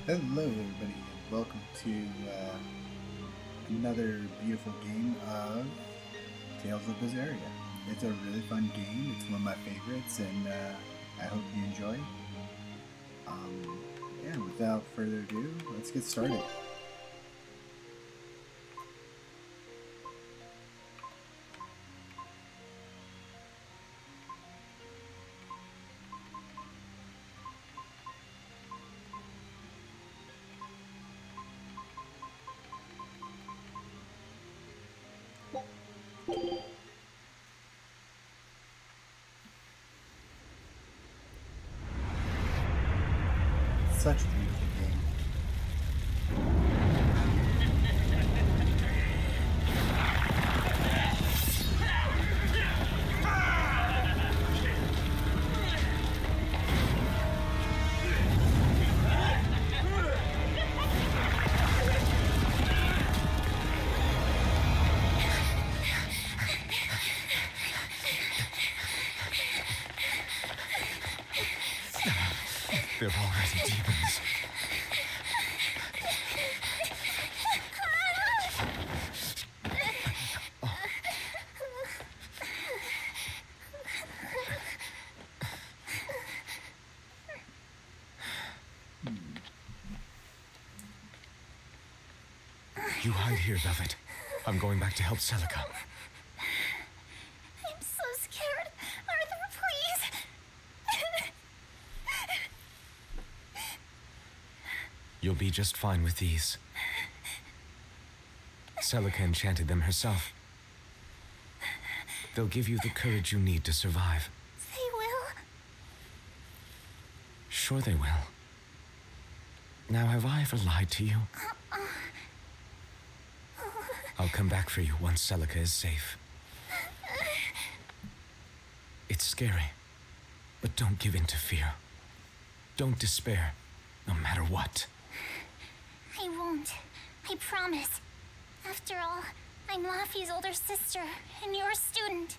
Hello, everybody, and welcome to another beautiful game of Tales of Berseria. It's a really fun game. It's one of my favorites, and I hope you enjoy. Yeah, without further ado, let's get started. Such a beautiful game. They're already demons. You hide here, Velvet. I'm going back to help Celica. I'm so scared. Arthur, please. You'll be just fine with these. Celica enchanted them herself. They'll give you the courage you need to survive. They will. Sure they will. Now, have I ever lied to you? I'll come back for you once Celica is safe. It's scary, but don't give in to fear. Don't despair, no matter what. I won't. I promise. After all, I'm Laffy's older sister, and you're a student.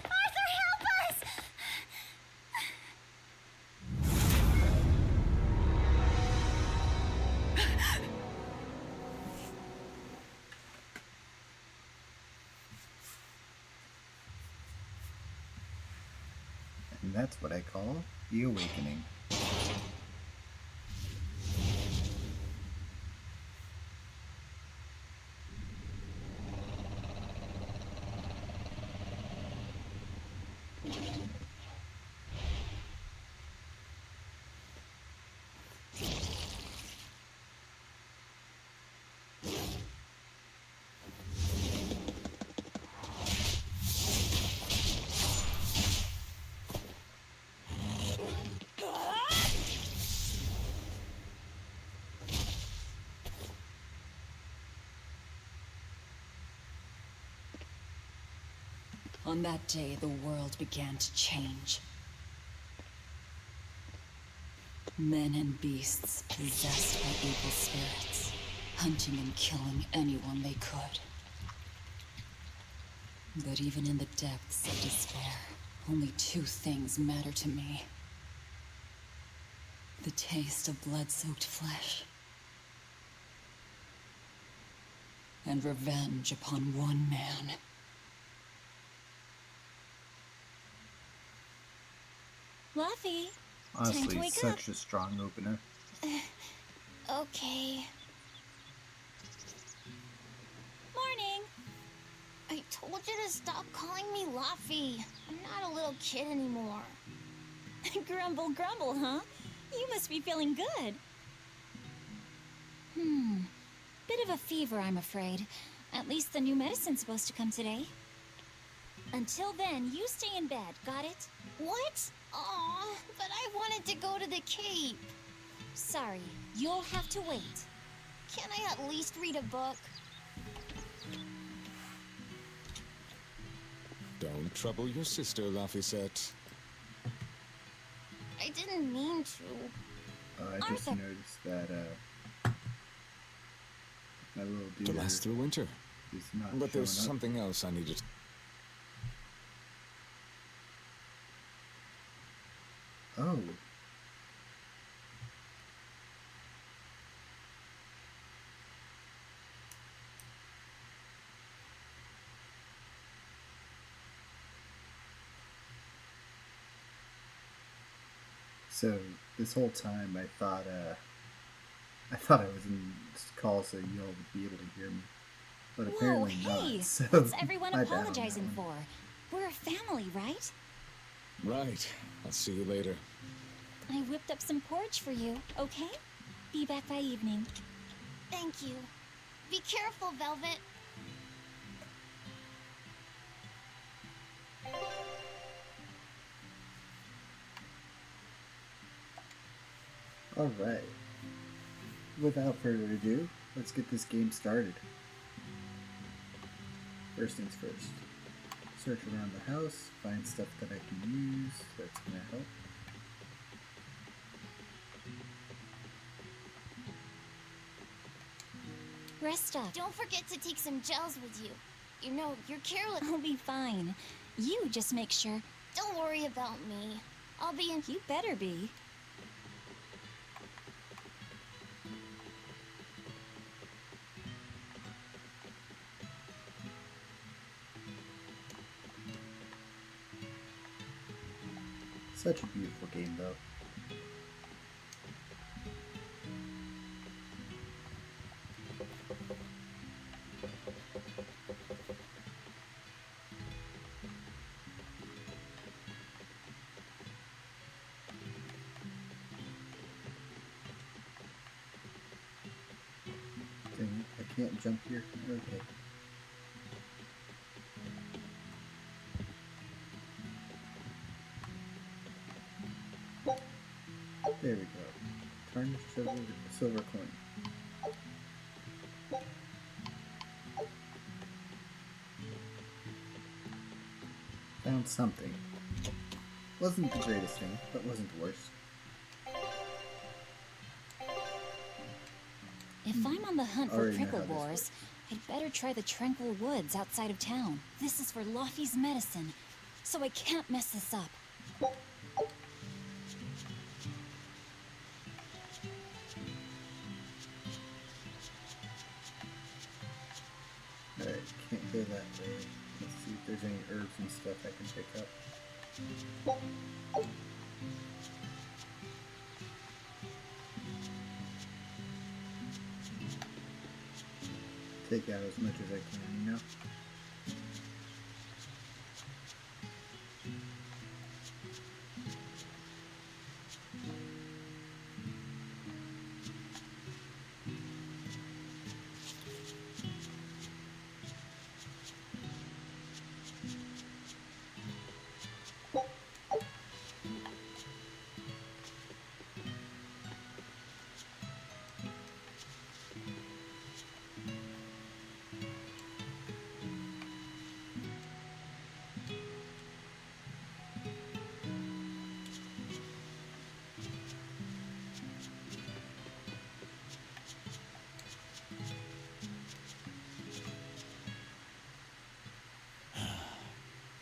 Arthur, help us! And that's what I call the awakening. On that day, the world began to change. Men and beasts possessed by evil spirits, hunting and killing anyone they could. But even in the depths of despair, only two things matter to me. The taste of blood-soaked flesh, and revenge upon one man. Luffy, time to Honestly, wake such a strong opener. up. Okay. Morning. I told you to stop calling me Luffy. I'm not a little kid anymore. Grumble, grumble, huh? You must be feeling good. Bit of a fever, I'm afraid. At least the new medicine's supposed to come today. Until then, you stay in bed, got it? What? Aw, but I wanted to go to the Cape. Sorry, you'll have to wait. Can I at least read a book? Don't trouble your sister, Laphicet. I didn't mean to. I just Arthur. noticed that my little To dude last through winter. is not But there's showing up. something else I needed. Oh. So this whole time I thought I was in this call so y'all would be able to hear me. But Whoa, apparently hey! not. So What's everyone my bad on that apologizing one. for? We're a family, right? Right. I'll see you later. I whipped up some porridge for you, okay? Be back by evening. Thank you. Be careful, Velvet. Alright. Without further ado, let's get this game started. First things first. Search around the house, find stuff that I can use that's gonna help. Rest up. Don't forget to take some gels with you. You know, you're careless. I'll be fine. You just make sure. Don't worry about me. I'll be in. You better be. Such a beautiful game though. Dang it, I can't jump here. Okay. There we go. Tarnished silver coin. Found something. Wasn't the greatest thing, but wasn't the worst. If I'm on the hunt for Already know prickle how this boars, I'd better try the tranquil woods outside of town. This is for Luffy's medicine, so I can't mess this up. Alright, can't go that way. Let's see if there's any herbs and stuff I can pick up. Take out as much as I can, you know?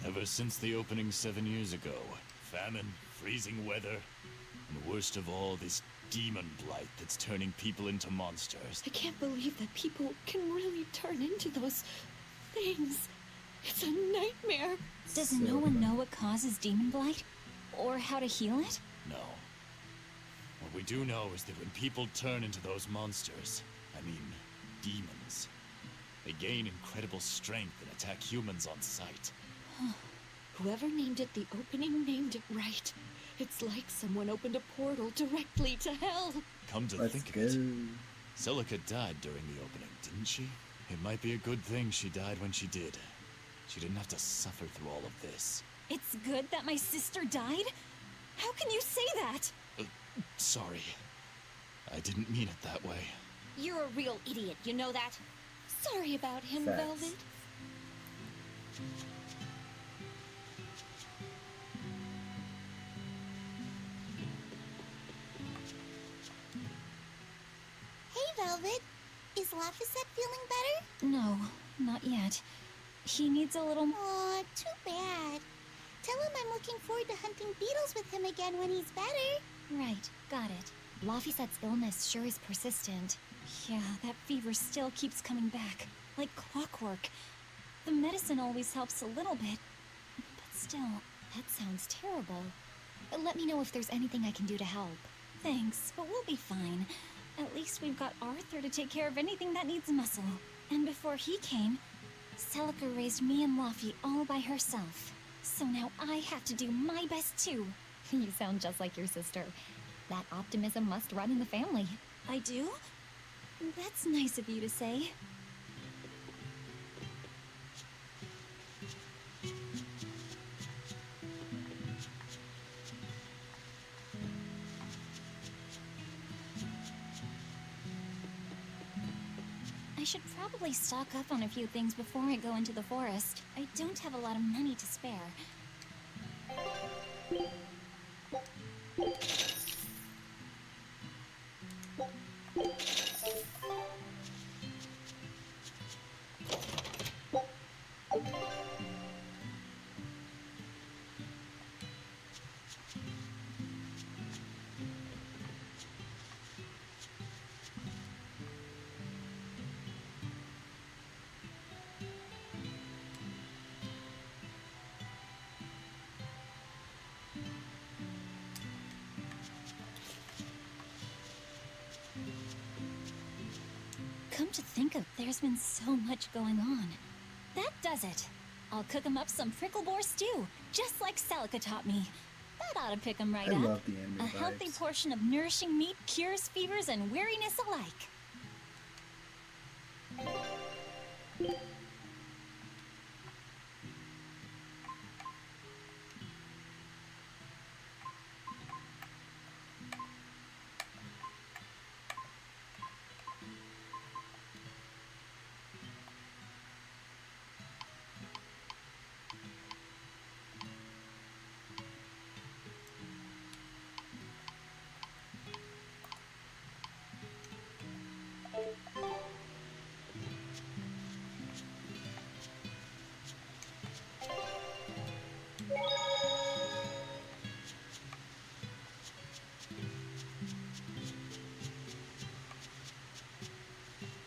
Ever since the opening 7 years ago, famine, freezing weather, and worst of all, this demon blight that's turning people into monsters. I can't believe that people can really turn into those things. It's a nightmare. Does no one know what causes demon blight? Or how to heal it? No. What we do know is that when people turn into those monsters, I mean, demons, they gain incredible strength and attack humans on sight. Whoever named it the opening named it right. It's like someone opened a portal directly to hell. Come to Let's think of go. it, Celica died during the opening, didn't she? It might be a good thing she died when she did. She didn't have to suffer through all of this. It's good that my sister died? How can you say that? Sorry. I didn't mean it that way. You're a real idiot, you know that? Sorry about him, Facts. Velvet. Hey, Velvet. Is Laphicet feeling better? No, not yet. He needs a little... Aw, too bad. Tell him I'm looking forward to hunting beetles with him again when he's better. Right, got it. Laphicet's illness sure is persistent. Yeah, that fever still keeps coming back, like clockwork. The medicine always helps a little bit, but still, that sounds terrible. Let me know if there's anything I can do to help. Thanks, but we'll be fine. At least we've got Arthur to take care of anything that needs muscle. And before he came, Celica raised me and Laffy all by herself. So now I have to do my best too. You sound just like your sister. That optimism must run in the family. I do? That's nice of you to say. I should probably stock up on a few things before I go into the forest. I don't have a lot of money to spare. Come to think of, there's been so much going on. That does it. I'll cook 'em up some prickle boar stew, just like Celica taught me. That ought to pick 'em right I up. love the anime A healthy vibes. portion of nourishing meat cures fevers and weariness alike.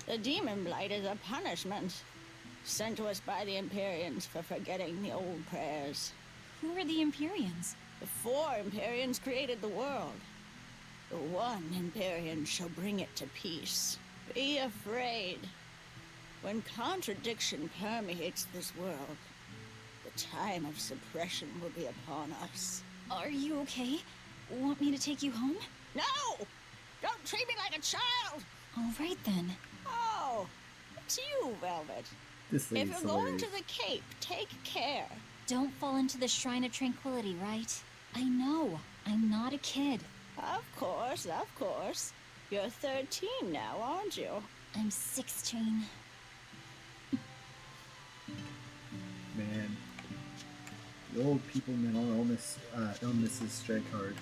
The demon blight is a punishment sent to us by the Empyreans for forgetting the old prayers. Who are the Empyreans? The 4 Empyreans created the world. The 1 Empyrean shall bring it to peace. Be afraid. When contradiction permeates this world, the time of suppression will be upon us. Are you okay? Want me to take you home? No! Don't treat me like a child! All right then. Oh, it's you, Velvet. This If lady's you're going hilarious. to the Cape, take care. Don't fall into the Shrine of Tranquility, right? I know. I'm not a kid. Of course, of course. You're 13 now, aren't you? I'm 16. Man, the old people and mental illnesses strike hard.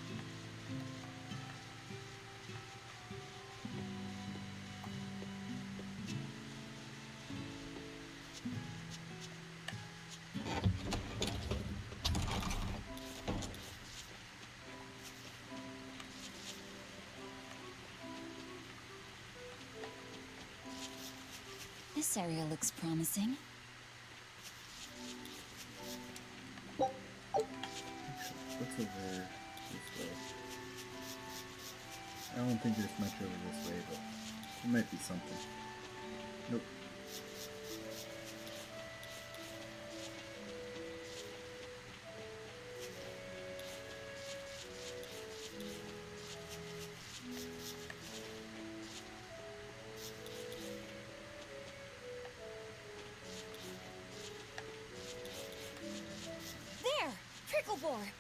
This area looks promising. What's over I don't think there's much over this way, but there might be something. Nope. There! Pricklebore!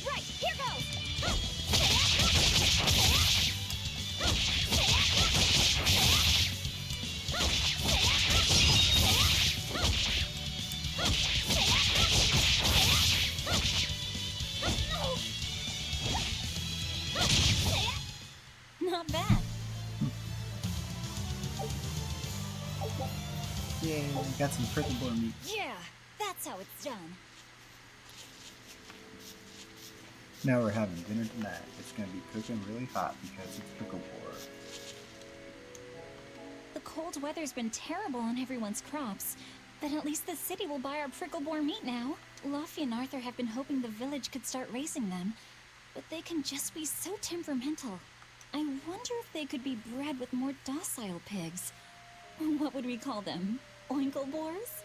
Right, here goes! Not bad. Yay, got some Pricklebore meat. Yeah, that's how it's done. Now we're having dinner tonight. It's gonna be cooking really hot because it's Pricklebore. The cold weather's been terrible on everyone's crops, but at least the city will buy our Pricklebore meat now. Luffy and Arthur have been hoping the village could start raising them, but they can just be so temperamental. I wonder if they could be bred with more docile pigs. What would we call them? Oinklebores?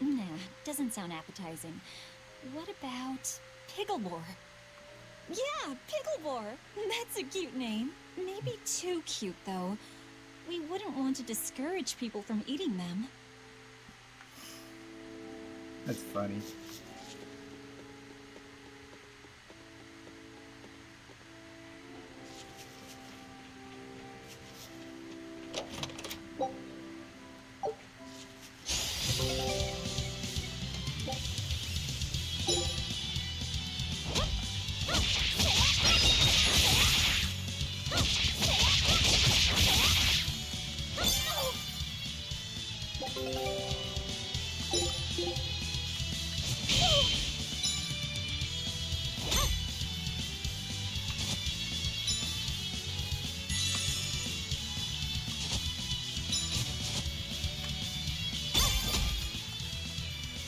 Nah, doesn't sound appetizing. What about Picklebore? Yeah, Picklebore! That's a cute name. Maybe too cute, though. We wouldn't want to discourage people from eating them. That's funny.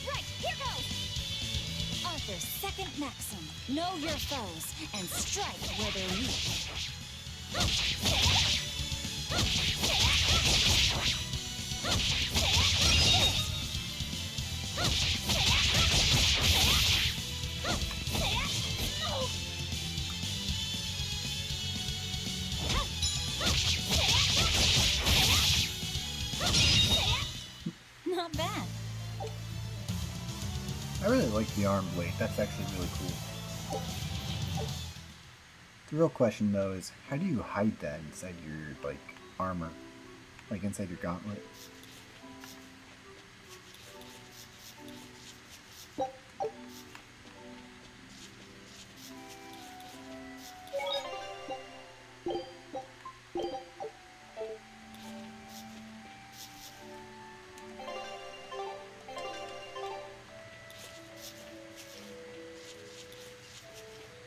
Right, here goes! Arthur's second maxim. Know your foes and strike where they're weak. Not bad. I really like the arm blade. That's actually really cool. The real question though is, how do you hide that inside your armor, like inside your gauntlet?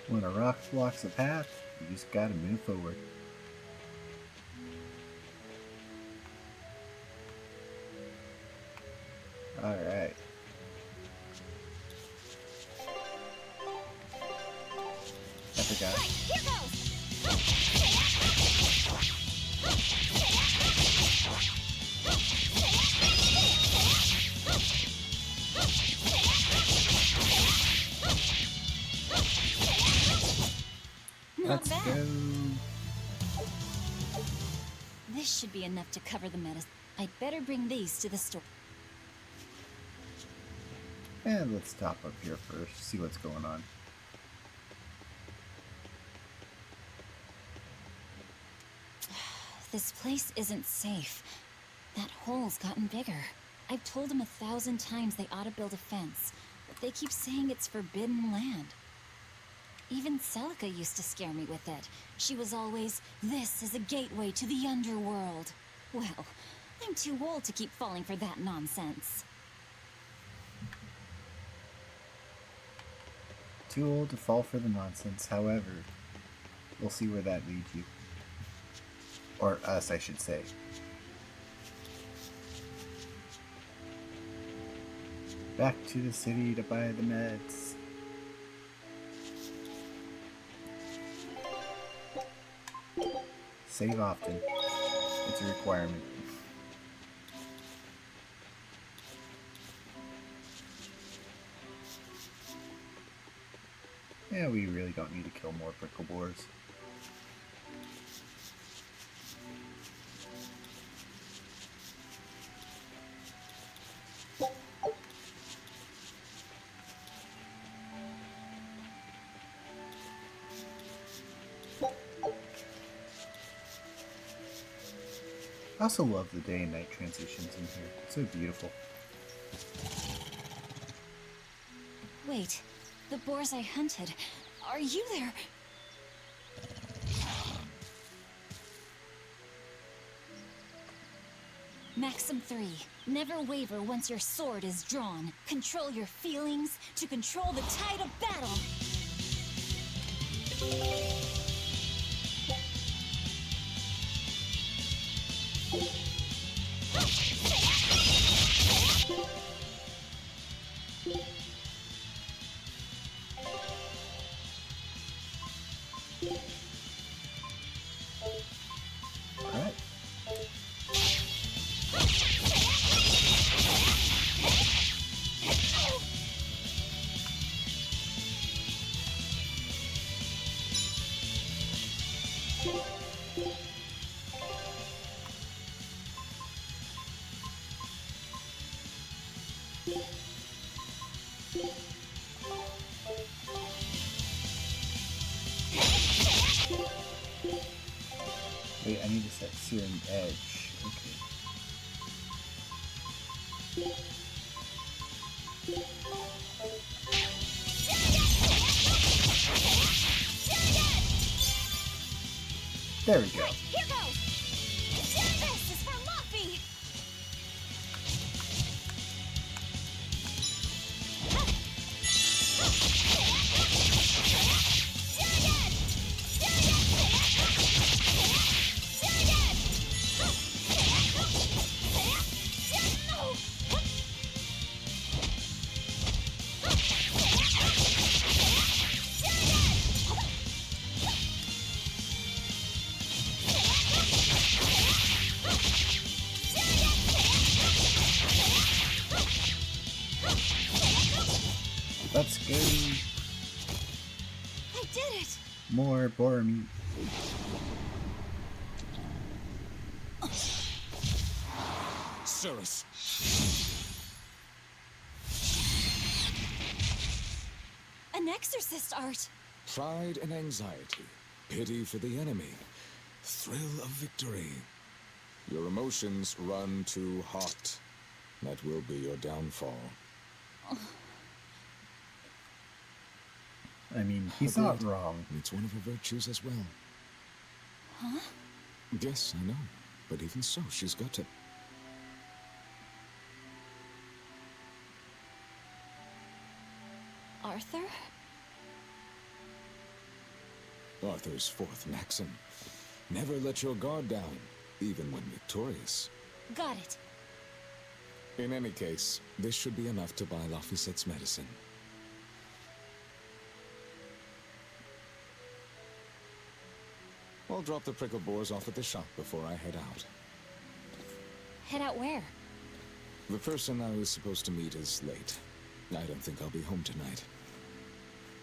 When a rock blocks a path, you just gotta move forward. Alright. I forgot. Right, here goes! Not Let's bad. go. This should be enough to cover the medicine. I'd better bring these to the store. And let's stop up here first, see what's going on. This place isn't safe. That hole's gotten bigger. I've told them 1,000 times they ought to build a fence, but they keep saying it's forbidden land. Even Celica used to scare me with it. She was always, "This is a gateway to the underworld." Well, I'm too old to keep falling for that nonsense. Too old to fall for the nonsense. However, we'll see where that leads you. Or us, I should say. Back to the city to buy the meds. Save often. It's a requirement. Yeah, we really don't need to kill more prickle boars. I also love the day and night transitions in here. It's so beautiful. Wait, the boars I hunted. Are you there? Maxim 3. Never waver once your sword is drawn. Control your feelings to control the tide of battle. Alright. Wait, I need to set Searing Edge. Okay. There we go. Here goes! This is for Luffy! Let's go. I did it! More boar meat. Cirrus! An exorcist art! Pride and anxiety, pity for the enemy, thrill of victory. Your emotions run too hot. That will be your downfall. I mean, he's not wrong. It's one of her virtues as well. Huh? Yes, I know. But even so, she's got to... Arthur? Arthur's fourth maxim. Never let your guard down, even when victorious. Got it. In any case, this should be enough to buy Laphicet's medicine. I'll drop the prickle boars off at the shop before I head out. Head out where? The person I was supposed to meet is late. I don't think I'll be home tonight.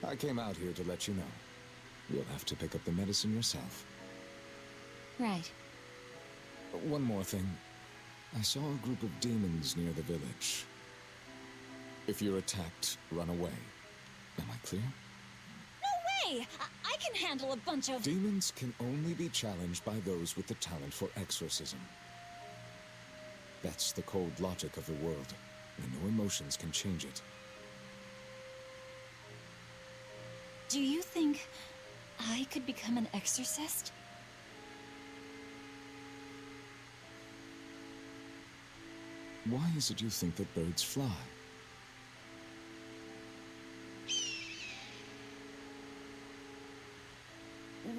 I came out here to let you know. You'll have to pick up the medicine yourself. Right. One more thing. I saw a group of demons near the village. If you're attacked, run away. Am I clear? No way! I can handle a bunch of... Demons can only be challenged by those with the talent for exorcism. That's the cold logic of the world, and no emotions can change it. Do you think I could become an exorcist? Why is it you think that birds fly?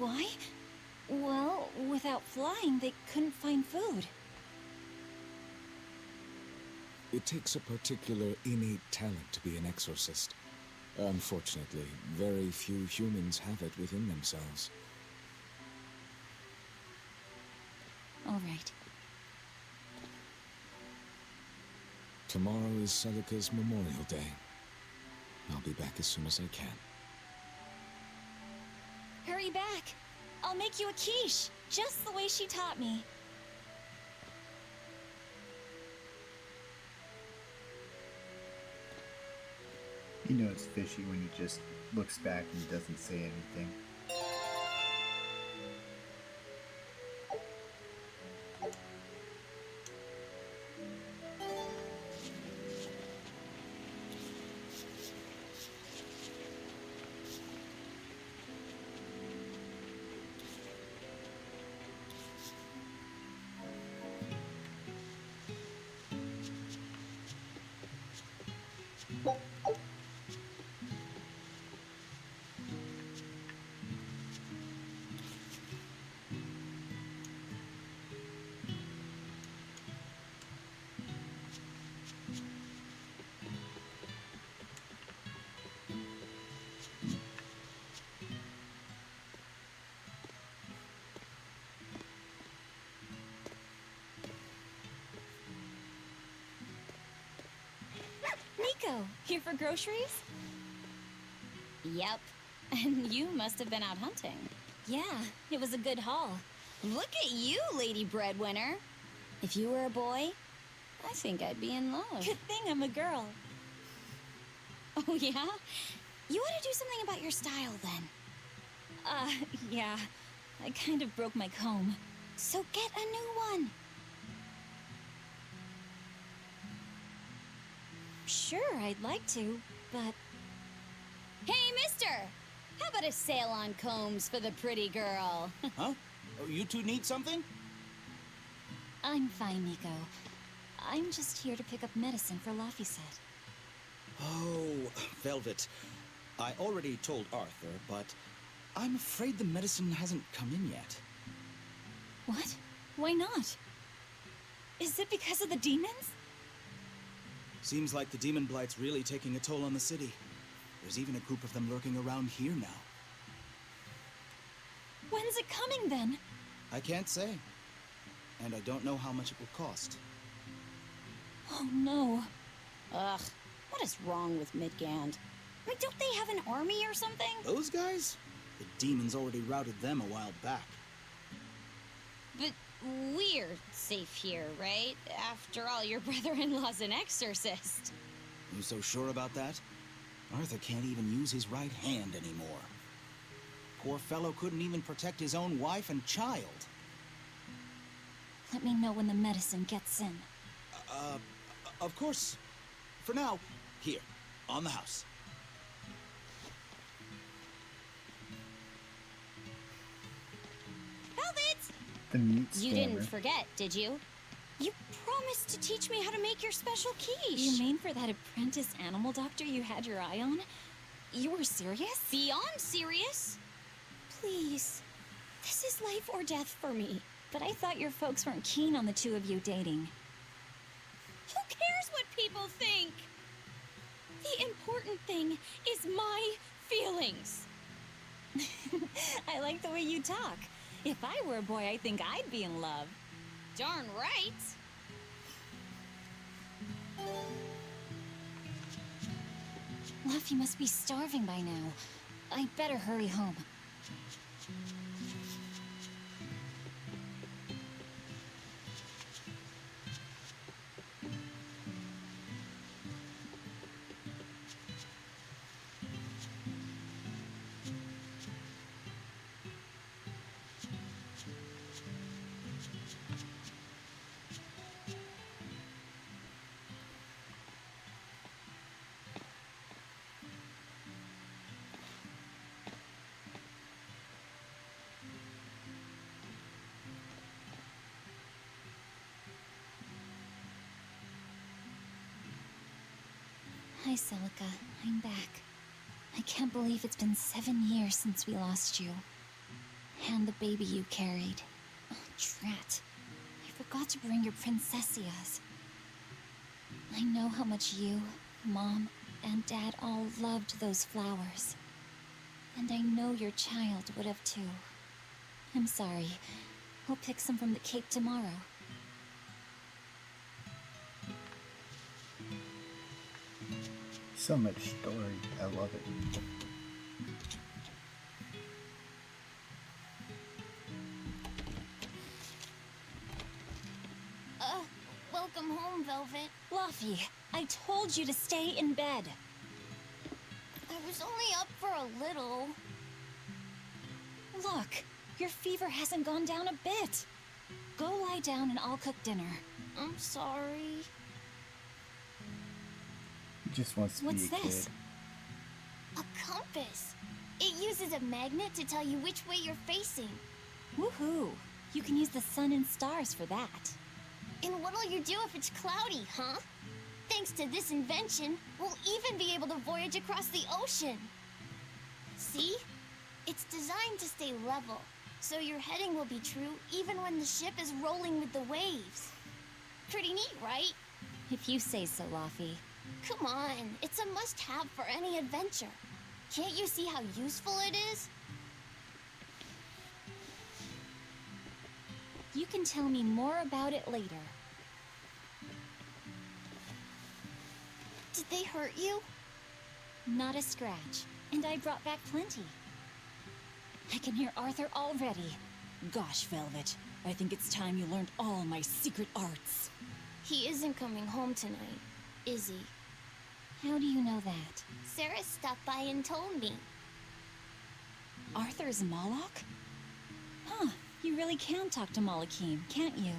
Why? Well, without flying, they couldn't find food. It takes a particular innate talent to be an exorcist. Unfortunately, very few humans have it within themselves. All right. Tomorrow is Celica's Memorial Day. I'll be back as soon as I can. Hurry back! I'll make you a quiche, just the way she taught me. You know it's fishy when he just looks back and doesn't say anything. Nico, here for groceries? Yep. And you must have been out hunting. Yeah, it was a good haul. Look at you, Lady Breadwinner. If you were a boy, I think I'd be in love. Good thing I'm a girl. Oh, yeah? You ought to do something about your style, then. Yeah. I kind of broke my comb. So get a new one. Sure, I'd like to, but... Hey, mister! How about a sale on combs for the pretty girl? Huh? Oh, you two need something? I'm fine, Nico. I'm just here to pick up medicine for Laphicet. Oh, Velvet. I already told Arthur, but I'm afraid the medicine hasn't come in yet. What? Why not? Is it because of the demons? Seems like the demon blight's really taking a toll on the city. There's even a group of them lurking around here now. When's it coming, then? I can't say. And I don't know how much it will cost. Oh, no. Ugh, what is wrong with Midgand? I mean, don't they have an army or something? Those guys? The demons already routed them a while back. But we're safe here, right? After all, your brother-in-law's an exorcist. You so sure about that? Arthur can't even use his right hand anymore. Poor fellow couldn't even protect his own wife and child. Let me know when the medicine gets in. Of course. For now, here, on the house. Velvet! The mute You stammer. didn't forget, did you? You promised to teach me how to make your special quiche. You mean for that apprentice animal doctor you had your eye on? You were serious? Beyond serious? Please. This is life or death for me. But I thought your folks weren't keen on the two of you dating. Who cares what people think? The important thing is my feelings. I like the way you talk. If I were a boy, I think I'd be in love. Darn right. Luffy must be starving by now. I'd better hurry home. Hi, Celica. I'm back. I can't believe it's been 7 years since we lost you. And the baby you carried. Oh, drat. I forgot to bring your princessias. I know how much you, Mom, and Dad all loved those flowers. And I know your child would have too. I'm sorry. I'll pick some from the cape tomorrow. So much story. I love it. Welcome home, Velvet. Luffy, I told you to stay in bed. I was only up for a little. Look, your fever hasn't gone down a bit. Go lie down and I'll cook dinner. I'm sorry. He just wants to What's be a this? kid. A compass. It uses a magnet to tell you which way you're facing. Woohoo! You can use the sun and stars for that. And what'll you do if it's cloudy, huh? Thanks to this invention, we'll even be able to voyage across the ocean. See? It's designed to stay level, so your heading will be true even when the ship is rolling with the waves. Pretty neat, right? If you say so, Luffy. Come on, it's a must-have for any adventure. Can't you see how useful it is? You can tell me more about it later. Did they hurt you? Not a scratch, and I brought back plenty. I can hear Arthur already. Gosh, Velvet, I think it's time you learned all my secret arts. He isn't coming home tonight, is he? How do you know that? Sarah stopped by and told me. Arthur's Moloch? Huh, you really can talk to Malakim, can't you?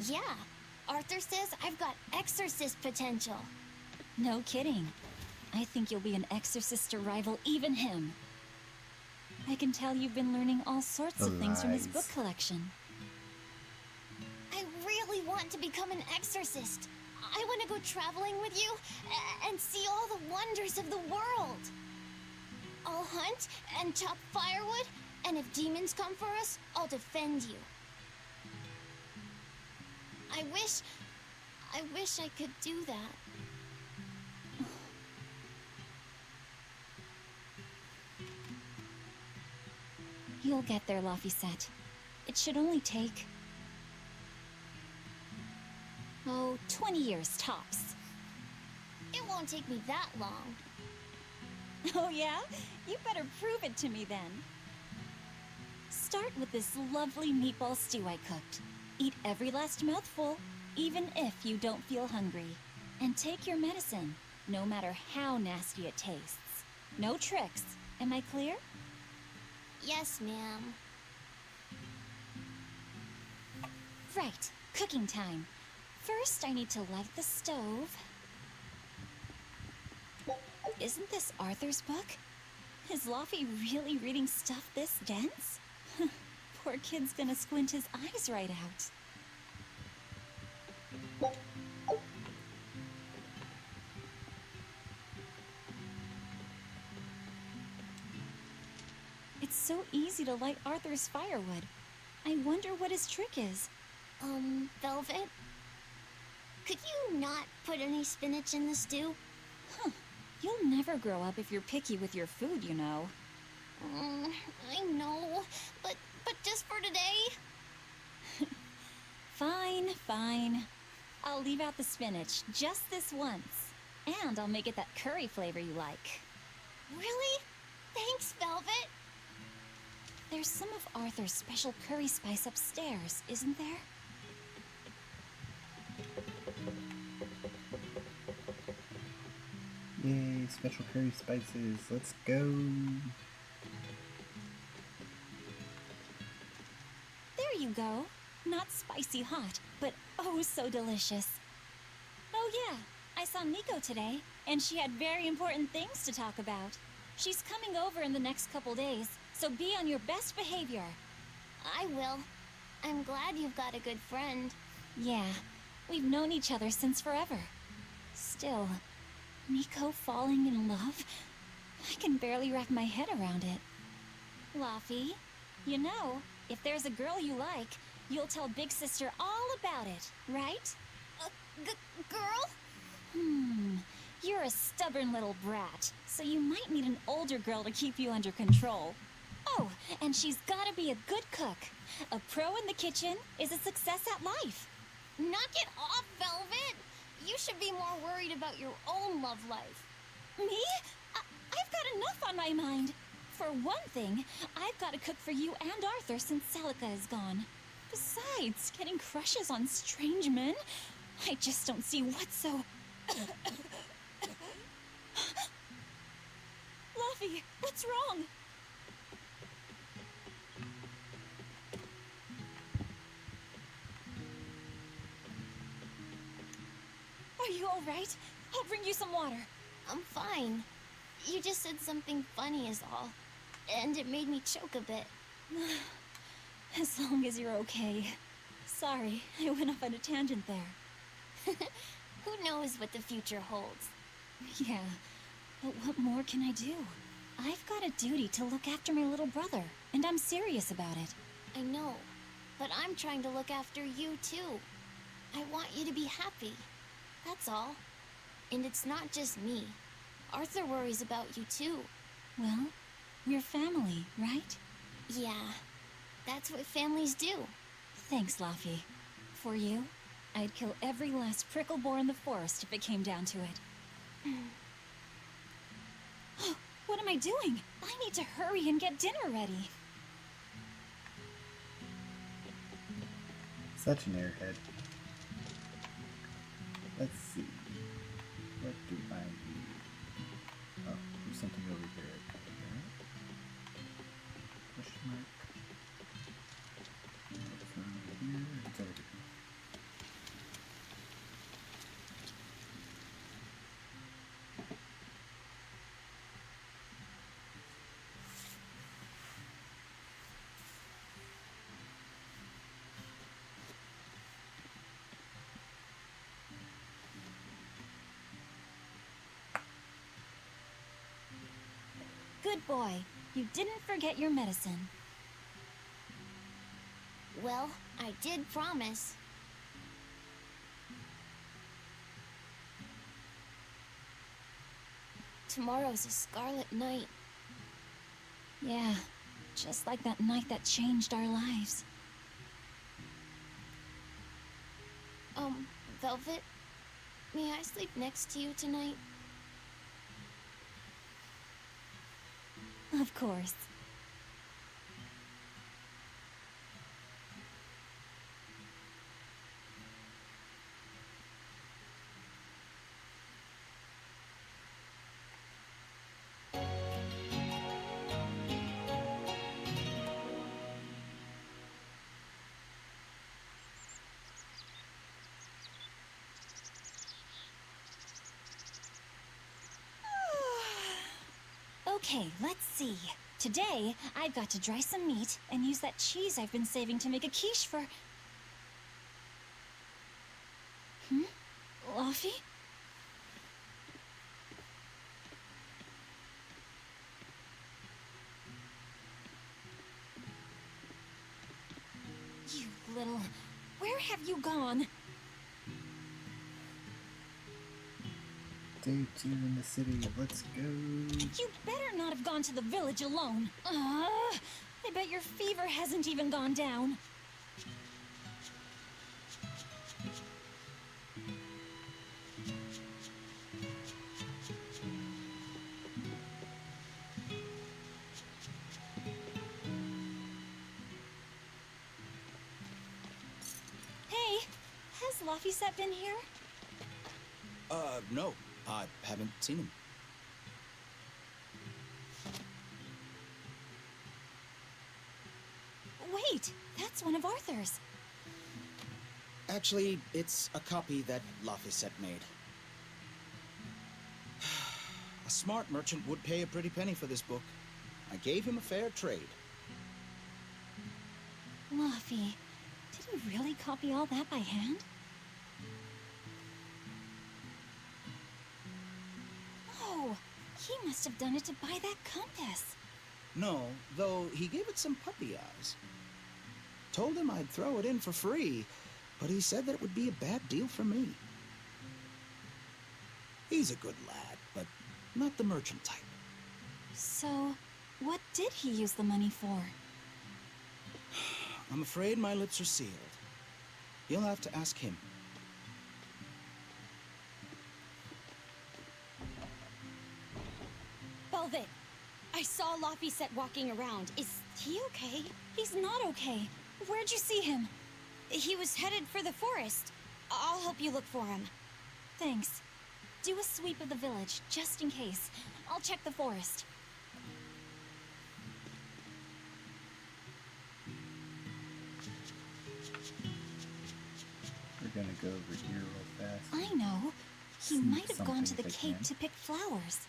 Yeah, Arthur says I've got exorcist potential. No kidding. I think you'll be an exorcist to rival even him. I can tell you've been learning all sorts of things from his book collection. I really want to become an exorcist. I want to go traveling with you and see all the wonders of the world. I'll hunt and chop firewood, and if demons come for us, I'll defend you. I wish I could do that. You'll get there, Laphicet. It should only take... 20 years tops. It won't take me that long. Oh yeah? You better prove it to me then. Start with this lovely meatball stew I cooked. Eat every last mouthful, even if you don't feel hungry. And take your medicine, no matter how nasty it tastes. No tricks. Am I clear? Yes, ma'am. Right, cooking time. First, I need to light the stove. Isn't this Arthur's book? Is Luffy really reading stuff this dense? Poor kid's gonna squint his eyes right out. It's so easy to light Arthur's firewood. I wonder what his trick is. Velvet? Could you not put any spinach in the stew? Huh. You'll never grow up if you're picky with your food, you know. I know, but just for today? Fine, fine. I'll leave out the spinach just this once. And I'll make it that curry flavor you like. Really? Thanks, Velvet. There's some of Arthur's special curry spice upstairs, isn't there? Yay, special curry spices. Let's go. There you go. Not spicy hot, but oh so delicious. Oh yeah, I saw Nico today, and she had very important things to talk about. She's coming over in the next couple days, so be on your best behavior. I will. I'm glad you've got a good friend. Yeah, we've known each other since forever. Still, Nico falling in love? I can barely wrap my head around it. Laffy, You know, if there's a girl you like, you'll tell Big Sister all about it, right? Girl? You're a stubborn little brat, so you might need an older girl to keep you under control. Oh, and she's gotta be a good cook. A pro in the kitchen is a success at life. Knock it off, Velvet! You should be more worried about your own love life. Me? I've got enough on my mind. For one thing, I've got to cook for you and Arthur since Celica is gone. Besides, getting crushes on strange men? I just don't see what's so... Luffy, what's wrong? Are you all right? I'll bring you some water. I'm fine. You just said something funny is all. And it made me choke a bit. As long as you're okay. Sorry, I went off on a tangent there. Who knows what the future holds? Yeah, but what more can I do? I've got a duty to look after my little brother, and I'm serious about it. I know, but I'm trying to look after you too. I want you to be happy. That's all. And it's not just me. Arthur worries about you too. Well, we're family, right? Yeah, that's what families do. Thanks, Laffy. For you, I'd kill every last prickle boar in the forest if it came down to it. What am I doing? I need to hurry and get dinner ready. Such an airhead. Let's see. What do I need? Oh, there's something over here. Question mark. It's over here. It's over here. Good boy. You didn't forget your medicine. Well, I did promise. Tomorrow's a scarlet night. Yeah, just like that night that changed our lives. Velvet, may I sleep next to you tonight? Of course. Okay, let's see. Today, I've got to dry some meat and use that cheese I've been saving to make a quiche for... Luffy? You little... Where have you gone? Day 2 in the city. Let's go. You better not have gone to the village alone. I bet your fever hasn't even gone down. Hey, has Laphicet been here? No. I haven't seen him. Wait, that's one of Arthur's. Actually, it's a copy that Laphicet made. A smart merchant would pay a pretty penny for this book. I gave him a fair trade. Laffy, did he really copy all that by hand? Oh, he must have done it to buy that compass. No, though he gave it some puppy eyes. Told him I'd throw it in for free, but he said that it would be a bad deal for me. He's a good lad, but not the merchant type. So, what did he use the money for? I'm afraid my lips are sealed. You'll have to ask him. Velvet, I saw Laphicet walking around. Is he okay? He's not okay. Where'd you see him? He was headed for the forest. I'll help you look for him. Thanks. Do a sweep of the village, just in case. I'll check the forest. We're gonna go over here real fast. I know. He Sneak might have gone to something the if I cape can. to pick flowers.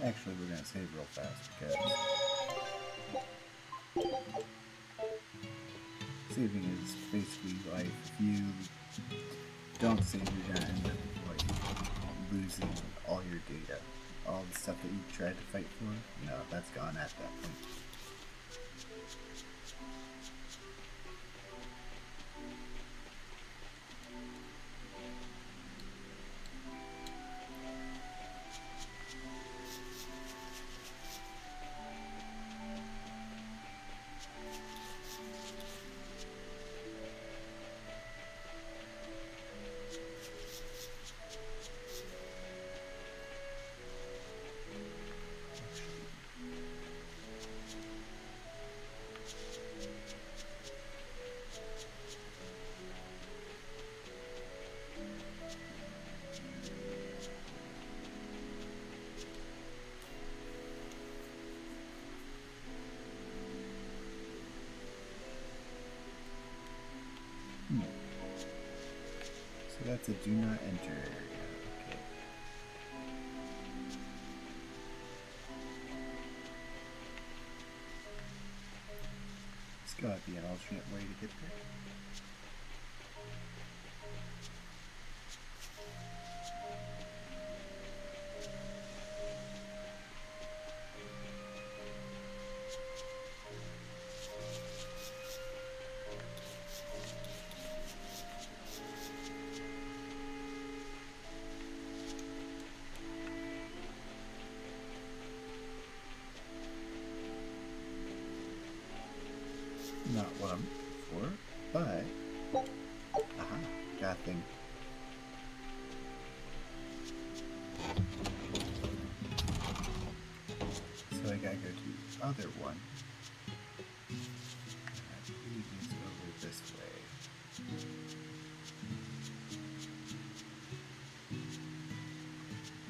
Actually, we're gonna save real fast because saving is basically like if you don't save, you're gonna end up like losing all your data, all the stuff that you tried to fight for. No, that's gone at that point. So that's a do not enter area. Okay. There's gotta be an alternate way to get there. Not what I'm looking for, but aha, got a thing. So I gotta go to the other one. I believe it's over this way.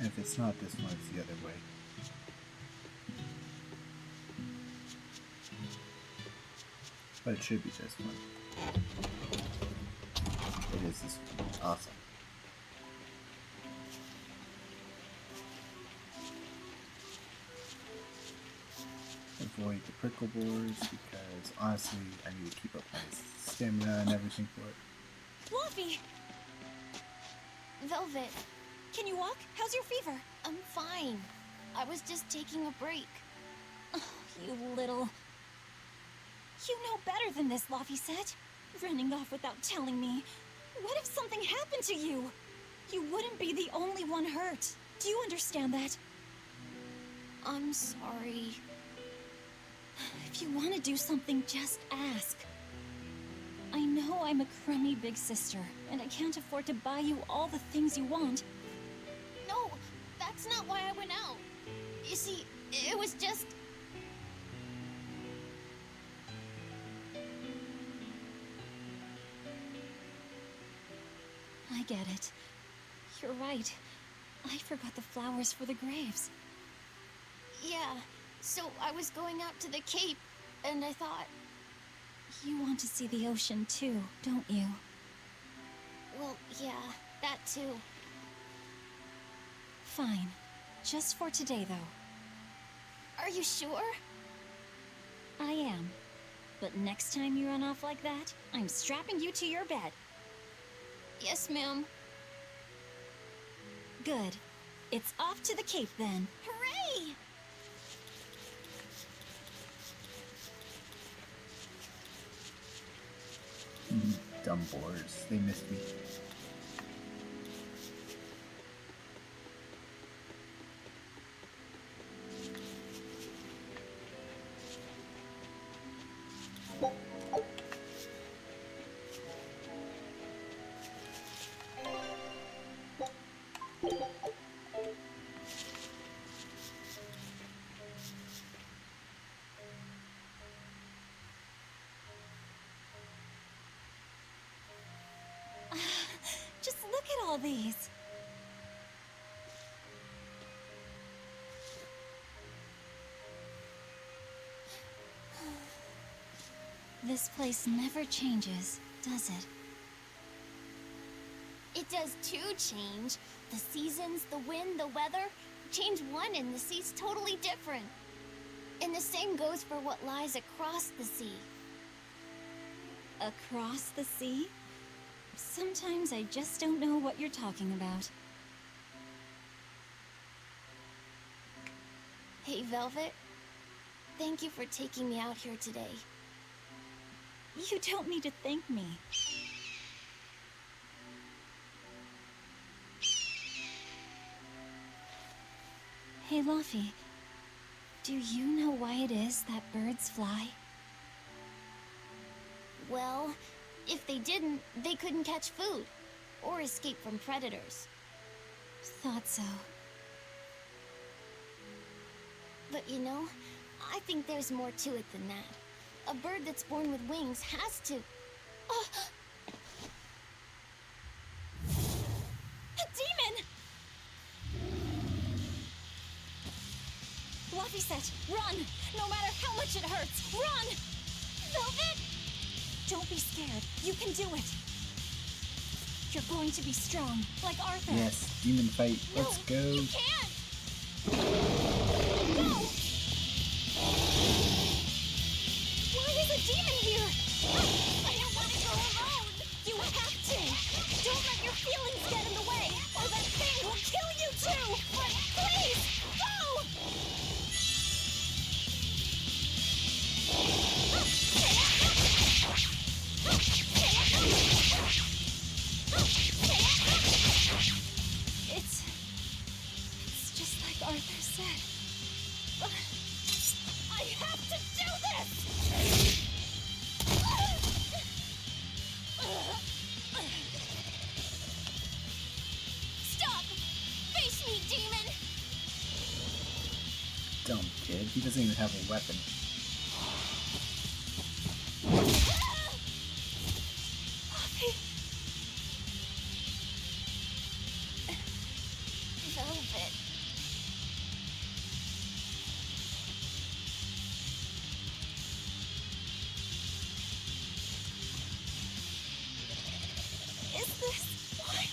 And if it's not this one, it's the other way. But it should be this one. It is this one. Awesome. Avoid the prickle boars because honestly I need to keep up my stamina and everything for it. Fluffy! Velvet, Can you walk? How's your fever? I'm fine. I was just taking a break. Oh, you little... You know better than this, Laphicet. Running off without telling me. What if something happened to you? You wouldn't be the only one hurt. Do you understand that? I'm sorry. If you want to do something, just ask. I know I'm a crummy big sister, and I can't afford to buy you all the things you want. No, that's not why I went out. You see, it was just... I get it. You're right. I forgot the flowers for the graves. Yeah, so I was going out to the Cape, and I thought... You want to see the ocean too, don't you? Well, yeah, that too. Fine. Just for today, though. Are you sure? I am. But next time you run off like that, I'm strapping you to your bed. Yes, ma'am. Good. It's off to the Cape then. Hooray! Dumb boars. They missed me. Just look at all these. This place never changes, does it? It does too change. The seasons, the wind, the weather. Change one and the sea's totally different. And the same goes for what lies across the sea. Across the sea? Sometimes I just don't know what you're talking about. Hey, Velvet. Thank you for taking me out here today. You don't need to thank me. Hey, Luffy. Do you know why it is that birds fly? Well, if they didn't, they couldn't catch food or escape from predators. Thought so. But you know, I think there's more to it than that. A bird that's born with wings has to... A demon! Luffy said, run! No matter how much it hurts, run! Velvet! Don't be scared. You can do it. You're going to be strong, like Arthur. Yes, demon fight. No, Let's go. you can't! No! Why is a demon here? I don't want to go alone! You have to! Don't let your feelings get in the way, or that thing will kill you too! But please, go! It's just like Arthur said. But I have to do this! Stop! Face me, demon! Dumb kid. He doesn't even have a weapon. Velvet. Is this what?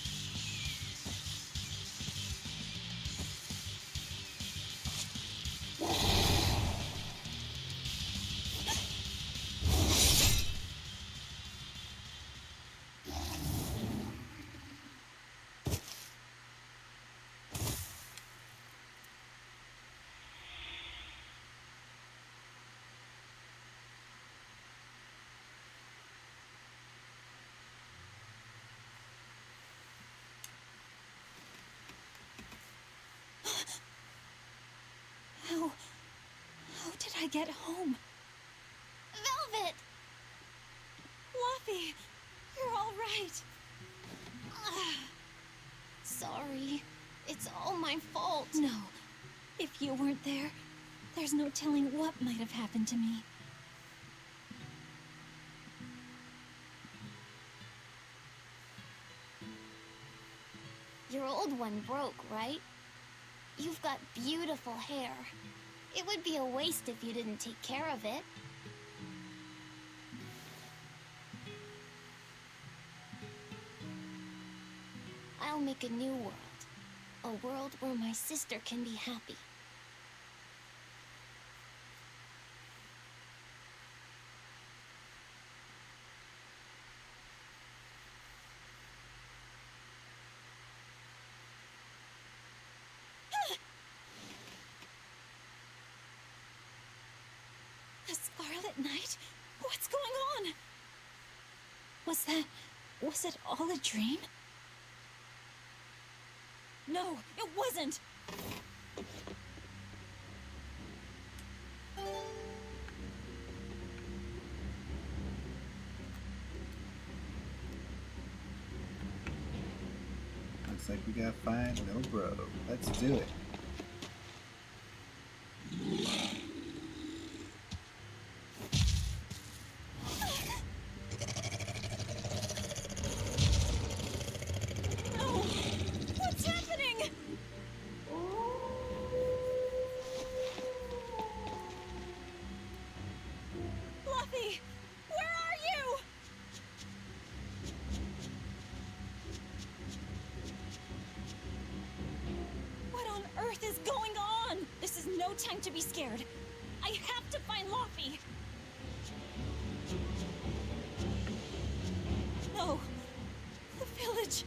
How did I get home? Velvet! Luffy, you're all right. Sorry. It's all my fault. No, if you weren't there, there's no telling what might have happened to me. Your old one broke, right? You've got beautiful hair. It would be a waste if you didn't take care of it. I'll make a new world. A world where my sister can be happy. The Scarlet Knight? What's going on? Was it all a dream? No, it wasn't! Looks like we gotta find little bro. Let's do it. No! What's happening? Fluffy! Where are you? What on earth is going on? This is no time to be scared. I have to find Luffy. No. The village.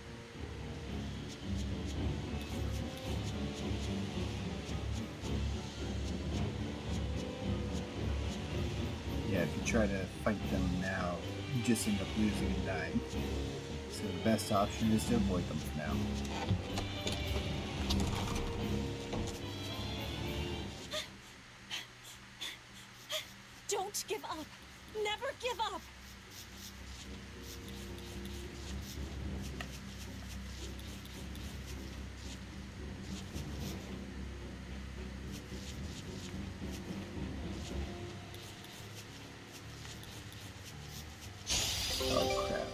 Yeah, if you try to fight them now, you just end up losing and dying. So the best option is to avoid them for now. Don't give up. Never give up. Oh crap.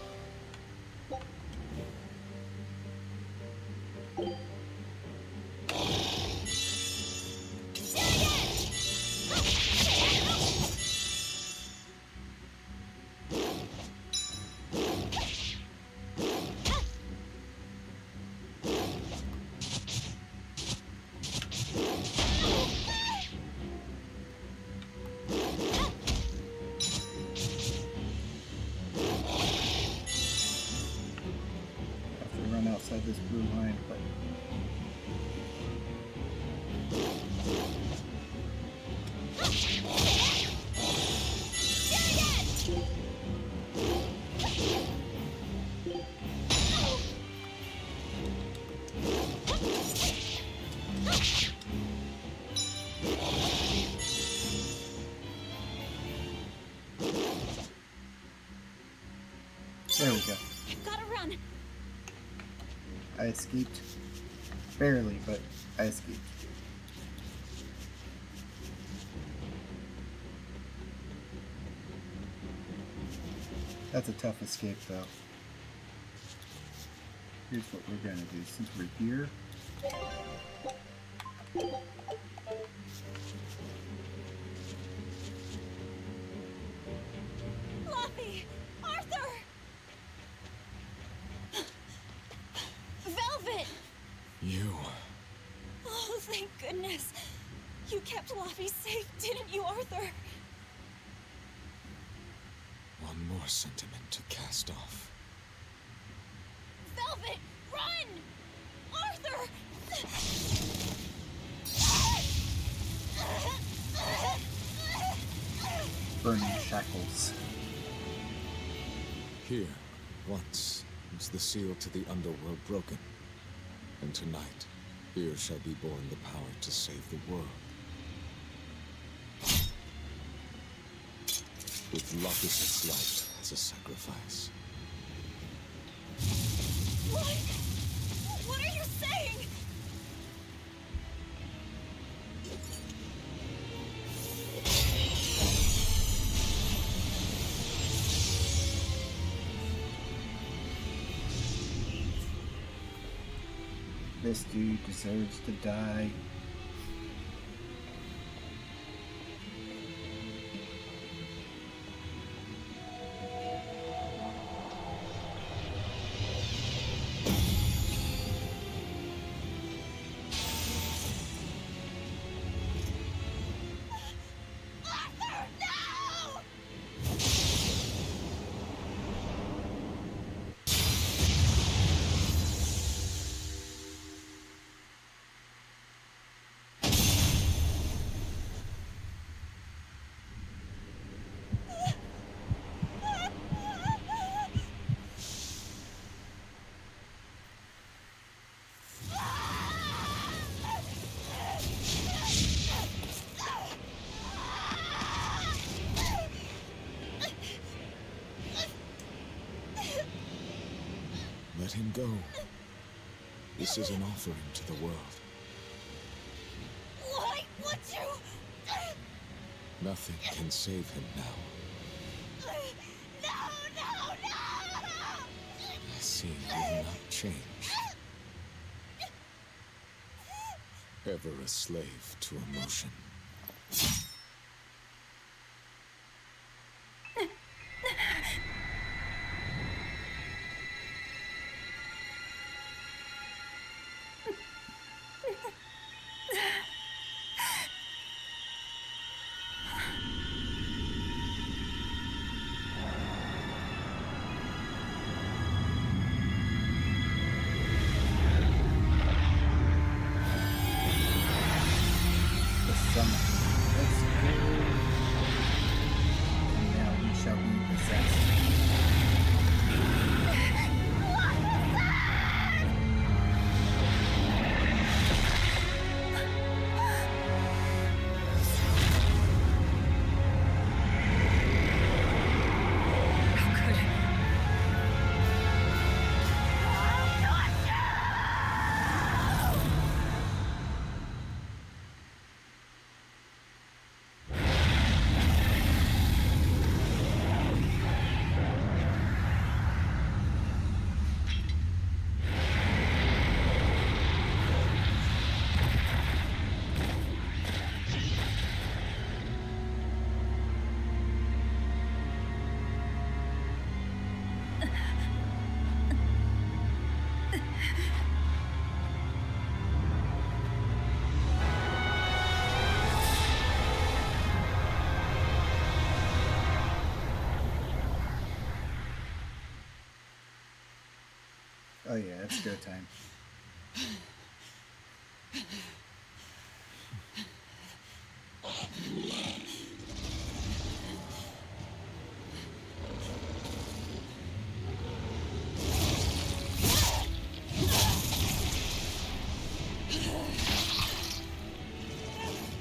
Have to run outside this blue line, but there we go. Gotta run. I escaped. Barely, but I escaped. That's a tough escape, though. Here's what we're gonna do. Since we're here, Luffy! Arthur! Velvet! You. Oh, thank goodness. You kept Luffy safe, didn't you, Arthur? One more sentiment to cast off. Velvet! Run! Arthur! burning shackles. Here, once, was the seal to the underworld broken. And tonight, here shall be born the power to save the world. With Lopus's life as a sacrifice. What? What are you saying? This dude deserves to die. Arthur, no! let him go. This is an offering to the world. Why would you? Nothing can save him now. No! I see you will not change. Ever a slave to emotion. The summon. Let's go. And now we shall be possessed. Oh yeah, it's go time.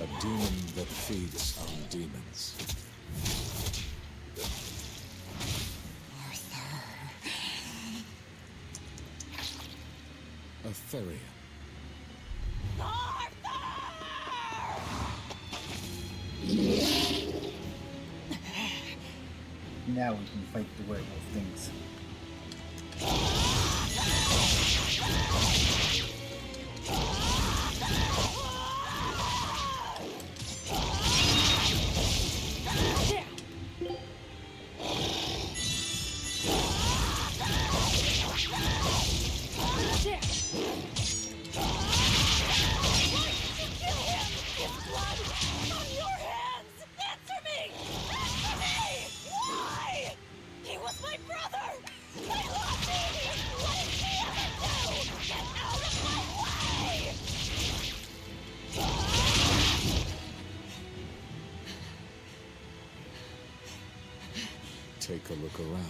A demon that feeds on demons. A Therian. Now we can fight the werewolf things. Take a look around.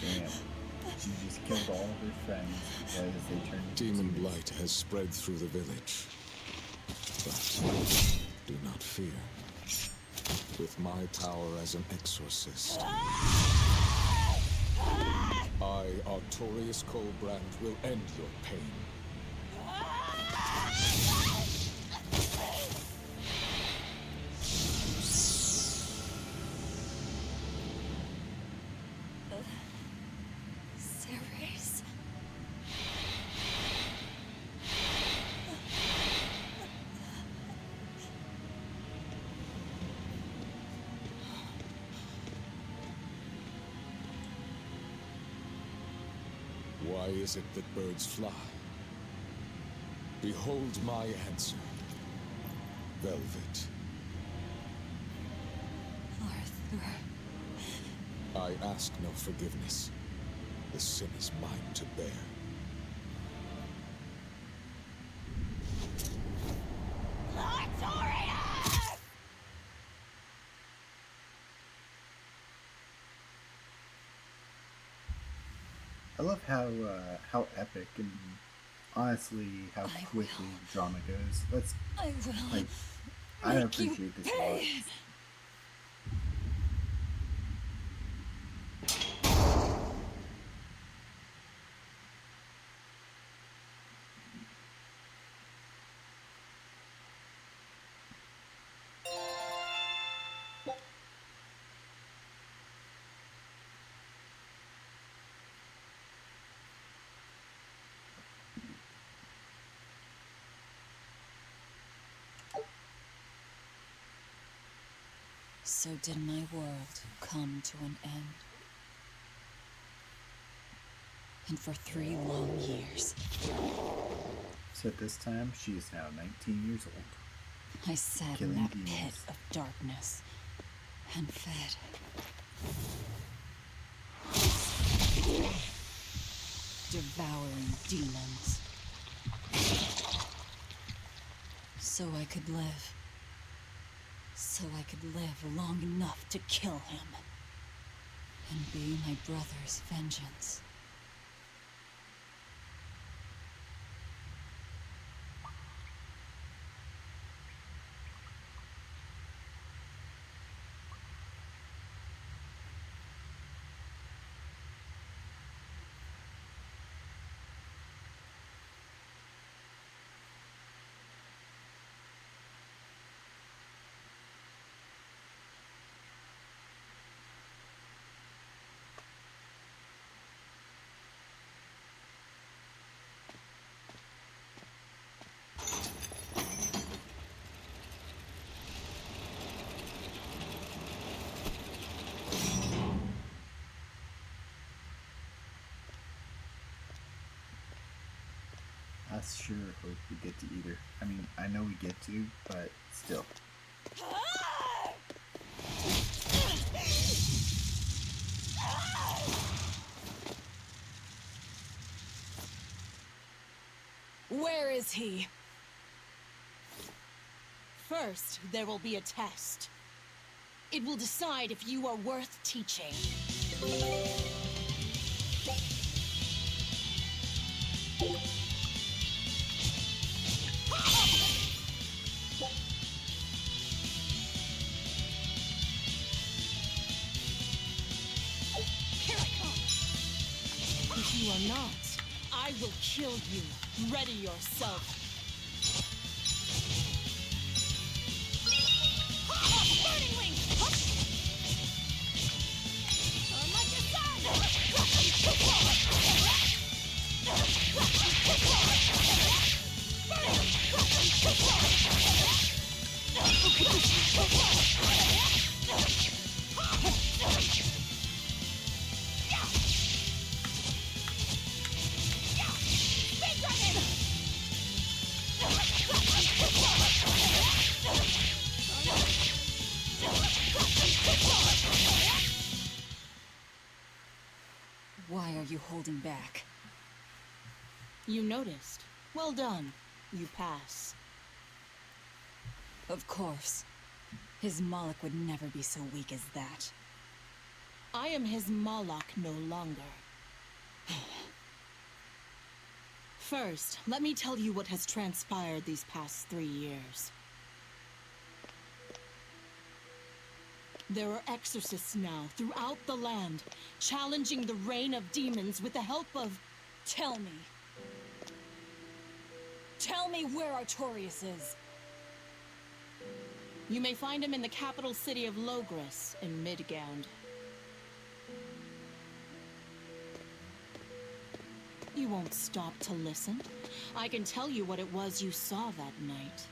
Damn. She just killed all of her friends because they turned into Demon zombies. blight has spread through the village. But do not fear. With my power as an exorcist, I, Artorius Colbrand, will end your pain. Ceres. Why is it that birds fly? Behold my answer. Velvet. Arthur. I ask no forgiveness. The sin is mine to bear. love how epic and honestly how I quickly will. the drama goes. Let's I will. like I Make you appreciate this a lot. pay. So did my world come to an end. And for 3 long years, So at this time, she is now 19 years old. I sat Killing in that demons. pit of darkness and fed. Devouring demons. So I could live. So I could live long enough to kill him. And be my brother's vengeance. I sure hope we get to either. I mean, I know we get to, but still. Where is he? First, there will be a test. It will decide if you are worth teaching. Here I come. If you are not, I will kill you. Ready yourself. Burning wing! Burn like the Why are you holding back? You noticed. Well done. You pass. Of course. His Moloch would never be so weak as that. I am his Moloch no longer. First, let me tell you what has transpired these past 3 years. There are exorcists now throughout the land, challenging the reign of demons with the help of... Tell me. Tell me where Artorias is. You may find him in the capital city of Logres in Midgand. You won't stop to listen. I can tell you what it was you saw that night.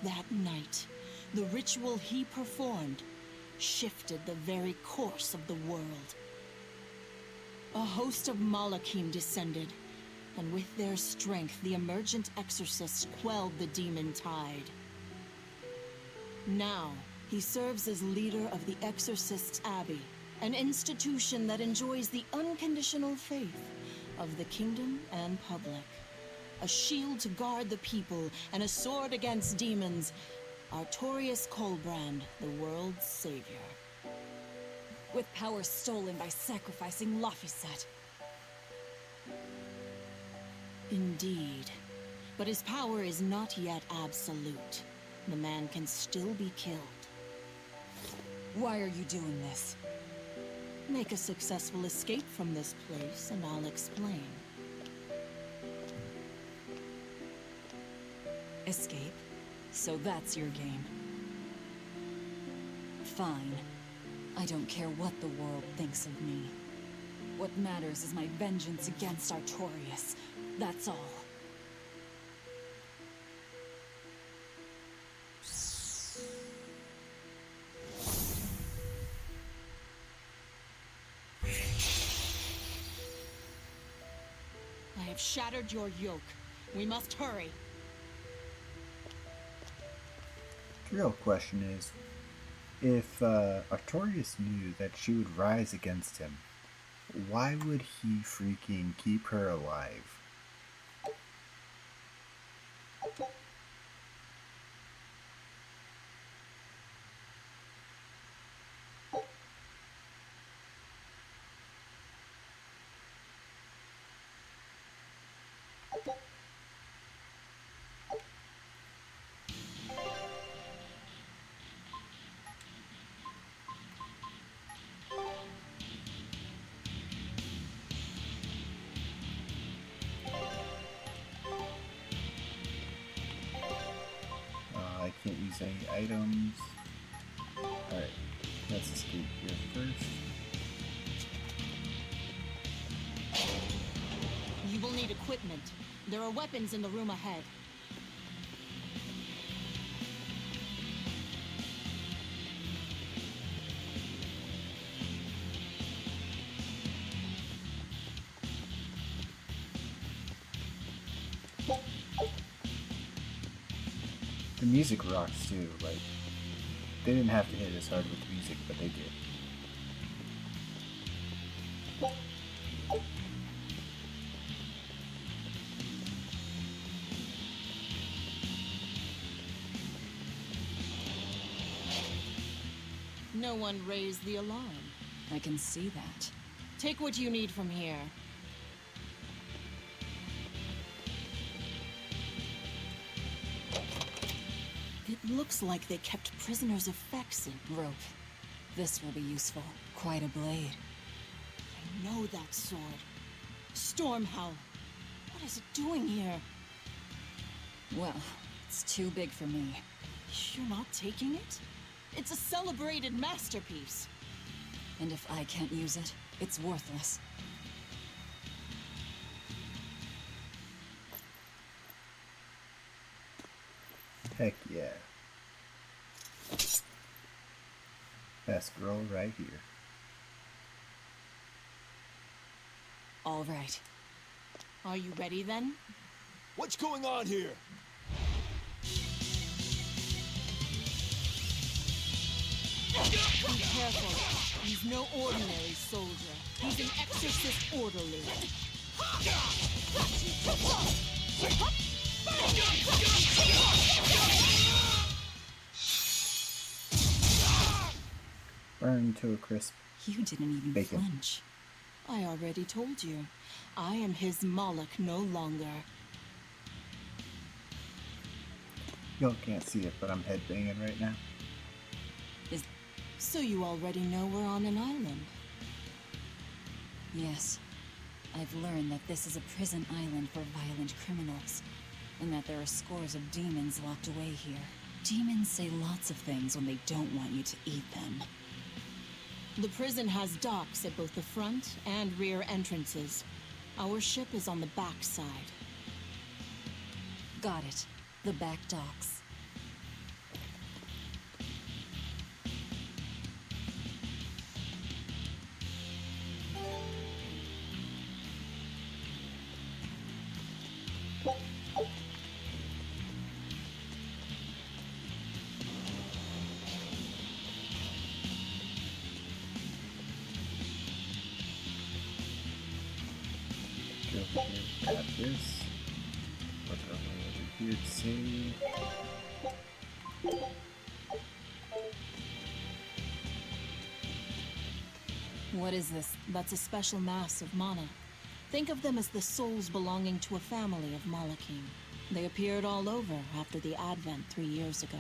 That night, the ritual he performed shifted the very course of the world. A host of Malachim descended, and with their strength, the emergent exorcists quelled the demon tide. Now, he serves as leader of the Exorcists' Abbey, an institution that enjoys the unconditional faith of the kingdom and public. A shield to guard the people and a sword against demons, Artorias Colbrand, the world's savior. with power stolen by sacrificing Laphicet. Indeed. But his power is not yet absolute. The man can still be killed. Why are you doing this? Make a successful escape from this place, and I'll explain. Escape? So that's your game. Fine. I don't care what the world thinks of me. What matters is my vengeance against Artorias. That's all. I have shattered your yoke. We must hurry. The real question is, if Artorias knew that she would rise against him, why would he freaking keep her alive? I can't use any items. Alright, let's escape here first. You will need equipment. There are weapons in the room ahead. The music rocks too, like, they didn't have to hit as hard with the music, but they did. No one raised the alarm. I can see that. Take what you need from here. It looks like they kept prisoners of Vexen. Rope. This will be useful. Quite a blade. I know that sword. Stormhowl. What is it doing here? Well, it's too big for me. You're not taking it? It's a celebrated masterpiece. And if I can't use it, it's worthless. Heck yeah. Best girl right here. All right. Are you ready then? What's going on here? Be careful. He's no ordinary soldier. He's an exorcist orderly. Burn to a crisp. You didn't even Bacon. flinch. I already told you. I am his Moloch no longer. Y'all can't see it, but I'm headbanging right now. So you already know we're on an island. Yes. I've learned that this is a prison island for violent criminals, and that there are scores of demons locked away here. Demons say lots of things when they don't want you to eat them. The prison has docks at both the front and rear entrances. Our ship is on the back side. Got it. The back docks. Go over here, got this. What's over here to save? What is this? That's a special mass of mana. Think of them as the souls belonging to a family of Malakim. They appeared all over after the Advent 3 years ago.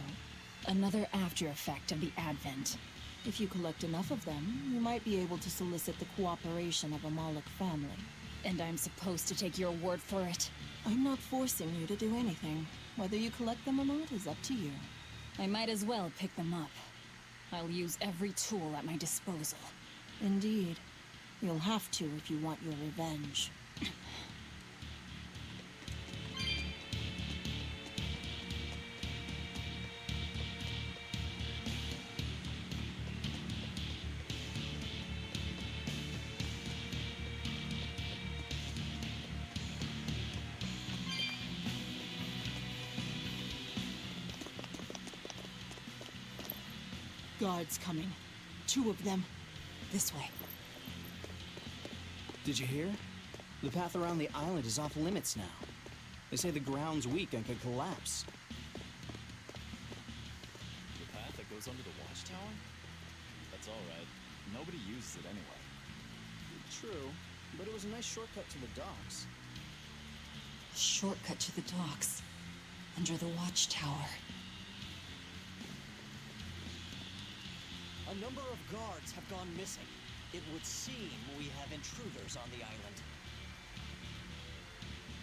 Another after effect of the Advent. If you collect enough of them, you might be able to solicit the cooperation of a Moloch family. And I'm supposed to take your word for it? I'm not forcing you to do anything. Whether you collect them or not is up to you. I might as well pick them up. I'll use every tool at my disposal. Indeed. You'll have to if you want your revenge. Guards coming. 2 of them. This way. Did you hear? The path around the island is off limits now. They say the ground's weak and could collapse. The path that goes under the watchtower? That's alright. Nobody uses it anyway. True, but it was a nice shortcut to the docks. A shortcut to the docks. Under the watchtower. A number of guards have gone missing. It would seem we have intruders on the island.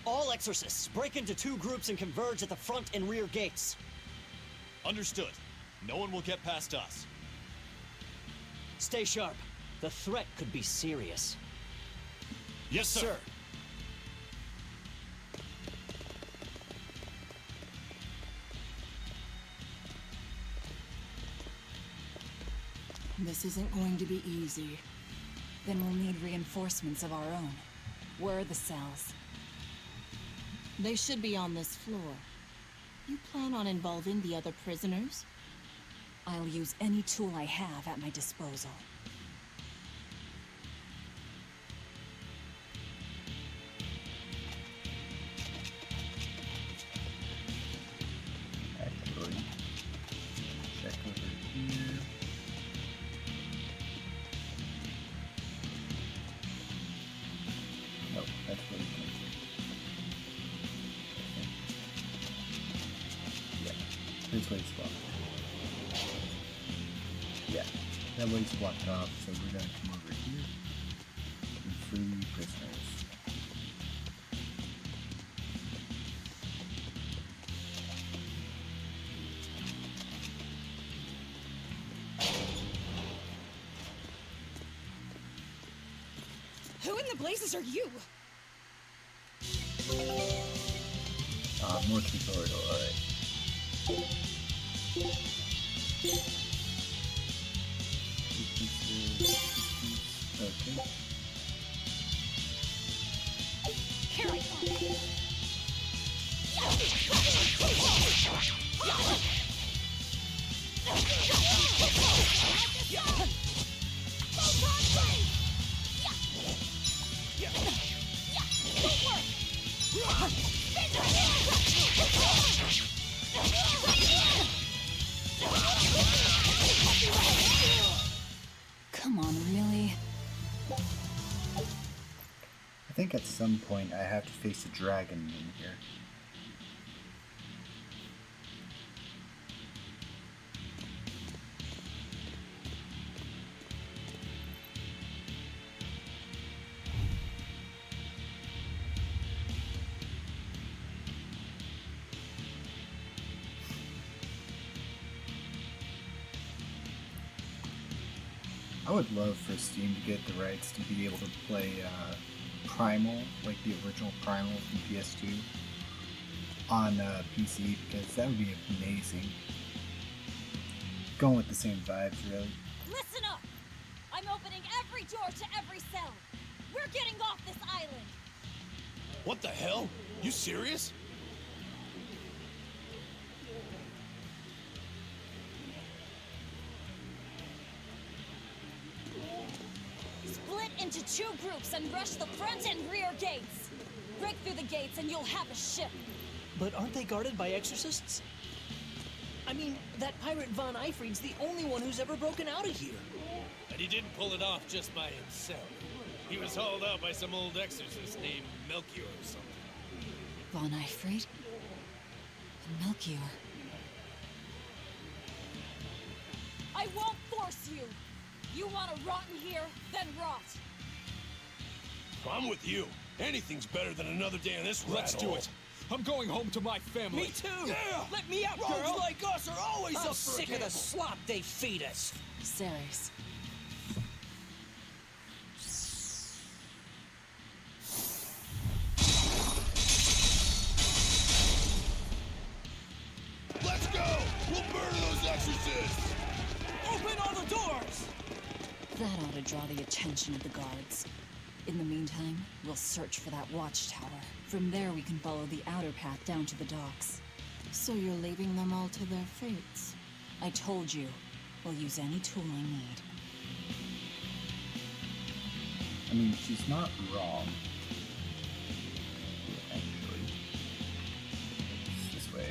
All exorcists break into 2 groups and converge at the front and rear gates. Understood. No one will get past us. Stay sharp. The threat could be serious. Yes, sir. This isn't going to be easy. Then we'll need reinforcements of our own. Where are the cells? They should be on this floor. You plan on involving the other prisoners? I'll use any tool I have at my disposal. Actually, check over here. Nope, that's where we came from. Yeah, this way's blocked. Yeah, that way's blocked off, so we're gonna come over here and free prisoners. Who in the blazes are you? More tutorial, alright. Okay. Here I come. Come on, really? I think at some point I have to face a dragon in here. I would love for Steam to get the rights to be able to play Primal, like the original Primal from PS2, on PC, because that would be amazing. Going with the same vibes, really. Listen up! I'm opening every door to every cell. We're getting off this island. What the hell? You serious? Split into 2 groups and rush the front and rear gates. Break through the gates and you'll have a ship. But aren't they guarded by exorcists? I mean, that pirate Von Eifried's the only one who's ever broken out of here. And he didn't pull it off just by himself. He was hauled out by some old exorcist named Melchior or something. Von Eyfried? And Melchior. I won't force you! You want to rot in here? Then rot! I'm with you. Anything's better than another day in this Let's do it. I'm going home to my family. Me too! Yeah! Let me out, Rogues girl! like us are always I'm up for sick a of the gamble. slop they feed us! Ceres. Let's go! We'll murder those exorcists! Open all the doors! That ought to draw the attention of the guards. In the meantime, we'll search for that watchtower. From there, we can follow the outer path down to the docks. So you're leaving them all to their fates? I told you, we'll use any tool I need. I mean, she's not wrong. Actually. It's this way.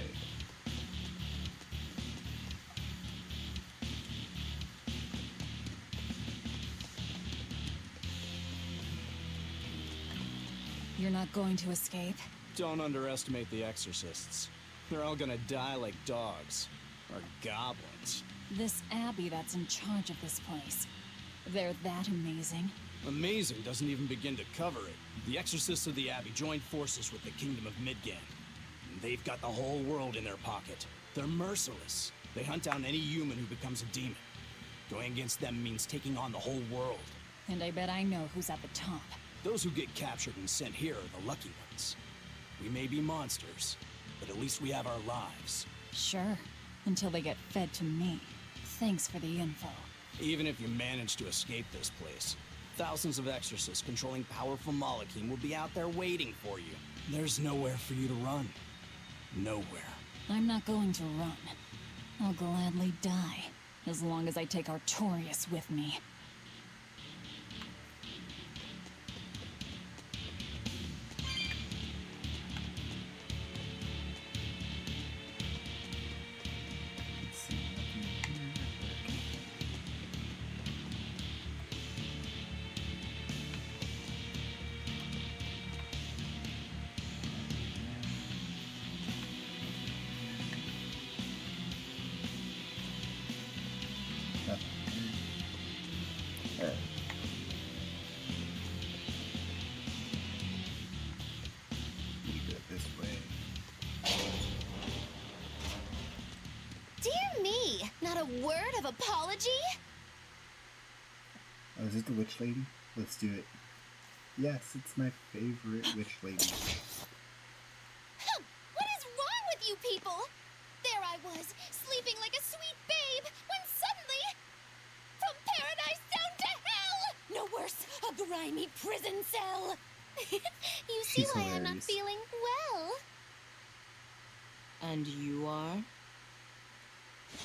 You're not going to escape? Don't underestimate the exorcists. They're all gonna die like dogs. Or goblins. This Abbey that's in charge of this place. They're that amazing? Amazing doesn't even begin to cover it. The exorcists of the Abbey joined forces with the Kingdom of Midgand. And they've got the whole world in their pocket. They're merciless. They hunt down any human who becomes a demon. Going against them means taking on the whole world. And I bet I know who's at the top. Those who get captured and sent here are the lucky ones. We may be monsters, but at least we have our lives. Sure, until they get fed to me. Thanks for the info. Even if you manage to escape this place, thousands of exorcists controlling powerful Malachim will be out there waiting for you. There's nowhere for you to run. Nowhere. I'm not going to run. I'll gladly die, as long as I take Artorias with me. Let's see. There. We do it this way. Dear me, not a word of apology? Oh, is it the witch lady? Let's do it. Yes, it's my favorite witch lady. What is wrong with you people? There I was, sleeping like a sweet babe, when suddenly, from paradise down to hell! No worse, a grimy prison cell! You see She's why I'm not hilarious. feeling well? And you are?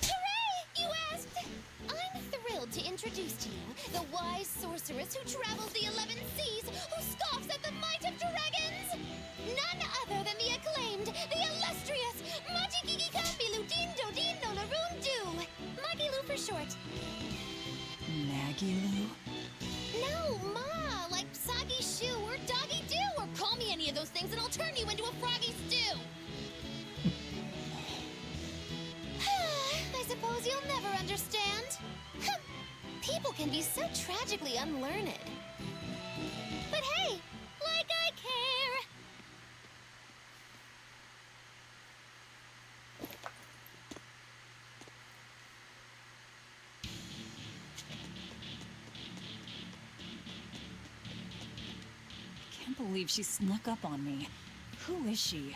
Hooray! You asked! I'm thrilled to introduce to you the wise sorceress who travels the 11 seas, who scoffs at the might of dragons! None other than the acclaimed, the illustrious Majikiki Kambilu Dindo Dino Larundu! Magilu for short. Magilu? No, Ma, like Soggy Shoe or Doggy Doo, or call me any of those things and I'll turn you into a froggy stew! I suppose you'll never understand. People can be so tragically unlearned. But hey, like I care! Can't believe she snuck up on me. Who is she?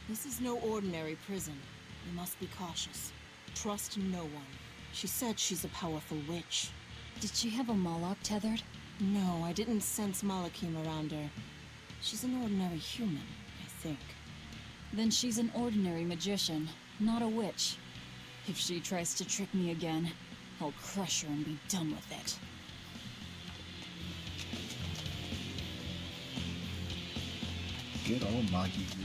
This is no ordinary prison. You must be cautious. Trust no one. She said she's a powerful witch. Did she have a Moloch tethered? No, I didn't sense Malachim around her. She's an ordinary human, I think. Then she's an ordinary magician, not a witch. If she tries to trick me again, I'll crush her and be done with it. Good old Magilu.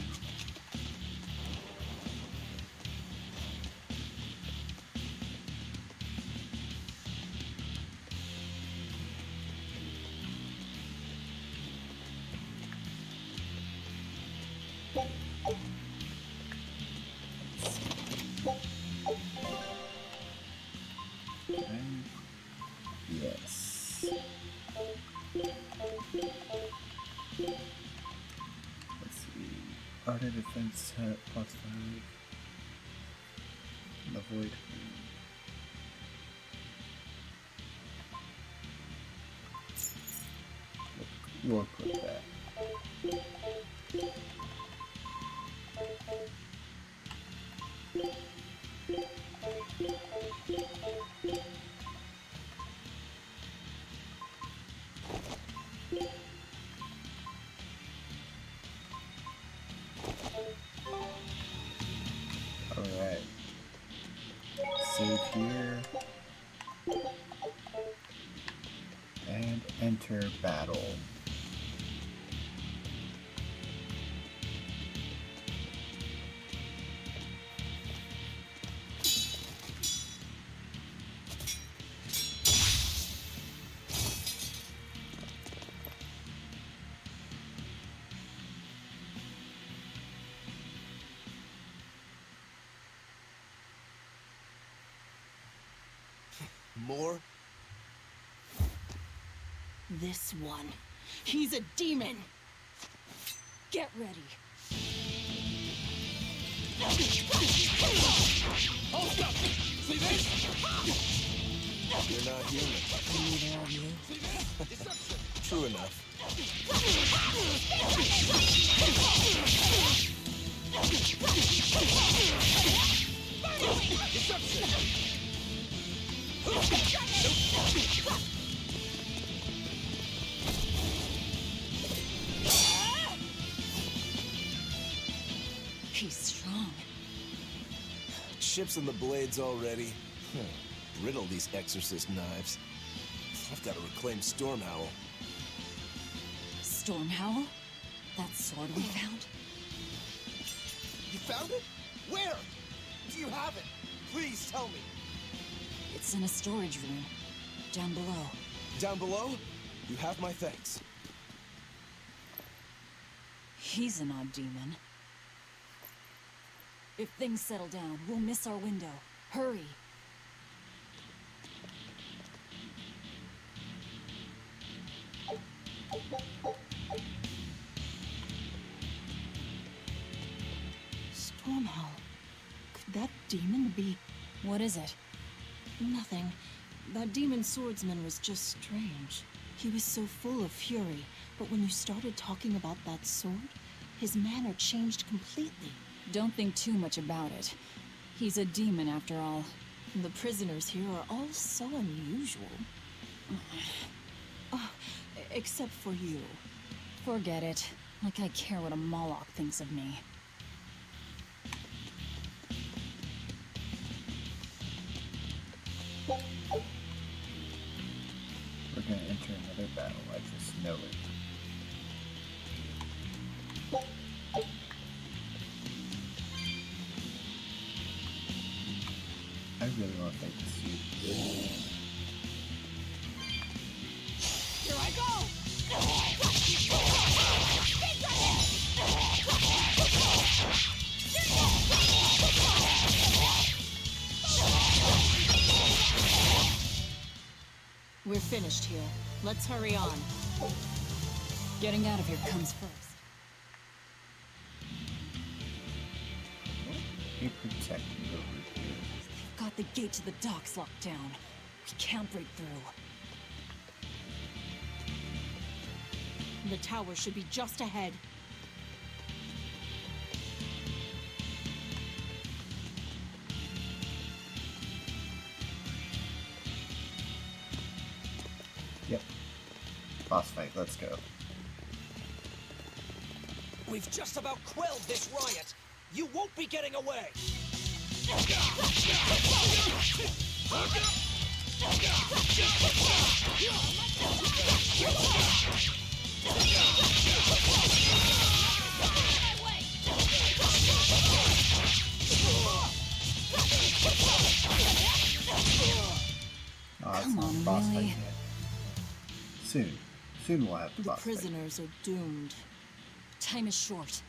and set +5. The void. We'll put that. Alright. Save here. And enter battle. More? This one. He's a demon! Get ready. Hold up! See this? You're not human. Neither are you. True enough. He's strong. Chips in the blades already. Brittle, these exorcist knives. I've got to reclaim Stormhowl. Stormhowl? That sword we found? You found it? Where? Do you have it? Please tell me. It's in a storage room. Down below. Down below? You have my thanks. He's an odd demon. If things settle down, we'll miss our window. Hurry! Stormhowl. Could that demon be... What is it? Nothing. That demon swordsman was just strange. He was so full of fury, but when you started talking about that sword, his manner changed completely. Don't think too much about it. He's a demon after all. The prisoners here are all so unusual. Except for you. Forget it. Like I care what a Moloch thinks of me. We're gonna enter another battle, I just know it. I really want to fight this dude. Here I go! We're finished here. Let's hurry on. Getting out of here comes first. Be protected over here. They've got the gate to the docks locked down. We can't break through. The tower should be just ahead. Yep. Boss fight, let's go. We've just about quelled this riot. You won't be getting away. Oh, it's Come not on, boss fight really? yet. Soon. Soon we'll have the The boss fight. prisoners are doomed. Time is short.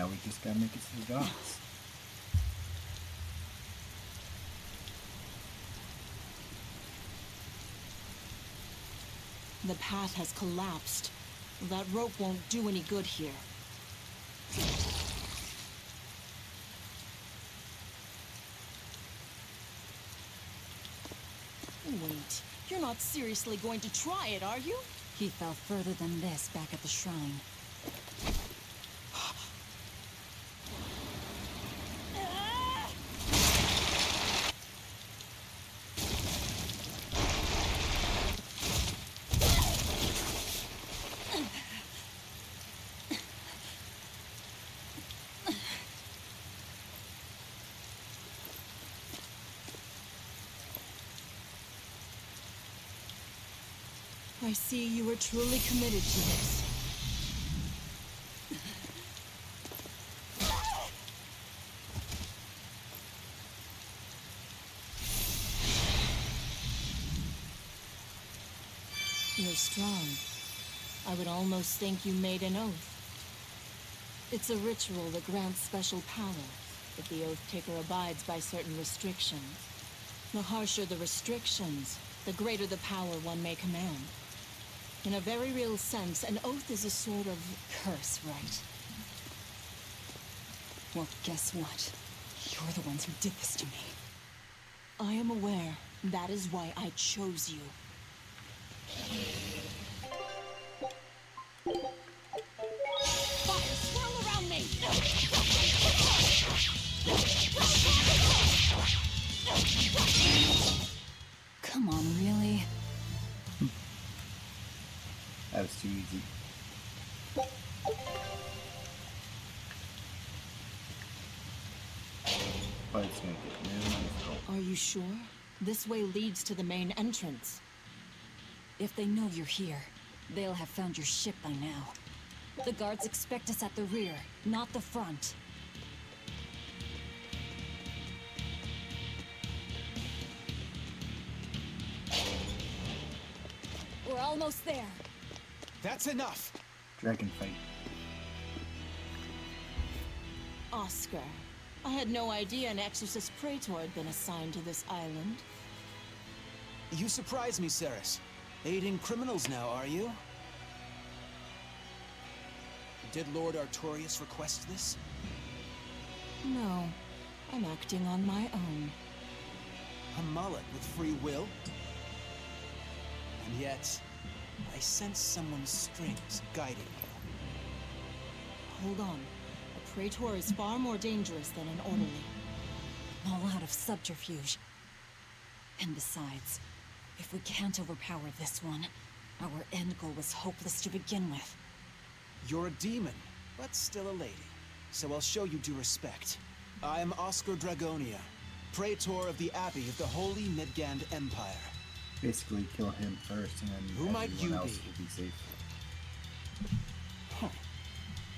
we just gotta make it to the docks. The path has collapsed. That rope won't do any good here. Wait, you're not seriously going to try it, are you? He fell further than this back at the shrine. I see you were truly committed to this. You're strong. I would almost think you made an oath. It's a ritual that grants special power if the oath taker abides by certain restrictions. The harsher the restrictions, the greater the power one may command. In a very real sense, an oath is a sort of curse, right? Well, guess what? You're the ones who did this to me. I am aware. That is why I chose you. Fire, swirl around me! Come on, really? That was too easy. But let's make it really difficult. Are you sure? This way leads to the main entrance. If they know you're here, they'll have found your ship by now. The guards expect us at the rear, not the front. We're almost there. That's enough! Dragon fight. Oscar, I had no idea an Exorcist Praetor had been assigned to this island. You surprise me, Ceres. Aiding criminals now, are you? Did Lord Artorius request this? No, I'm acting on my own. A mullet with free will? And yet, I sense someone's strings guiding you. Hold on. A Praetor is far more dangerous than an orderly. All out of subterfuge. And besides, if we can't overpower this one, our end goal was hopeless to begin with. You're a demon, but still a lady. So I'll show you due respect. I am Oscar Dragonia, Praetor of the Abbey of the Holy Midgand Empire. Basically, kill him first, and then Who might you else be? will be safe. Huh.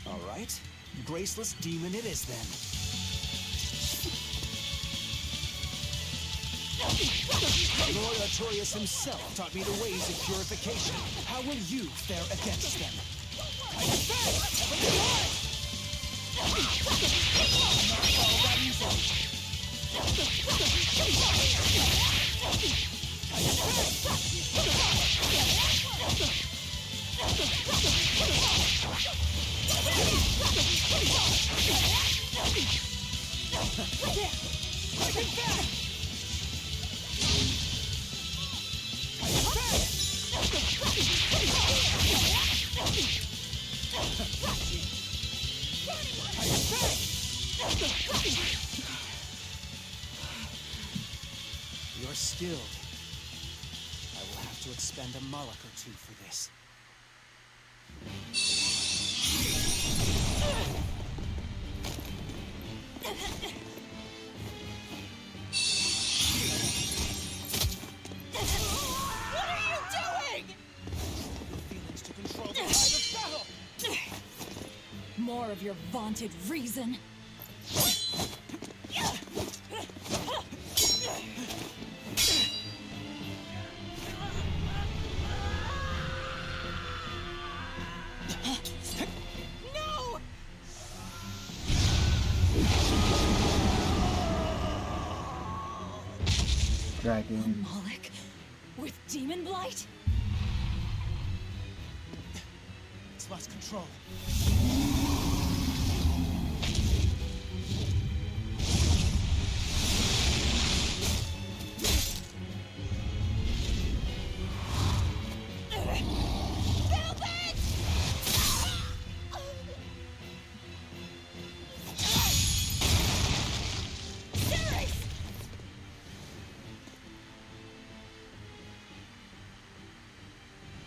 All right. Graceless demon it is then. Lord Artorius himself taught me the ways of purification. How will you fare against them? You're skilled. I will have to expend a Moloch or two for this. What are you doing? Your feelings to control the tide of battle! More of your vaunted reason. No! Dragon. Moloch with demon blight? It's lost control.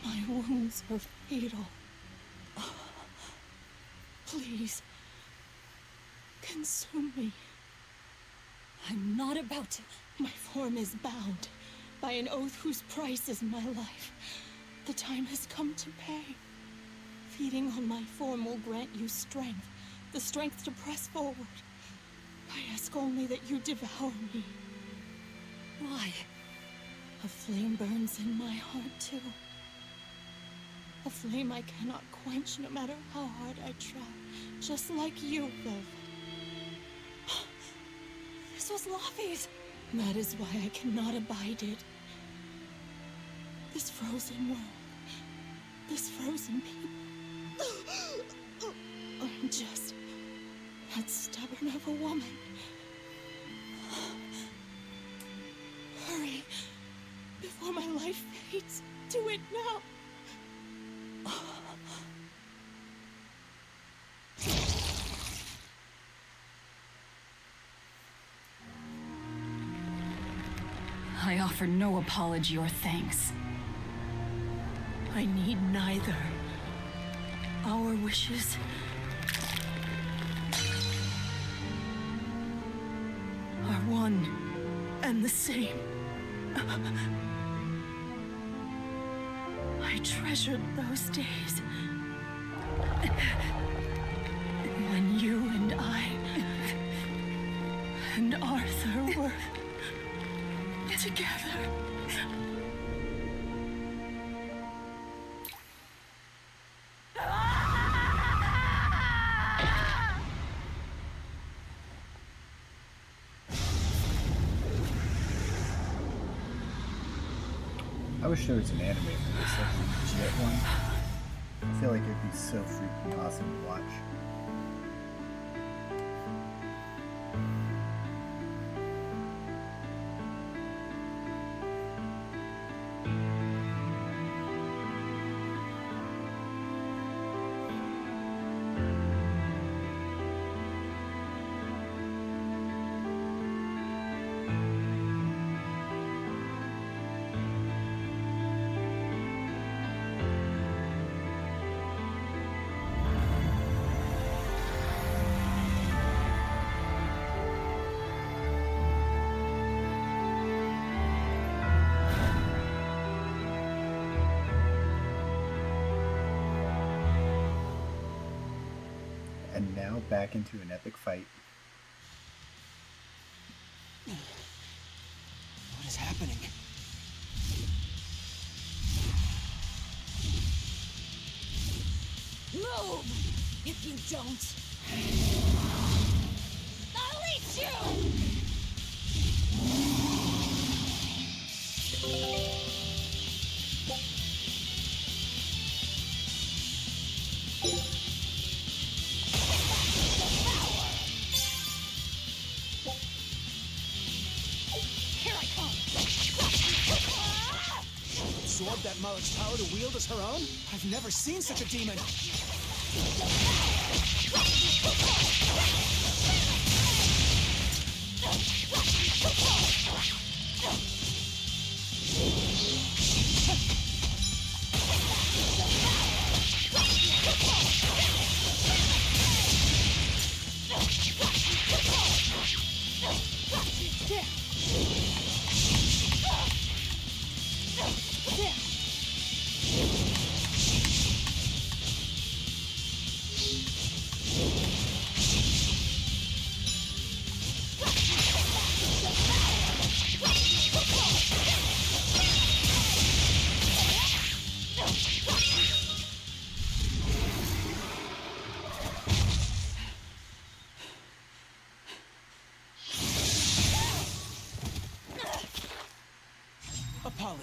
My wounds are fatal. Please, consume me. I'm not about to. My form is bound by an oath whose price is my life. The time has come to pay. Feeding on my form will grant you strength, the strength to press forward. I ask only that you devour me. Why? A flame burns in my heart, too. A flame I cannot quench no matter how hard I try. Just like you, Viv. This was Laufey's. That is why I cannot abide it. This frozen world. This frozen people. I'm just that stubborn of a woman. Hurry, before my life fades. Do it now. I offer no apology or thanks. I need neither. Our wishes are one and the same. I treasured those days when you and I and Arthur were together. I wish there was an anime for this, like a legit one. I feel like it'd be so freaking awesome to watch. And now back into an epic fight. What is happening? Move! If you don't, I'll eat you! Absorb that Moloch's power to wield as her own? I've never seen such a demon.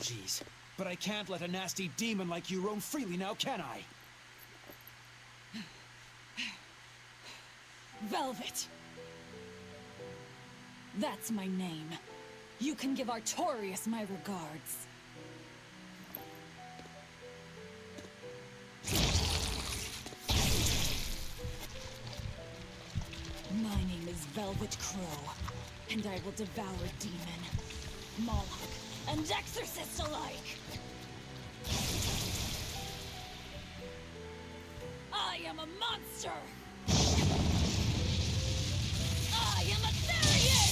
Jeez. But I can't let a nasty demon like you roam freely now, can I? Velvet! That's my name. You can give Artorias my regards. My name is Velvet Crow, and I will devour demon, Moloch, and exorcist alike! I am a monster! I am a Therian!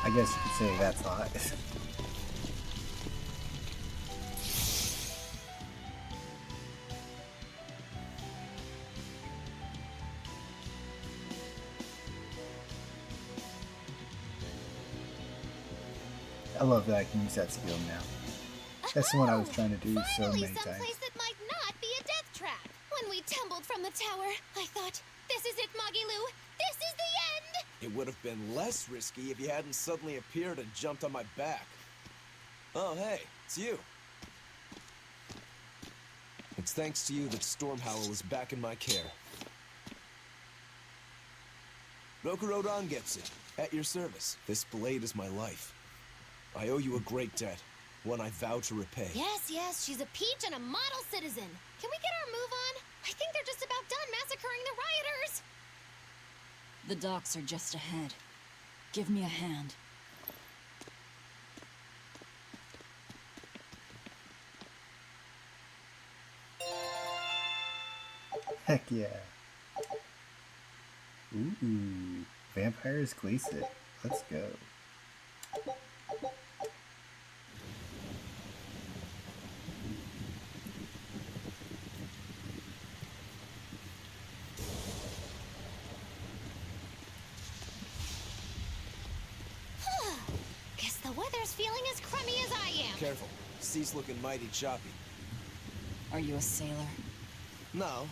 I guess you could say that's hot. I love that I can use that skill now. That's the one I was trying to do so Finally, many times. someplace that might not be a death trap. When we tumbled from the tower, I thought, this is it, Magilu. This is the end! It would have been less risky if you hadn't suddenly appeared and jumped on my back. Oh, hey, it's you. It's thanks to you that Stormhowl is back in my care. Rokuro Rangetsu, at your service. This blade is my life. I owe you a great debt, one I vow to repay. Yes, she's a peach and a model citizen. Can we get our move on? I think they're just about done massacring the rioters. The docks are just ahead. Give me a hand. Heck yeah. Ooh, Vampires Gleason. Let's go. Guess the weather's feeling as crummy as I am. Careful, sea's looking mighty choppy. Are you a sailor? No,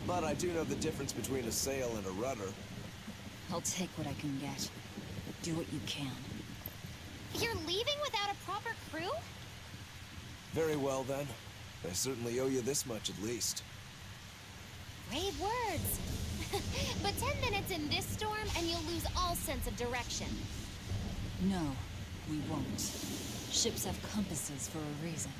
but I do know the difference between a sail and a rudder. I'll take what I can get. Do what you can. You're leaving without a proper crew? Very well then. I certainly owe you this much at least. Brave words. But 10 minutes in this storm and you'll lose all sense of direction. No, we won't. Ships have compasses for a reason.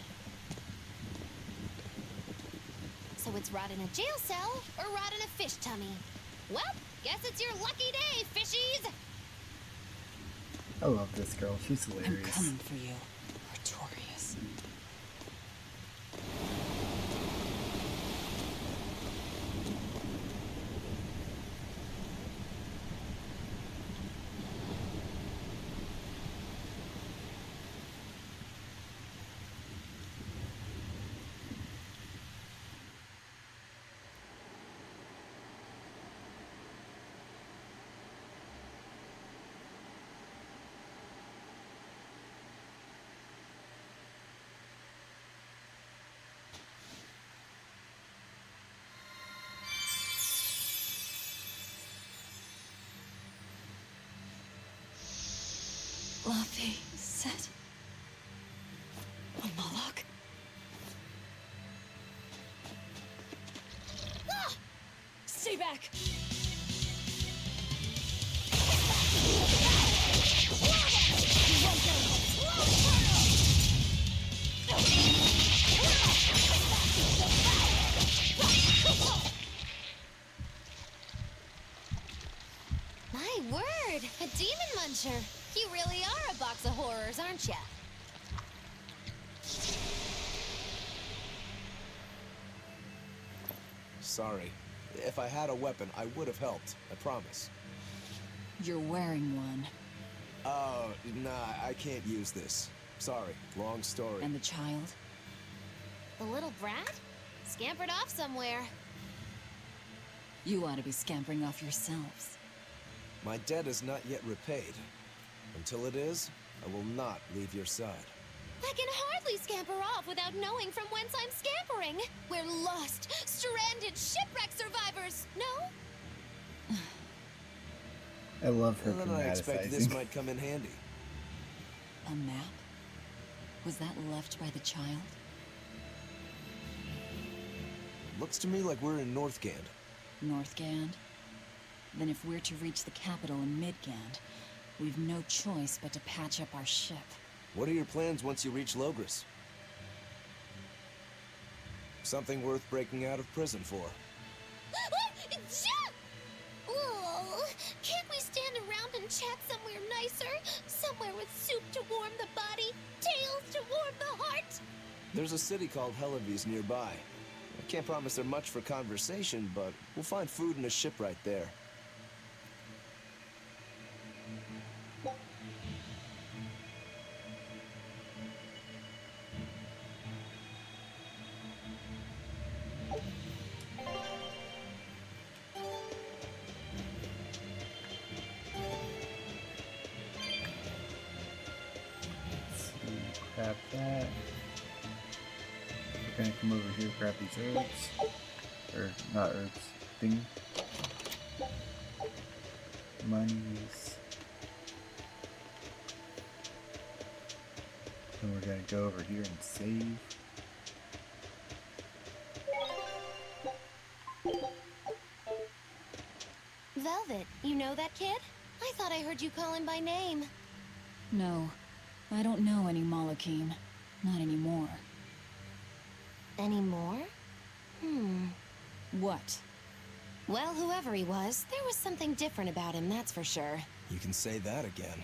So it's rot in a jail cell or rot in a fish tummy. Well, guess it's your lucky day, fishies! I love this girl. She's I'm hilarious. coming for you, Artorias. Laufey said... A Moloch? Ah! Stay back! My word, a demon muncher. You really are a box of horrors, aren't ya? Sorry. If I had a weapon, I would have helped. I promise. You're wearing one. Oh, nah, I can't use this. Sorry, long story. And the child? The little brat? Scampered off somewhere. You ought to be scampering off yourselves. My debt is not yet repaid. Until it is, I will not leave your side. I can hardly scamper off without knowing from whence I'm scampering. We're lost, stranded, shipwreck survivors, no? I love her Well, then I expect this dramaticizing. might come in handy. A map? Was that left by the child? Looks to me like we're in Northgand. Northgand? Then if we're to reach the capital in Midgand, we've no choice but to patch up our ship. What are your plans once you reach Logris? Something worth breaking out of prison for. Oh, can't we stand around and chat somewhere nicer? Somewhere with soup to warm the body, tales to warm the heart? There's a city called Helavis nearby. I can't promise there much for conversation, but we'll find food and a ship right there. Grab that. We're gonna come over here, grab these herbs. Or, not herbs. Thing. Monies. And we're gonna go over here and save. Velvet, you know that kid? I thought I heard you call him by name. No, I don't know any Malakim. Not anymore. Anymore? What? Well, whoever he was, there was something different about him, that's for sure. You can say that again.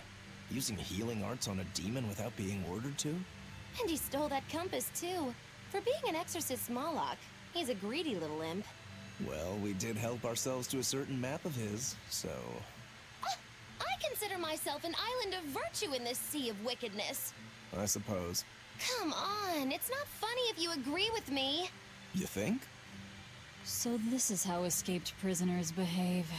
Using healing arts on a demon without being ordered to? And he stole that compass, too. For being an exorcist Moloch, he's a greedy little imp. Well, we did help ourselves to a certain map of his, so... I consider myself an island of virtue in this sea of wickedness. I suppose. Come on, it's not funny if you agree with me. You think? So this is how escaped prisoners behave.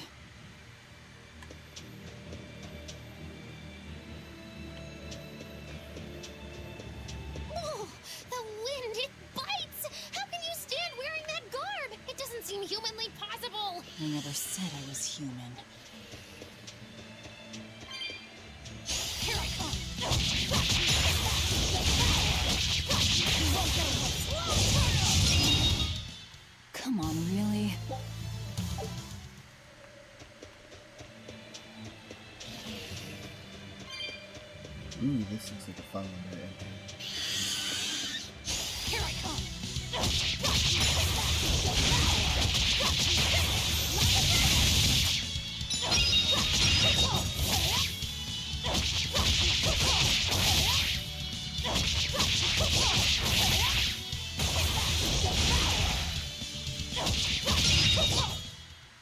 Oh, the wind, it bites! How can you stand wearing that garb? It doesn't seem humanly possible. I never said I was human. Here I come! Come on, really? Ooh, this looks like a fun one to enter. Here I come!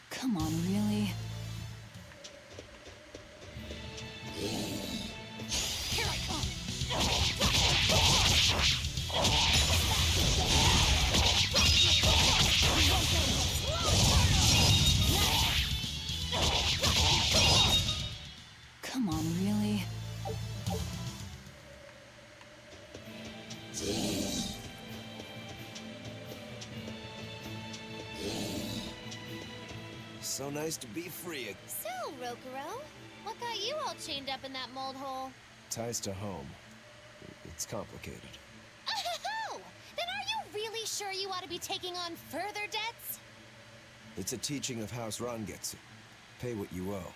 Come on, really? Here I come! Come on, really? So nice to be free. So, Rokuro, what got you all chained up in that mold hole? Ties to home. It's complicated. Oh! Then are you really sure you ought to be taking on further debts? It's a teaching of House Rangetsu. Pay what you owe.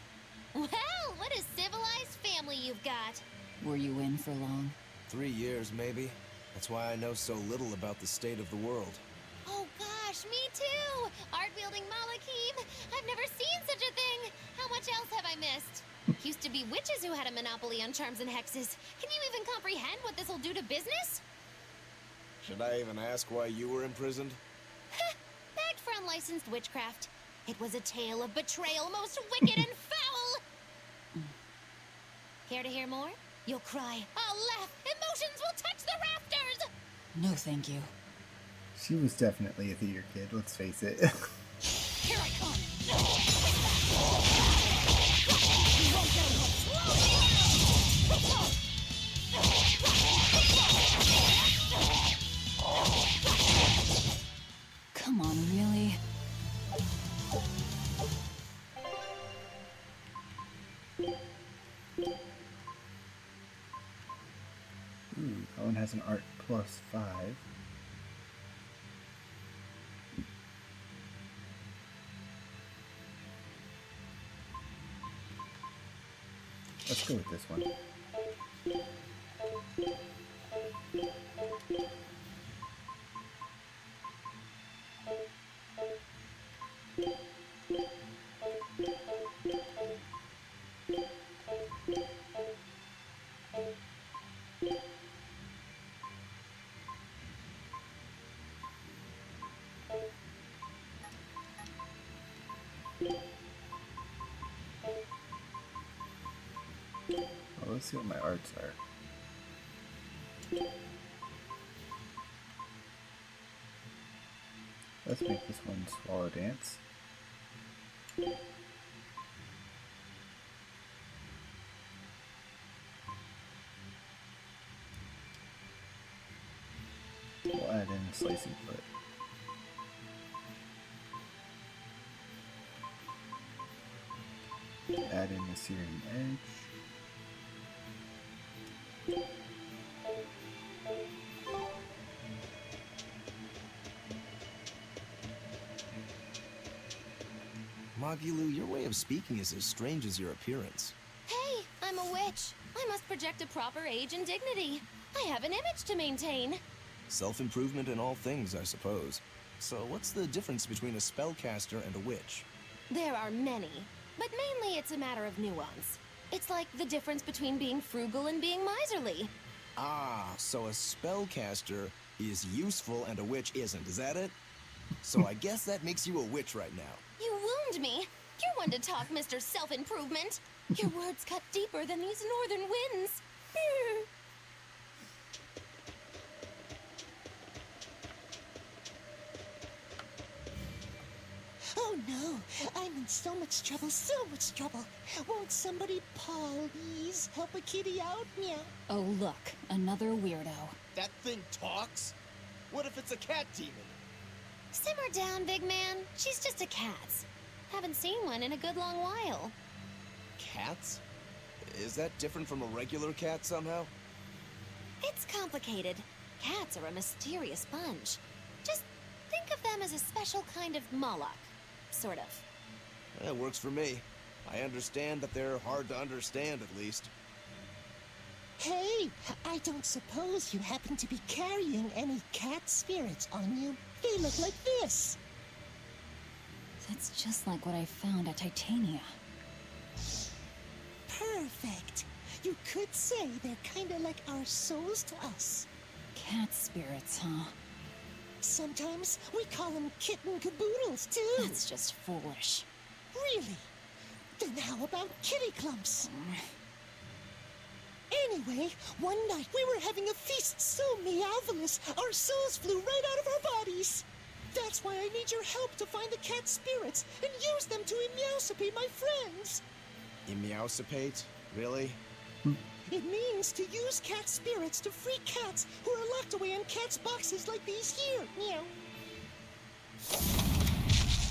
Well, what a civilized family you've got. Were you in for long? 3 years, maybe. That's why I know so little about the state of the world. Oh gosh, me too! Art-wielding Malakim! I've never seen such a thing! How much else have I missed? Used to be witches who had a monopoly on charms and hexes. Can you even comprehend what this'll do to business? Should I even ask why you were imprisoned? Bagged for unlicensed witchcraft. It was a tale of betrayal most wicked and foul! Care to hear more? You'll cry. I'll laugh. Emotions will touch the rafters! No, thank you. She was definitely a theater kid, let's face it. Here I come! Come on, really? has an art plus 5. Let's go with this one. Well, let's see what my arts are. Let's make this one Swallow Dance. We'll add in Slicing Foot. Add in the Searing Edge. Magilu, your way of speaking is as strange as your appearance. Hey, I'm a witch. I must project a proper age and dignity. I have an image to maintain. Self-improvement in all things, I suppose. So what's the difference between a spellcaster and a witch? There are many, but mainly it's a matter of nuance. It's like the difference between being frugal and being miserly. Ah, so a spellcaster is useful and a witch isn't, is that it? So I guess that makes you a witch right now. You wound me. You're one to talk, Mr. Self-Improvement. Your words cut deeper than these northern winds. Oh no, I'm in so much trouble, so much trouble. Won't somebody please help a kitty out? Meow. Oh, look, another weirdo. That thing talks? What if it's a cat demon? Simmer down, big man. She's just a cat. Haven't seen one in a good long while. Cats? Is that different from a regular cat somehow? It's complicated. Cats are a mysterious bunch. Just think of them as a special kind of Moloch. Sort of. That works for me. I understand that they're hard to understand, at least. Hey, I don't suppose you happen to be carrying any cat spirits on you? They look like this. That's just like what I found at Titania. Perfect. You could say they're kinda like our souls to us. Cat spirits, huh? Sometimes we call them kitten caboodles, too. That's just foolish. Really? Then how about kitty clumps? Anyway, one night we were having a feast so meowvelous, our souls flew right out of our bodies. That's why I need your help to find the cat spirits and use them to immeowsipate my friends. Immeowsipate? Really? It means to use cat spirits to free cats who are locked away in cats' boxes like these here. Meow.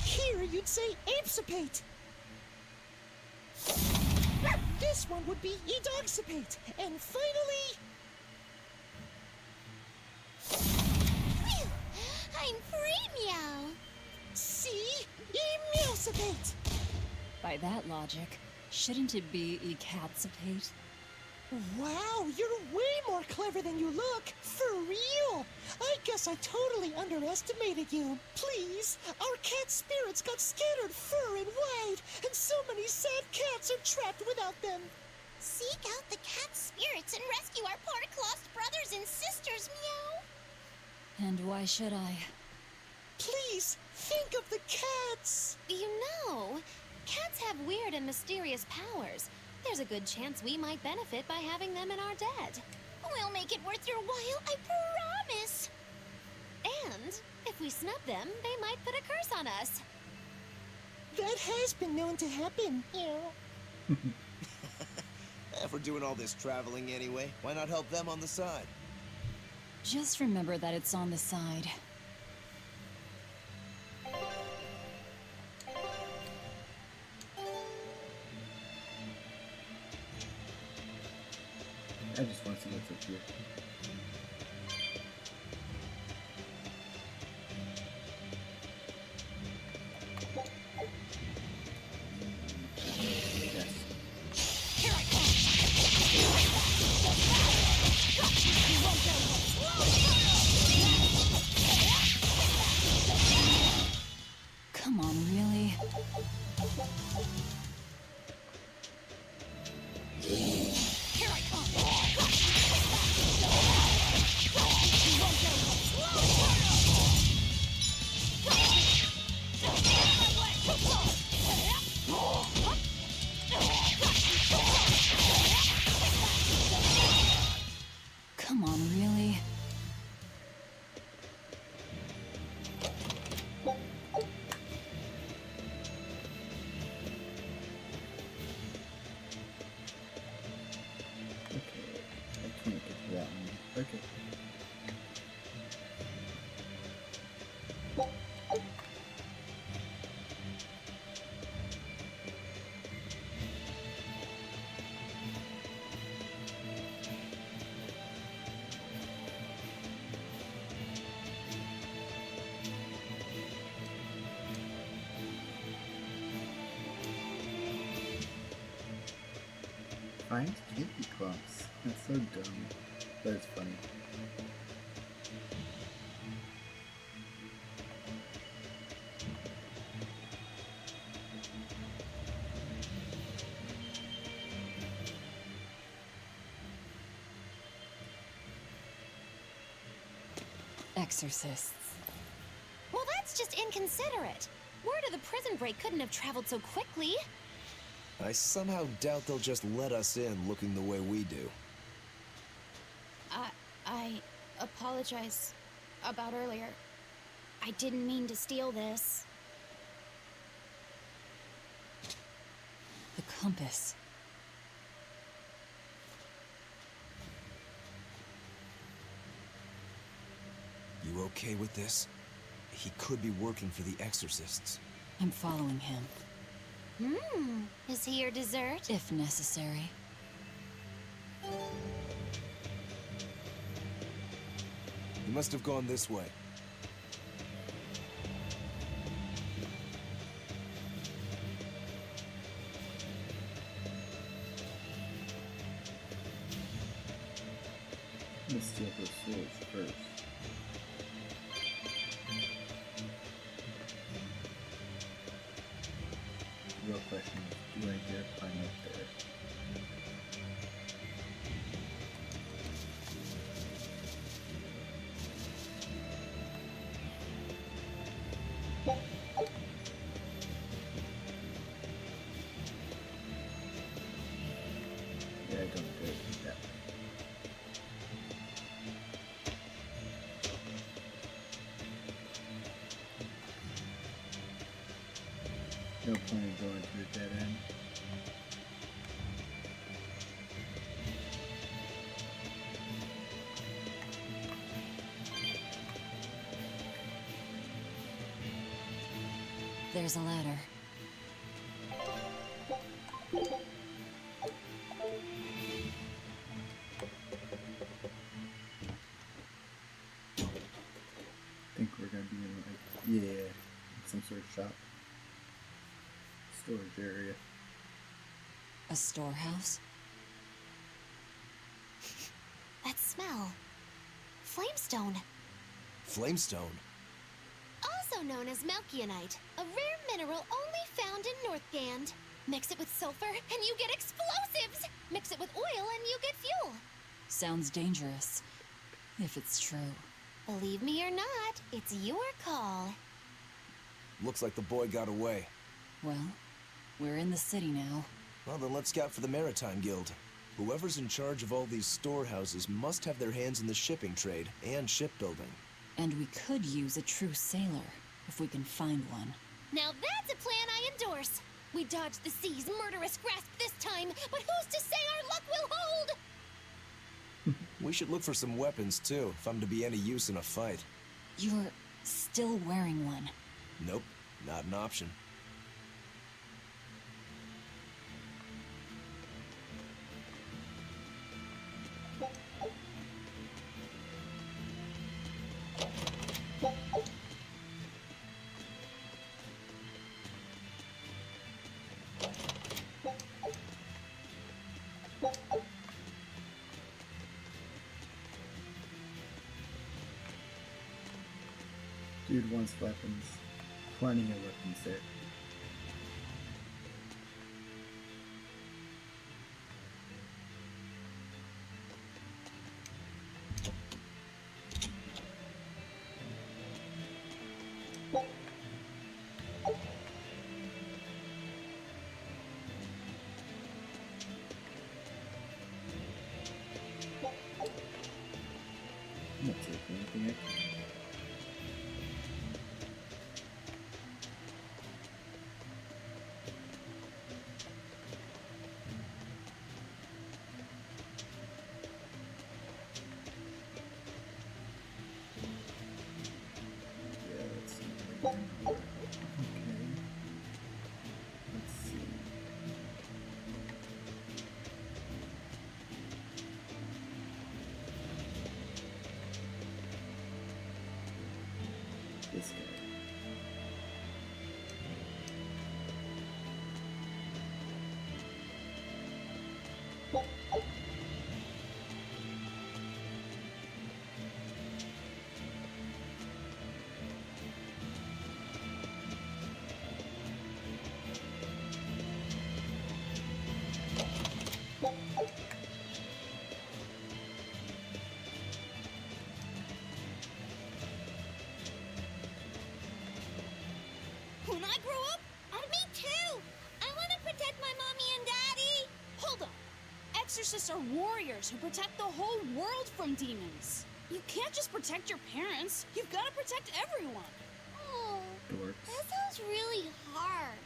Here you'd say apesipate. This one would be edogsipate. And finally... Phew! I'm free, meow. See? Immeowsipate. By that logic, shouldn't it be ecatsipate? Wow, you're way more clever than you look. For real. I guess I totally underestimated you. Please, our cat spirits got scattered far and wide, and so many sad cats are trapped without them. Seek out the cat spirits and rescue our poor lost brothers and sisters, meow. And why should I? Please, think of the cats. You know, cats have weird and mysterious powers. There's a good chance we might benefit by having them in our debt. We'll make it worth your while, I promise. And if we snub them, they might put a curse on us. That has been known to happen. If we're doing all this traveling anyway, why not help them on the side? Just remember that it's on the side. I just want to see what's up here. Here I come! Come on, really? Okay, I can't get to that one. Okay. Find candy clumps. That's so dumb, but it's funny. Exorcists. Well, that's just inconsiderate. Word of the prison break couldn't have traveled so quickly. I somehow doubt they'll just let us in looking the way we do. I apologize about earlier. I didn't mean to steal this. The compass. You okay with this? He could be working for the Exorcists. I'm following him. Is he your dessert? If necessary. He must have gone this way. Let's steal those swords first. The real question is, do I dare climb up there? Yeah, I don't dare do that. No point in going through a dead end. There's a ladder. I think we're gonna be in like, yeah, some sort of shop. Storage area. A storehouse? That smell. Flamestone. Flamestone? Also known as Melkionite, a rare mineral only found in Northgand. Mix it with sulfur and you get explosives! Mix it with oil and you get fuel! Sounds dangerous. If it's true. Believe me or not, it's your call. Looks like the boy got away. Well, we're in the city now. Well, then let's scout for the Maritime Guild. Whoever's in charge of all these storehouses must have their hands in the shipping trade and shipbuilding. And we could use a true sailor, if we can find one. Now that's a plan I endorse! We dodged the sea's murderous grasp this time, but who's to say our luck will hold? We should look for some weapons, too, if I'm to be any use in a fight. You're still wearing one. Nope, not an option. Dude wants weapons. Plenty of weapons there. This guy. When I grow up, me too! I want to protect my mommy and daddy! Hold up! Exorcists are warriors who protect the whole world from demons. You can't just protect your parents. You've got to protect everyone. Oh, Dorks. that sounds really hard.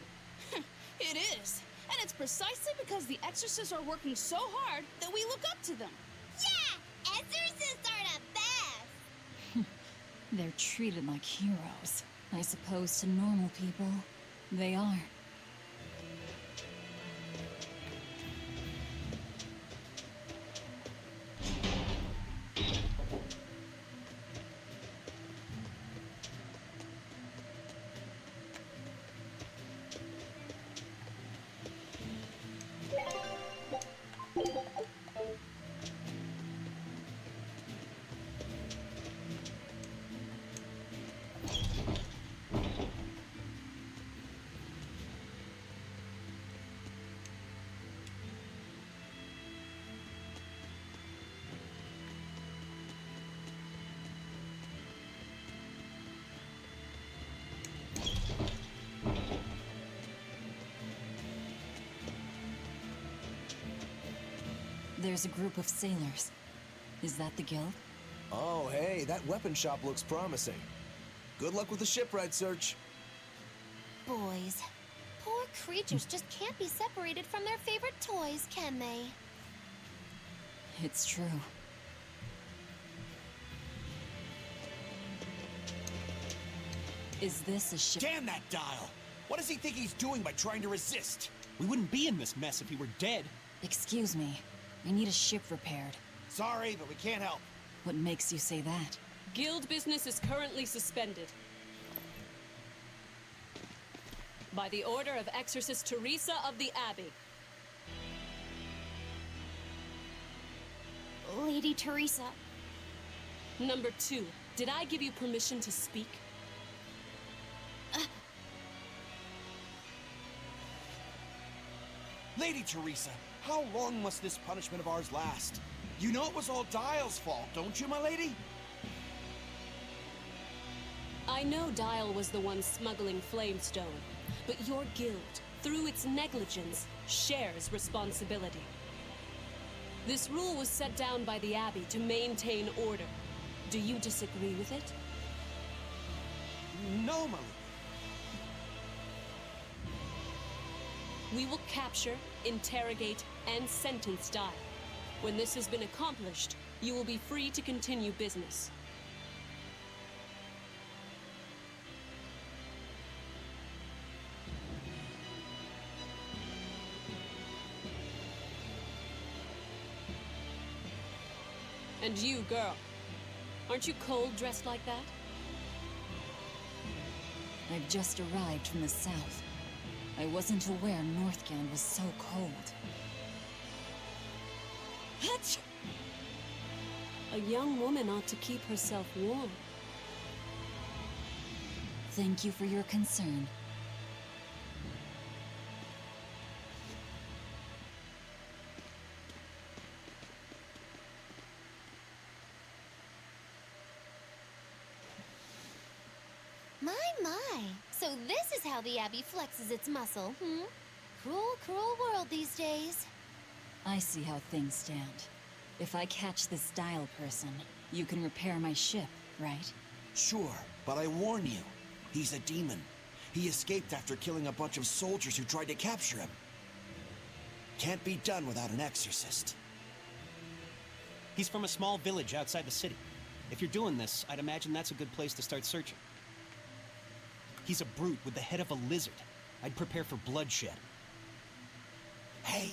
It is. And it's precisely because the exorcists are working so hard that we look up to them. Yeah! Exorcists are the best! They're treated like heroes. I suppose to normal people, they are. There's a group of sailors. Is that the guild? Oh, hey, that weapon shop looks promising. Good luck with the shipwright search. Boys. Poor creatures just can't be separated from their favorite toys, can they? It's true. Is this a ship? Damn that dial! What does he think he's doing by trying to resist? We wouldn't be in this mess if he were dead. Excuse me. I need a ship repaired. Sorry, but we can't help. What makes you say that? Guild business is currently suspended. By the order of Exorcist Teresa of the Abbey. Lady Teresa. Number 2, did I give you permission to speak? Lady Teresa, how long must this punishment of ours last? You know it was all Dial's fault, don't you, my lady? I know Dial was the one smuggling Flamestone, but your guild, through its negligence, shares responsibility. This rule was set down by the Abbey to maintain order. Do you disagree with it? No, my lady. We will capture, interrogate, and sentence Dial. When this has been accomplished, you will be free to continue business. And you, girl, aren't you cold dressed like that? I've just arrived from the south. I wasn't aware Northgand was so cold. Hutch! A young woman ought to keep herself warm. Thank you for your concern. My. So this is how the Abbey flexes its muscle, hmm? Cruel world these days. I see how things stand. If I catch this Dial person, you can repair my ship, right? Sure, but I warn you, he's a demon. He escaped after killing a bunch of soldiers who tried to capture him. Can't be done without an exorcist. He's from a small village outside the city. If you're doing this, I'd imagine that's a good place to start searching. He's a brute with the head of a lizard. I'd prepare for bloodshed. Hey!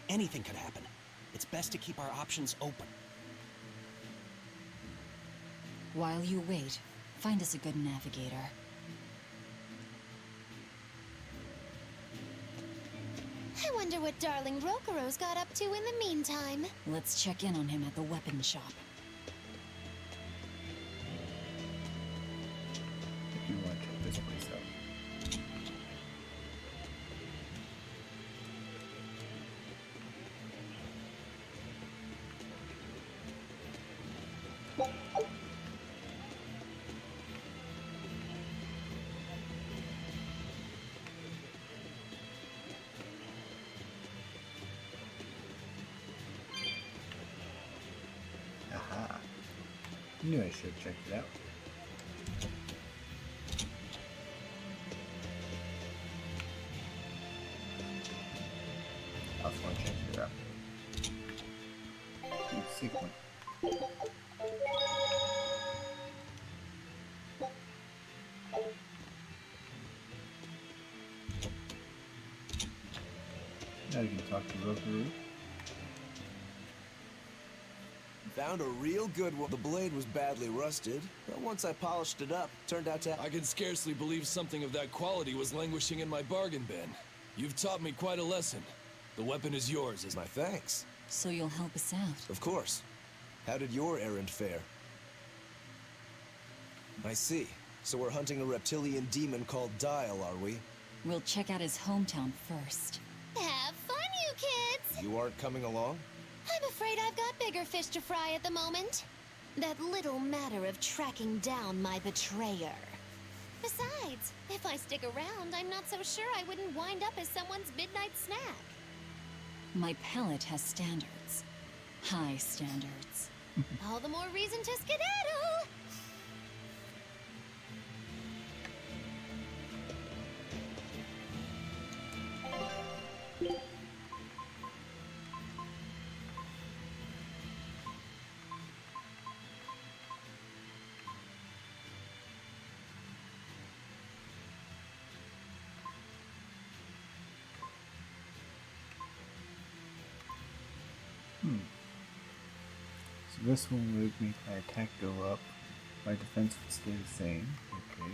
Anything could happen. It's best to keep our options open. While you wait, find us a good navigator. I wonder what darling Rokuro's got up to in the meantime. Let's check in on him at the weapon shop. If you want to check this place out. Aha. Knew I should check it out. I also want to check it out. Ooh, sequence. Now you can talk to Rokuru. Found a real good one. The blade was badly rusted, but once I polished it up, turned out to... I can scarcely believe something of that quality was languishing in my bargain bin. You've taught me quite a lesson. The weapon is yours, My thanks. So you'll help us out? Of course. How did your errand fare? I see. So we're hunting a reptilian demon called Dial, are we? We'll check out his hometown first. Have fun, you kids! You aren't coming along? I'm afraid I've got bigger fish to fry at the moment. That little matter of tracking down my betrayer. Besides, if I stick around, I'm not so sure I wouldn't wind up as someone's midnight snack. My pellet has standards. High standards. All the more reason to skedaddle! So this one would make my attack go up. My defense would stay the same. Okay.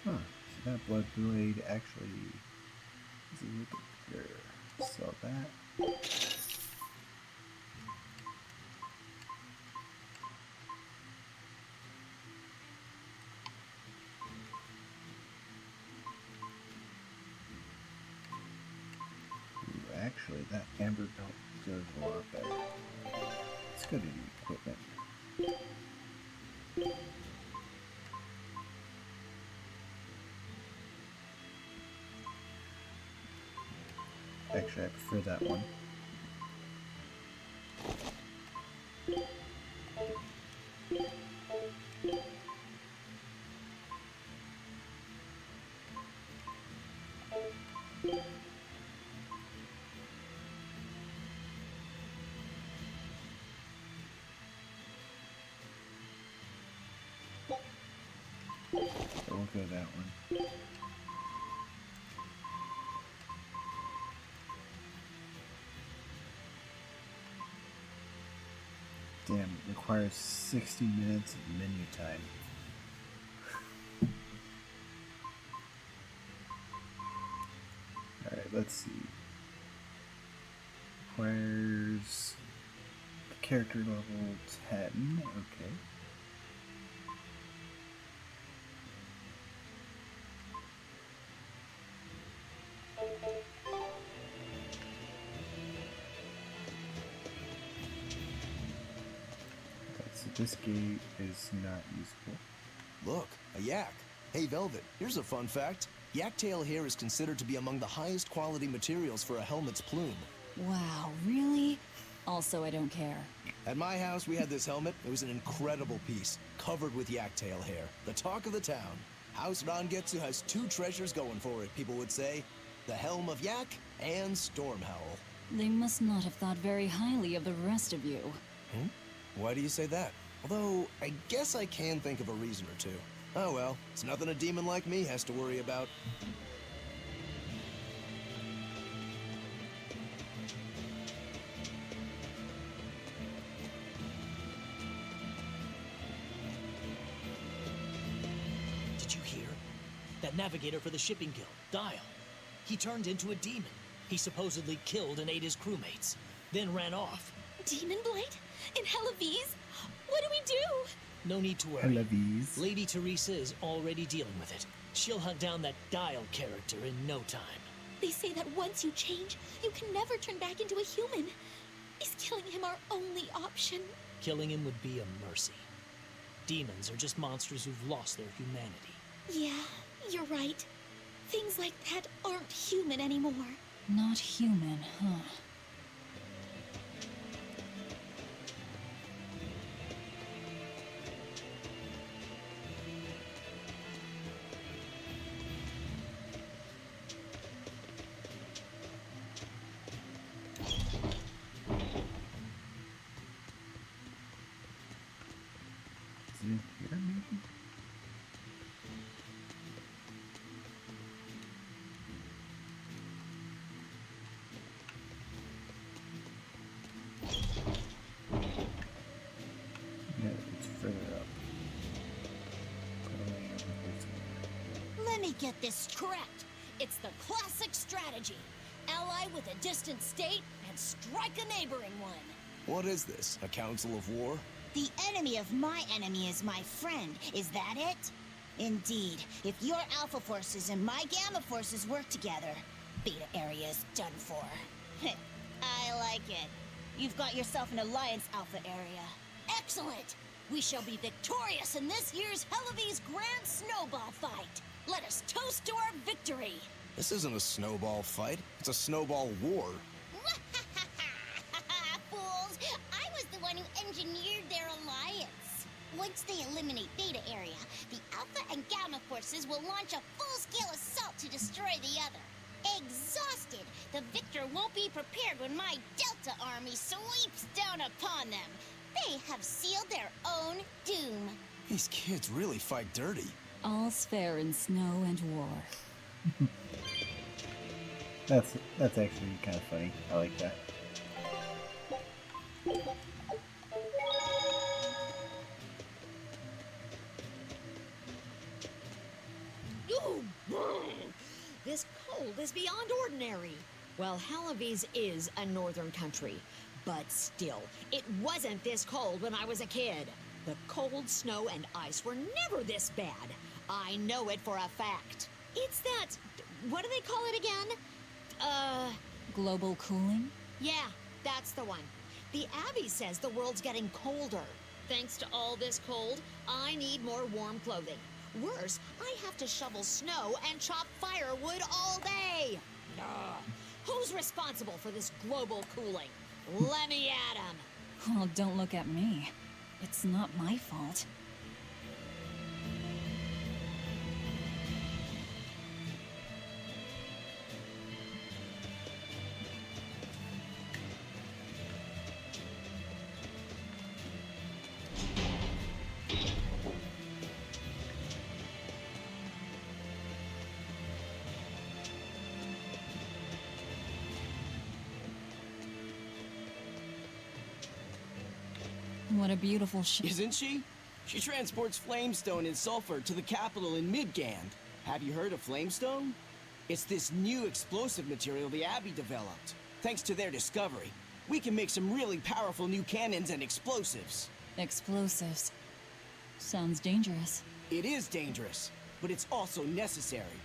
Huh, so that blood blade actually is a little bit bigger. So that. Ooh, actually, that amber belt does a lot better. Let's go to the equipment. Actually, I prefer that one. So we'll go that one. Damn, it requires 60 minutes of menu time. Alright, let's see. Requires character level 10, okay. This gate is not useful. Look, a yak. Hey, Velvet, here's a fun fact. Yak-tail hair is considered to be among the highest quality materials for a helmet's plume. Wow, really? Also, I don't care. At my house, we had this helmet. It was an incredible piece, covered with yak-tail hair. The talk of the town. House Rangetsu has two treasures going for it, people would say. the Helm of Yak, and Stormhowl. They must not have thought very highly of the rest of you. Why do you say that? Although, I guess I can think of a reason or two. Oh well, it's nothing a demon like me has to worry about. Did you hear? That navigator for the shipping guild, Dial. He turned into a demon. He supposedly killed and ate his crewmates, then ran off. Demon Blight? In Hellawes? What do we do? No need to worry. Hellawes. Lady Teresa is already dealing with it. She'll hunt down that Dial character in no time. They say that once you change, you can never turn back into a human. Is killing him our only option? Killing him would be a mercy. Demons are just monsters who've lost their humanity. Yeah, you're right. Things like that aren't human anymore. Not human, huh? Is it here, maybe? No, it's further up. Probably over here somewhere. Let me get this correct. It's the classic strategy. Ally with a distant state and strike a neighboring one. What is this? A council of war? The enemy of my enemy is my friend. Is that it? Indeed. If your Alpha forces and my Gamma forces work together, Beta area is done for. I like it. You've got yourself an alliance, Alpha area. Excellent! We shall be victorious in this year's Hellawes Grand Snowball Fight. Let us toast to our victory. This isn't a snowball fight. It's a snowball war. Fools! I was the one who engineered their alliance. Once they eliminate Beta area, the Alpha and Gamma forces will launch a full-scale assault to destroy the other. Exhausted, the victor won't be prepared when my Delta army sweeps down upon them. They have sealed their own doom. These kids really fight dirty. All's fair in snow and war. That's actually kind of funny. I like that. Ooh, this cold is beyond ordinary. Well, Hellawes is a northern country, but still, it wasn't this cold when I was a kid. The cold, snow, and ice were never this bad. I know it for a fact. It's that... what do they call it again? Global cooling? Yeah, that's the one. The Abbey says the world's getting colder. Thanks to all this cold, I need more warm clothing. Worse, I have to shovel snow and chop firewood all day. Ugh. Who's responsible for this global cooling? Let me at 'em. Well, don't look at me. It's not my fault. What a beautiful ship. Isn't she? She transports Flamestone and Sulfur to the capital in Midgand. Have you heard of Flamestone? It's this new explosive material the Abbey developed. Thanks to their discovery, we can make some really powerful new cannons and explosives. Explosives. Sounds dangerous. It is dangerous, but it's also necessary.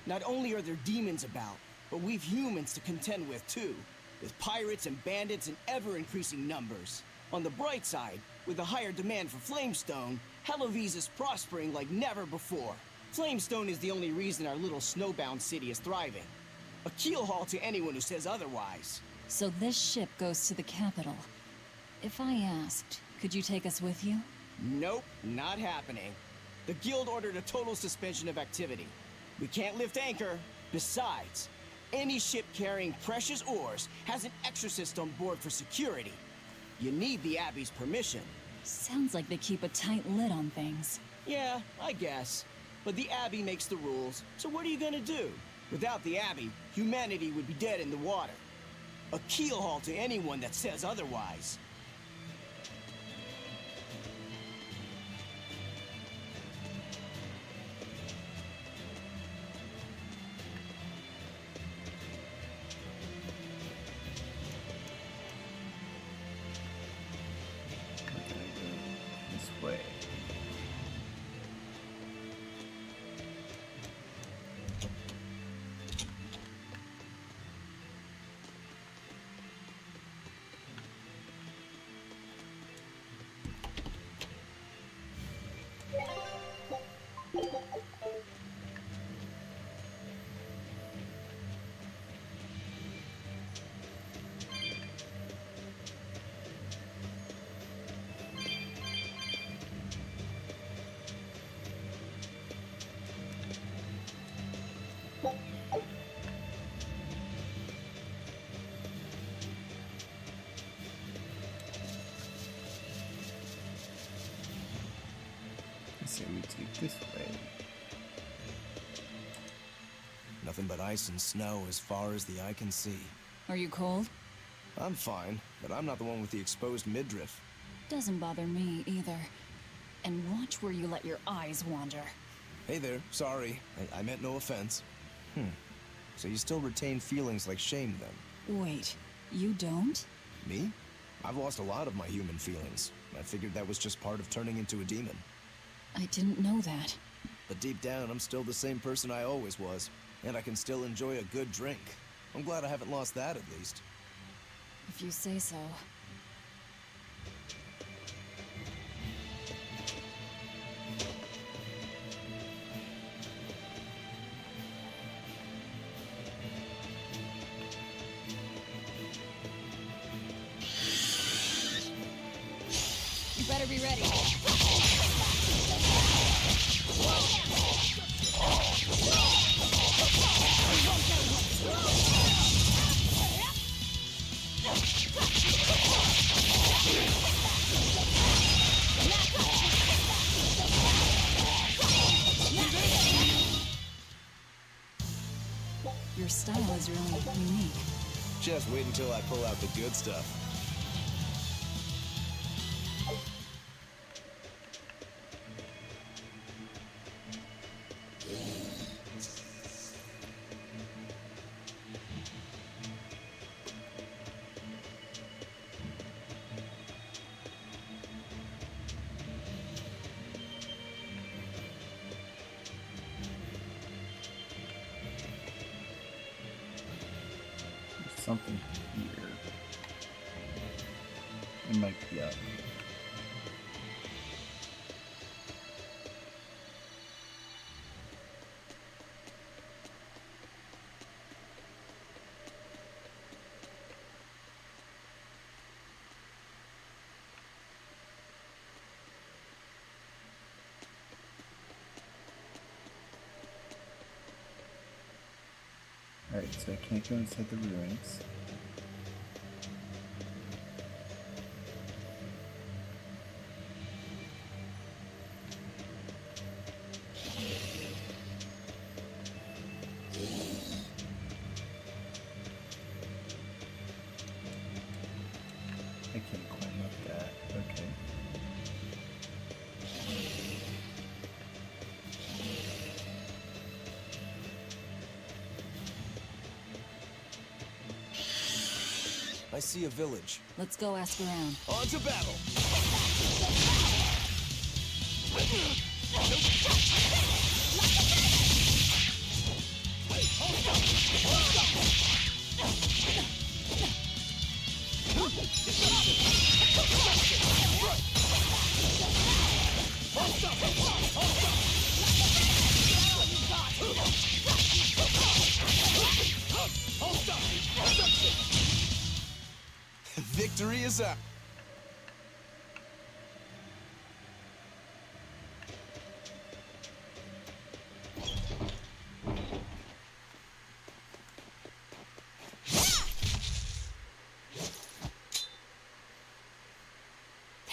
Not only are there demons about, but we've humans to contend with too, with pirates and bandits in ever-increasing numbers. On the bright side, with a higher demand for Flamestone, Hellawes is prospering like never before. Flamestone is the only reason our little snowbound city is thriving. A keelhaul to anyone who says otherwise. So this ship goes to the capital. If I asked, could you take us with you? Nope, not happening. The guild ordered a total suspension of activity. We can't lift anchor. Besides, Any ship carrying precious ores has an exorcist on board for security. You need the Abbey's permission. Sounds like they keep a tight lid on things. Yeah, I guess. But the Abbey makes the rules, so what are you gonna do? Without the Abbey, humanity would be dead in the water. A keelhaul to anyone that says otherwise. This way. So we take this way. Nothing but ice and snow as far as the eye can see. Are you cold? I'm fine, but I'm not the one with the exposed midriff. Doesn't bother me either. And watch where you let your eyes wander. Hey there, sorry. I meant no offense. So you still retain feelings like shame then? Wait, you don't? Me? I've lost a lot of my human feelings. I figured that was just part of turning into a demon. I didn't know that. But deep down, I'm still the same person I always was. And I can still enjoy a good drink. I'm glad I haven't lost that at least. If you say so. You better be ready. Your style is really unique. Just wait until I pull out the good stuff. There's something here. It might be up. Alright, so I can't go inside the ruins. I can't climb up that. Okay. I see a village. Let's go ask around. On to battle! Victory is up.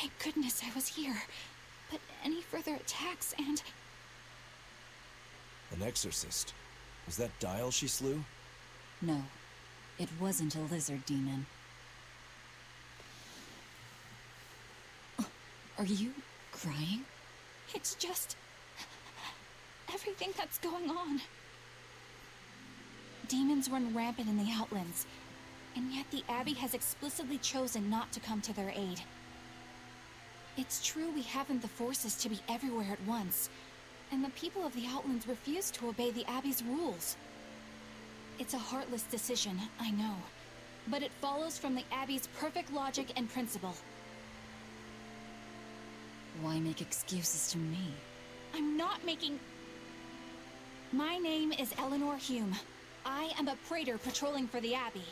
Thank goodness I was here. But any further attacks and... An exorcist. Was that Dial she slew? No, it wasn't a lizard demon. Are you crying? It's just... everything that's going on. Demons run rampant in the Outlands, and yet the Abbey has explicitly chosen not to come to their aid. It's true we haven't the forces to be everywhere at once, and the people of the Outlands refuse to obey the Abbey's rules. It's a heartless decision, I know, but it follows from the Abbey's perfect logic and principle. Why make excuses to me? I'm not making... My name is Eleanor Hume. I am a praetor patrolling for the Abbey.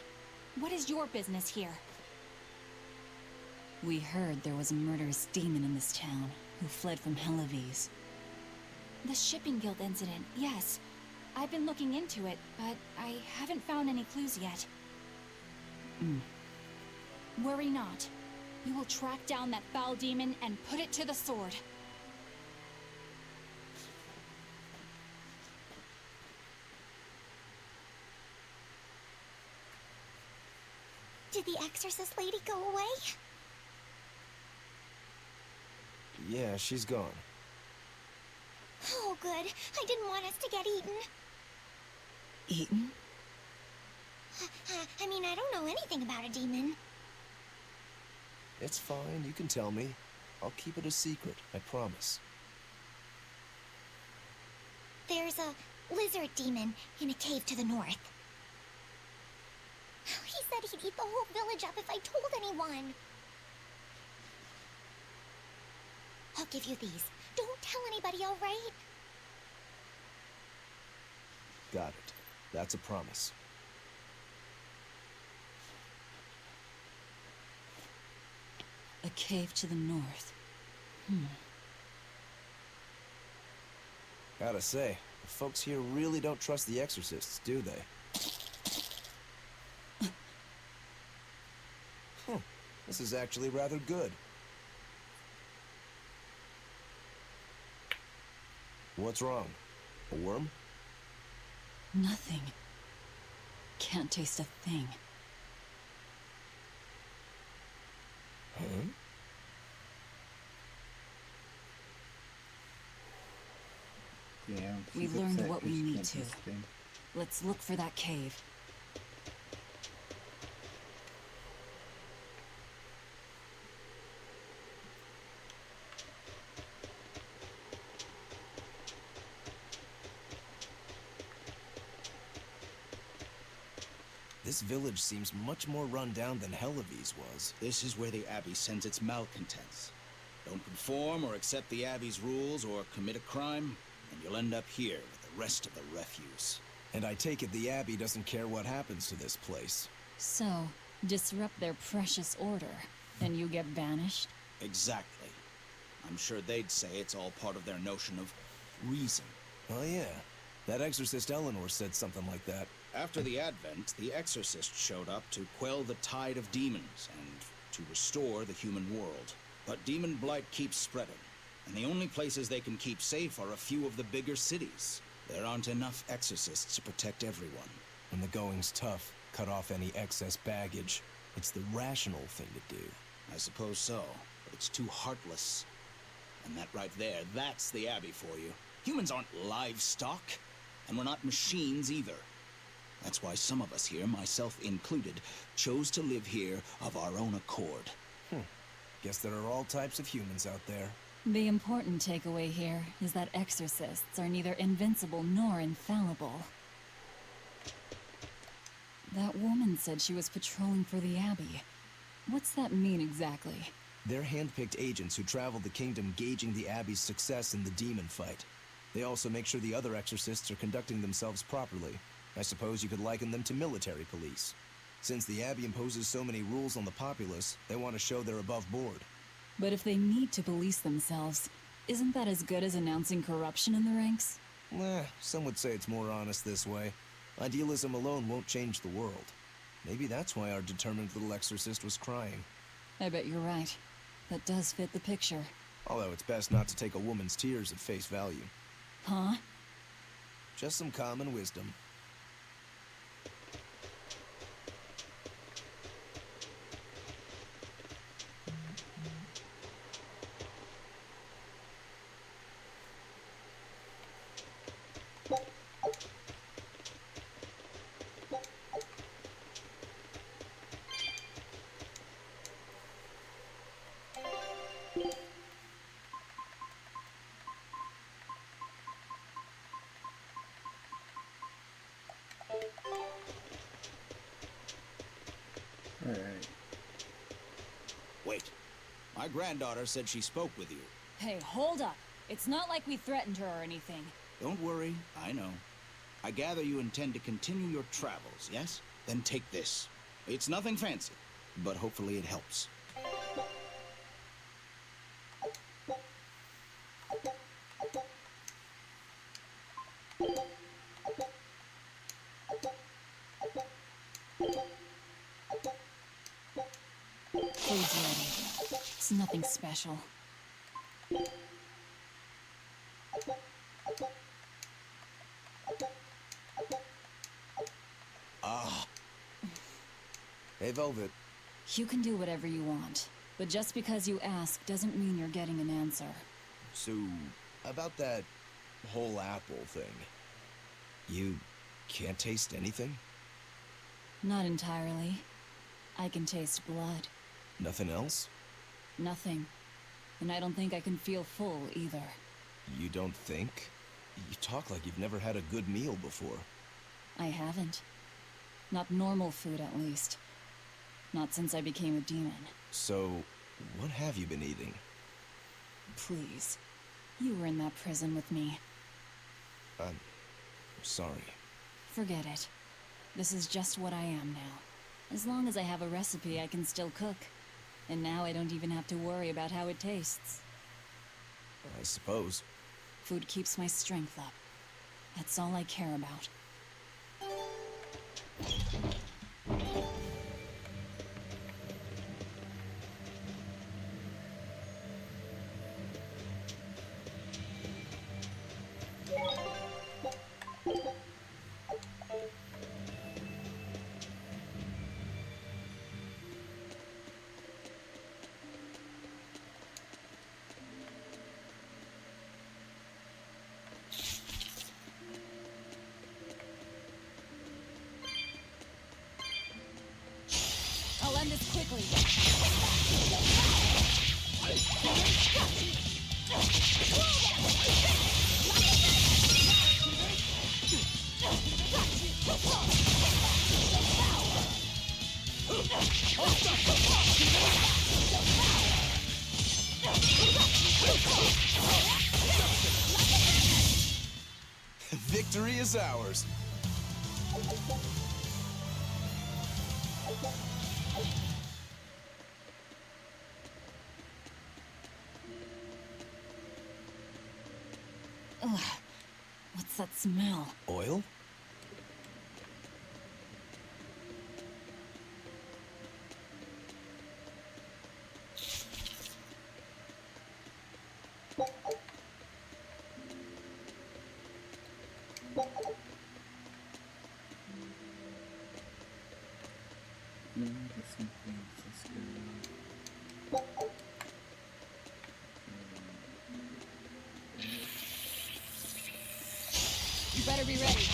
What is your business here? We heard there was a murderous demon in this town who fled from Helavis. The Shipping Guild incident, yes. I've been looking into it, but I haven't found any clues yet. Worry not. We will track down that foul demon and put it to the sword. Did the exorcist lady go away? Yeah, she's gone. Oh, good. I didn't want us to get eaten. Eaten? I mean, I don't know anything about a demon. It's fine, you can tell me. I'll keep it a secret, I promise. There's a lizard demon in a cave to the north. He said he'd eat the whole village up if I told anyone. I'll give you these. Don't tell anybody, all right? Got it. That's a promise. A cave to the north. Gotta say, the folks here really don't trust the exorcists, do they? This is actually rather good. What's wrong? A worm? Nothing. Can't taste a thing. Huh? Yeah, We she's learned upset what 'cause we she need can't to. taste a thing. Let's look for that cave. This village seems much more run down than Helavis was. This is where the Abbey sends its malcontents. Don't conform or accept the Abbey's rules or commit a crime, and you'll end up here with the rest of the refuse. And I take it the Abbey doesn't care what happens to this place. So, disrupt their precious order, and you get banished? Exactly. I'm sure they'd say it's all part of their notion of reason. Oh yeah, that exorcist Eleanor said something like that. After the Advent, the Exorcist showed up to quell the tide of demons and to restore the human world. But demon blight keeps spreading, and the only places they can keep safe are a few of the bigger cities. There aren't enough exorcists to protect everyone. When the going's tough, cut off any excess baggage. It's the rational thing to do. I suppose so, but it's too heartless. And that right there, that's the Abbey for you. Humans aren't livestock, and we're not machines either. That's why some of us here, myself included, chose to live here of our own accord. Guess there are all types of humans out there. The important takeaway here is that exorcists are neither invincible nor infallible. That woman said she was patrolling for the Abbey. What's that mean exactly? They're hand-picked agents who travel the kingdom gauging the Abbey's success in the demon fight. They also make sure the other exorcists are conducting themselves properly. I suppose you could liken them to military police. Since the Abbey imposes so many rules on the populace, they want to show they're above board. But if they need to police themselves, isn't that as good as announcing corruption in the ranks? Some would say it's more honest this way. Idealism alone won't change the world. Maybe that's why our determined little exorcist was crying. I bet you're right. That does fit the picture. Although it's best not to take a woman's tears at face value. Huh? Just some common wisdom. Alright. Wait. My granddaughter said she spoke with you. Hey, hold up. It's not like we threatened her or anything. Don't worry, I know. I gather you intend to continue your travels, yes? Then take this. It's nothing fancy, but hopefully it helps. Food's ready. It's nothing special. Ah. Hey, Velvet. You can do whatever you want, but just because you ask doesn't mean you're getting an answer. So, about that whole apple thing. You can't taste anything? Not entirely. I can taste blood. Nothing else? Nothing. And I don't think I can feel full either. You don't think? You talk like you've never had a good meal before. I haven't. Not normal food, at least. Not since I became a demon. So, what have you been eating? Please. You were in that prison with me. I'm sorry. Forget it. This is just what I am now. As long as I have a recipe, I can still cook. And now I don't even have to worry about how it tastes. I suppose. Food keeps my strength up. That's all I care about. I'll end this quickly. Victory is ours. Ugh. What's that smell? Oil? You better be ready.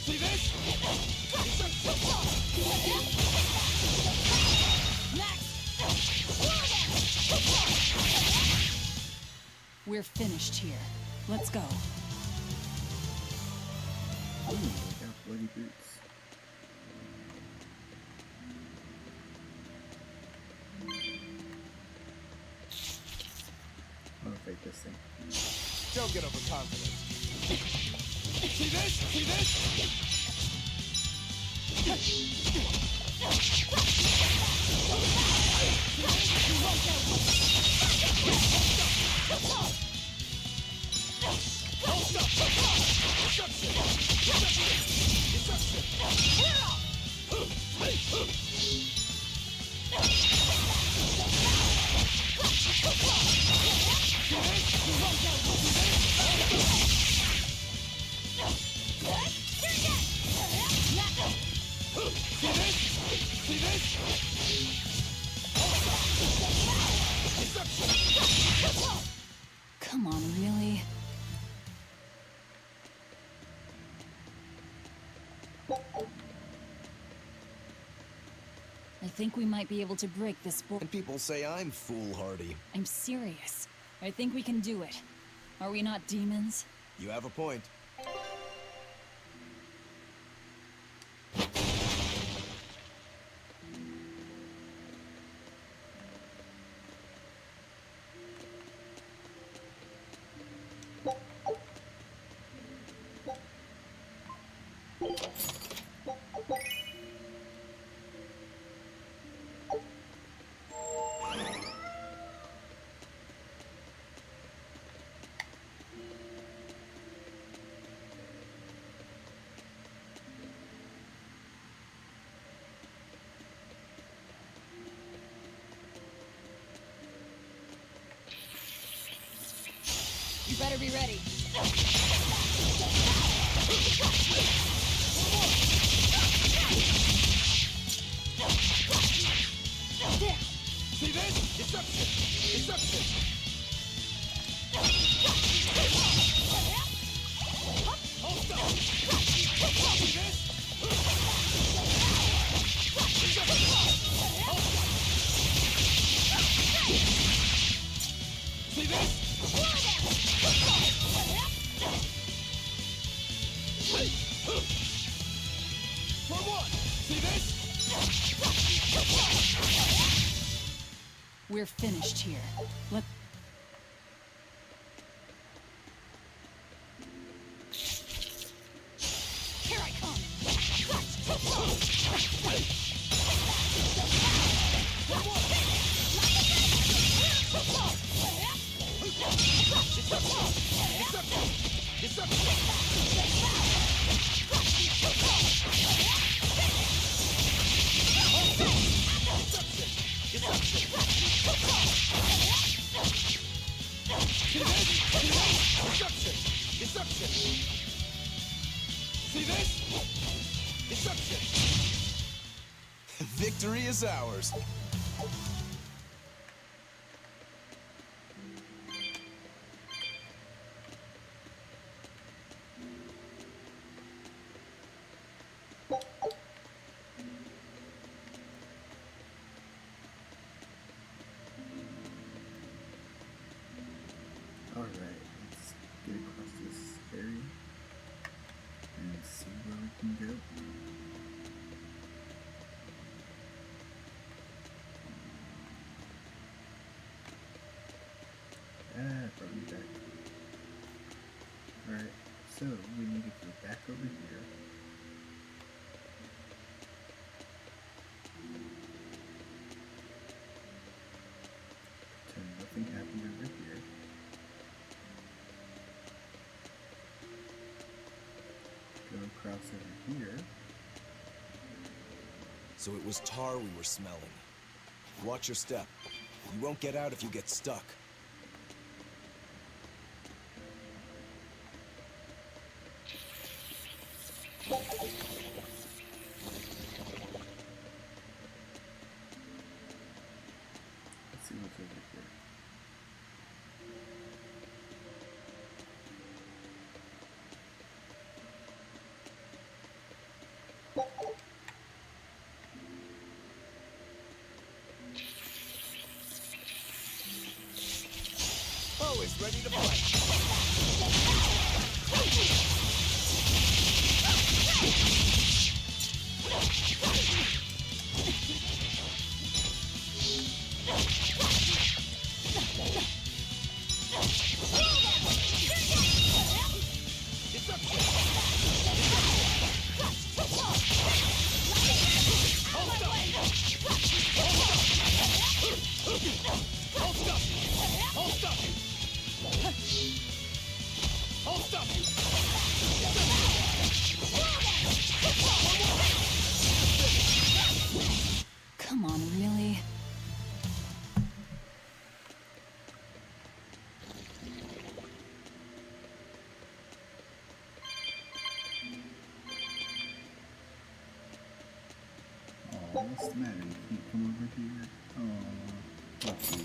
See this? We're finished here. Let's go. Ooh, I got bloody boots. this thing. Don't get overconfident. See this? See this? Come on, really? I think we might be able to break this board. And people say I'm foolhardy. I'm serious. I think we can do it. Are we not demons? You have a point. You better be ready. See this? Deception! Deception! Hold up! See this? See this? For what? See this? We're finished here. Let... Here I come! Deception! See this? Deception! Victory is ours. Alright, let's get across this area and see where we can go. Probably back. Alright, so we need to go back over here. Pretend nothing happened over here. Go across over here. So it was tar we were smelling. Watch your step. You won't get out if you get stuck. Let's see what's over here. Always ready to fight. what's the matter? You can't come over here? Oh, puppy.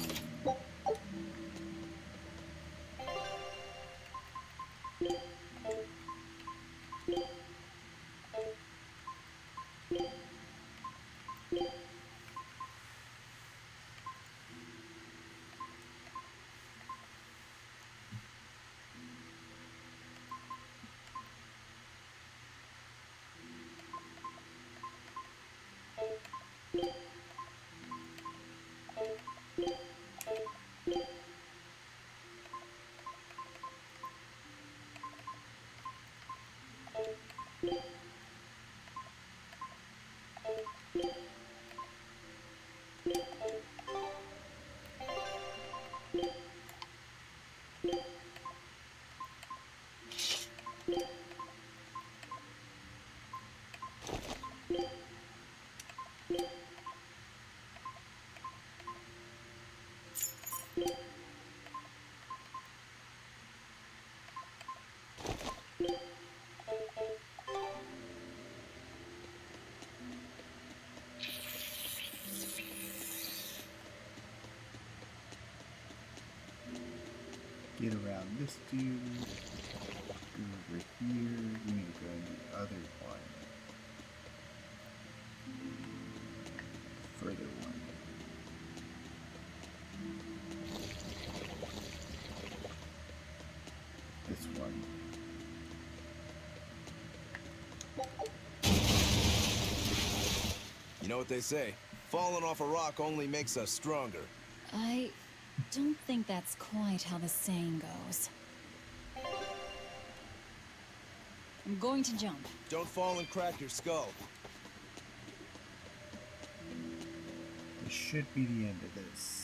Get around this dude. Go over here. We need to go in the other one. Further one. This one. You know what they say? Falling off a rock only makes us stronger. I don't think that's quite how the saying goes. I'm going to jump. Don't fall and crack your skull. This should be the end of this.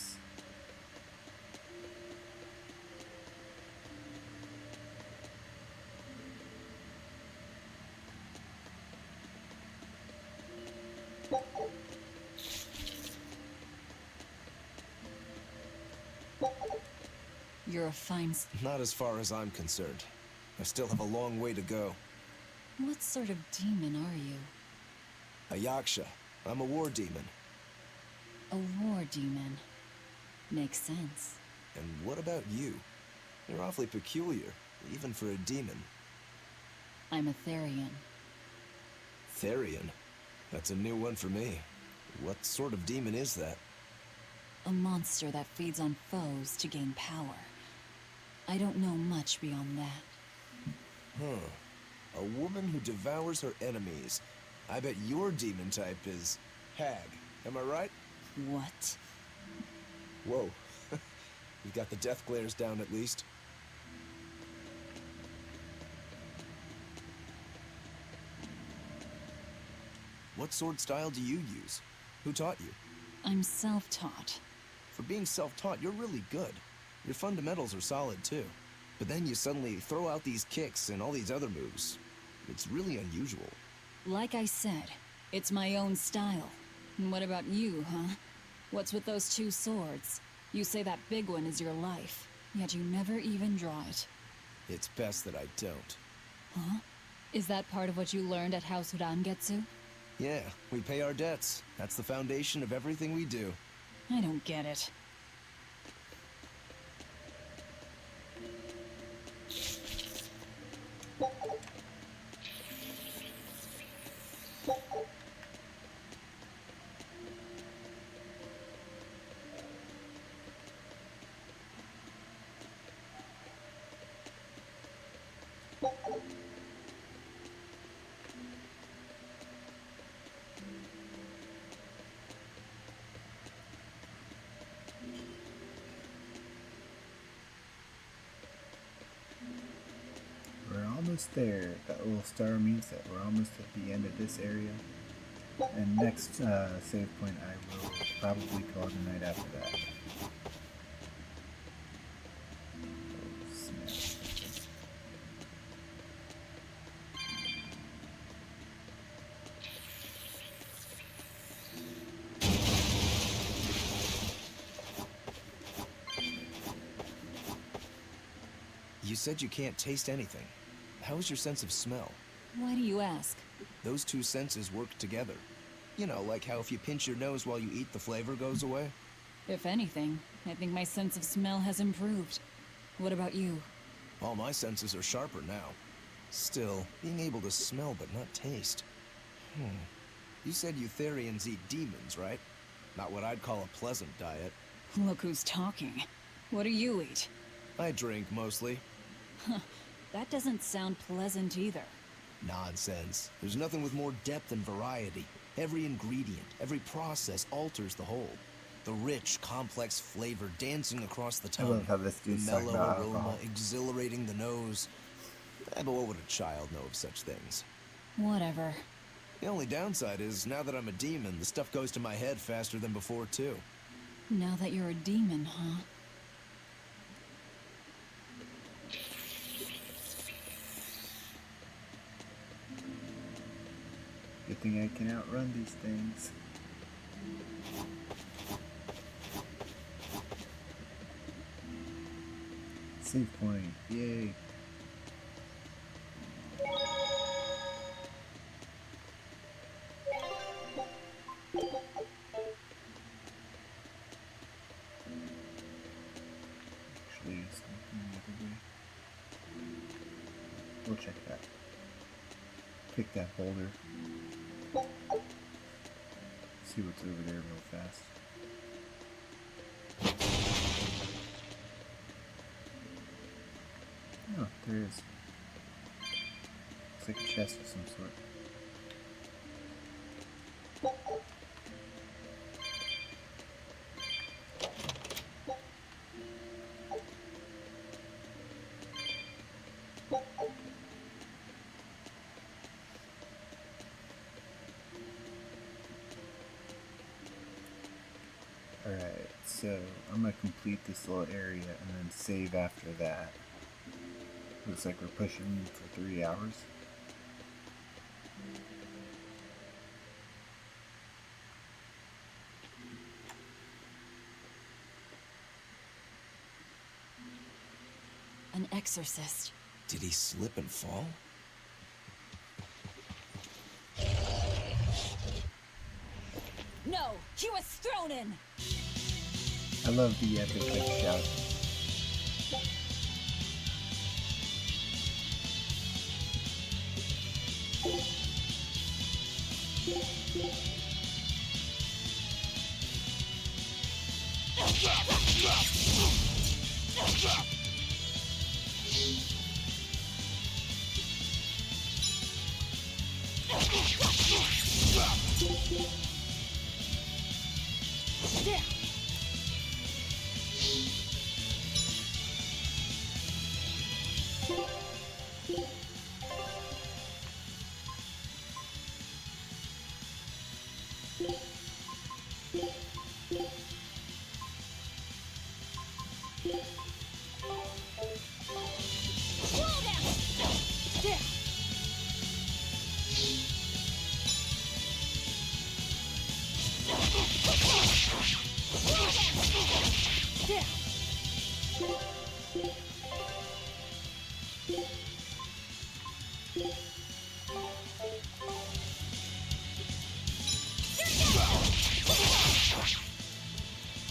You're a fine... Not as far as I'm concerned. I still have a long way to go. What sort of demon are you? A Yaksha. I'm a war demon. A war demon. Makes sense. And what about you? You're awfully peculiar, even for a demon. I'm a Therian. Therian? That's a new one for me. What sort of demon is that? A monster that feeds on foes to gain power. I don't know much beyond that. Huh. A woman who devours her enemies. I bet your demon type is... Hag. Am I right? What? Whoa. You've got the death glares down at least. What sword style do you use? Who taught you? I'm self-taught. For being self-taught, you're really good. Your fundamentals are solid too. But then you suddenly throw out these kicks and all these other moves. It's really unusual. Like I said, it's my own style. And what about you, huh? What's with those two swords? You say that big one is your life, yet you never even draw it. It's best that I don't. Huh? Is that part of what you learned at House Urangetsu? Yeah, we pay our debts. That's the foundation of everything we do. I don't get it. We're almost there. That little star means that we're almost at the end of this area. And next save point I will probably call the night after that. Oh, snap. You said you can't taste anything. How is your sense of smell? Why do you ask? Those two senses work together. You know, like how if you pinch your nose while you eat, the flavor goes away? If anything, I think my sense of smell has improved. What about you? All my senses are sharper now. Still, being able to smell but not taste. You said Eutherians eat demons, right? Not what I'd call a pleasant diet. Look who's talking. What do you eat? I drink, mostly. That doesn't sound pleasant either. Nonsense. There's nothing with more depth and variety. Every ingredient, every process alters the whole. The rich, complex flavor dancing across the tongue. I love how this The dude's talking mellow about aroma alcohol. exhilarating the nose. But what would a child know of such things? Whatever. The only downside is, now that I'm a demon, the stuff goes to my head faster than before, too. Now that you're a demon, huh? Good thing I can outrun these things. Save point, yay. Actually, it's something the other way. We'll check that. Pick that boulder. See what's over there real fast. Oh, there is. Looks like a chest of some sort. Alright, so I'm gonna complete this little area and then save after that. Looks like we're pushing for 3 hours. An exorcist. Did he slip and fall? No! He was thrown in! I love the epic like shout.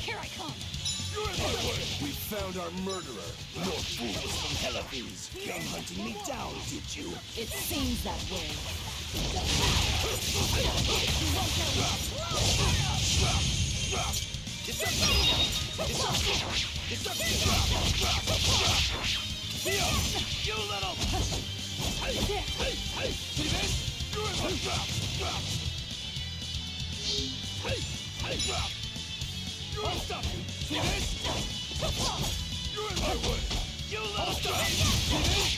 Here I come! We found our murderer. More fools from Helaphys. Came hunting me down, did you? It seems that way. You little... Hey, hey, hey! See this? You're in my trap! Hey, hey! You're stop you! See this? You're in my way! You little stop! See this?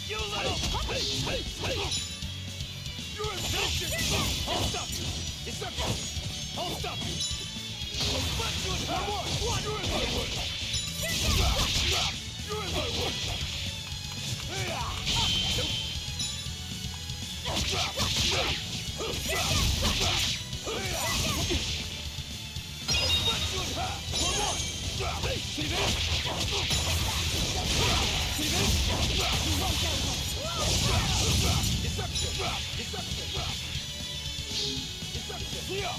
You little... Hey, hey, hey! You're in bullshit! I'll stop you! It's not good! I'll stop you! I'll smack you in half! One! You're in my way! You're in my way! I'll smack you in half! One! See this? See this? Deception! Deception! Deception! Here!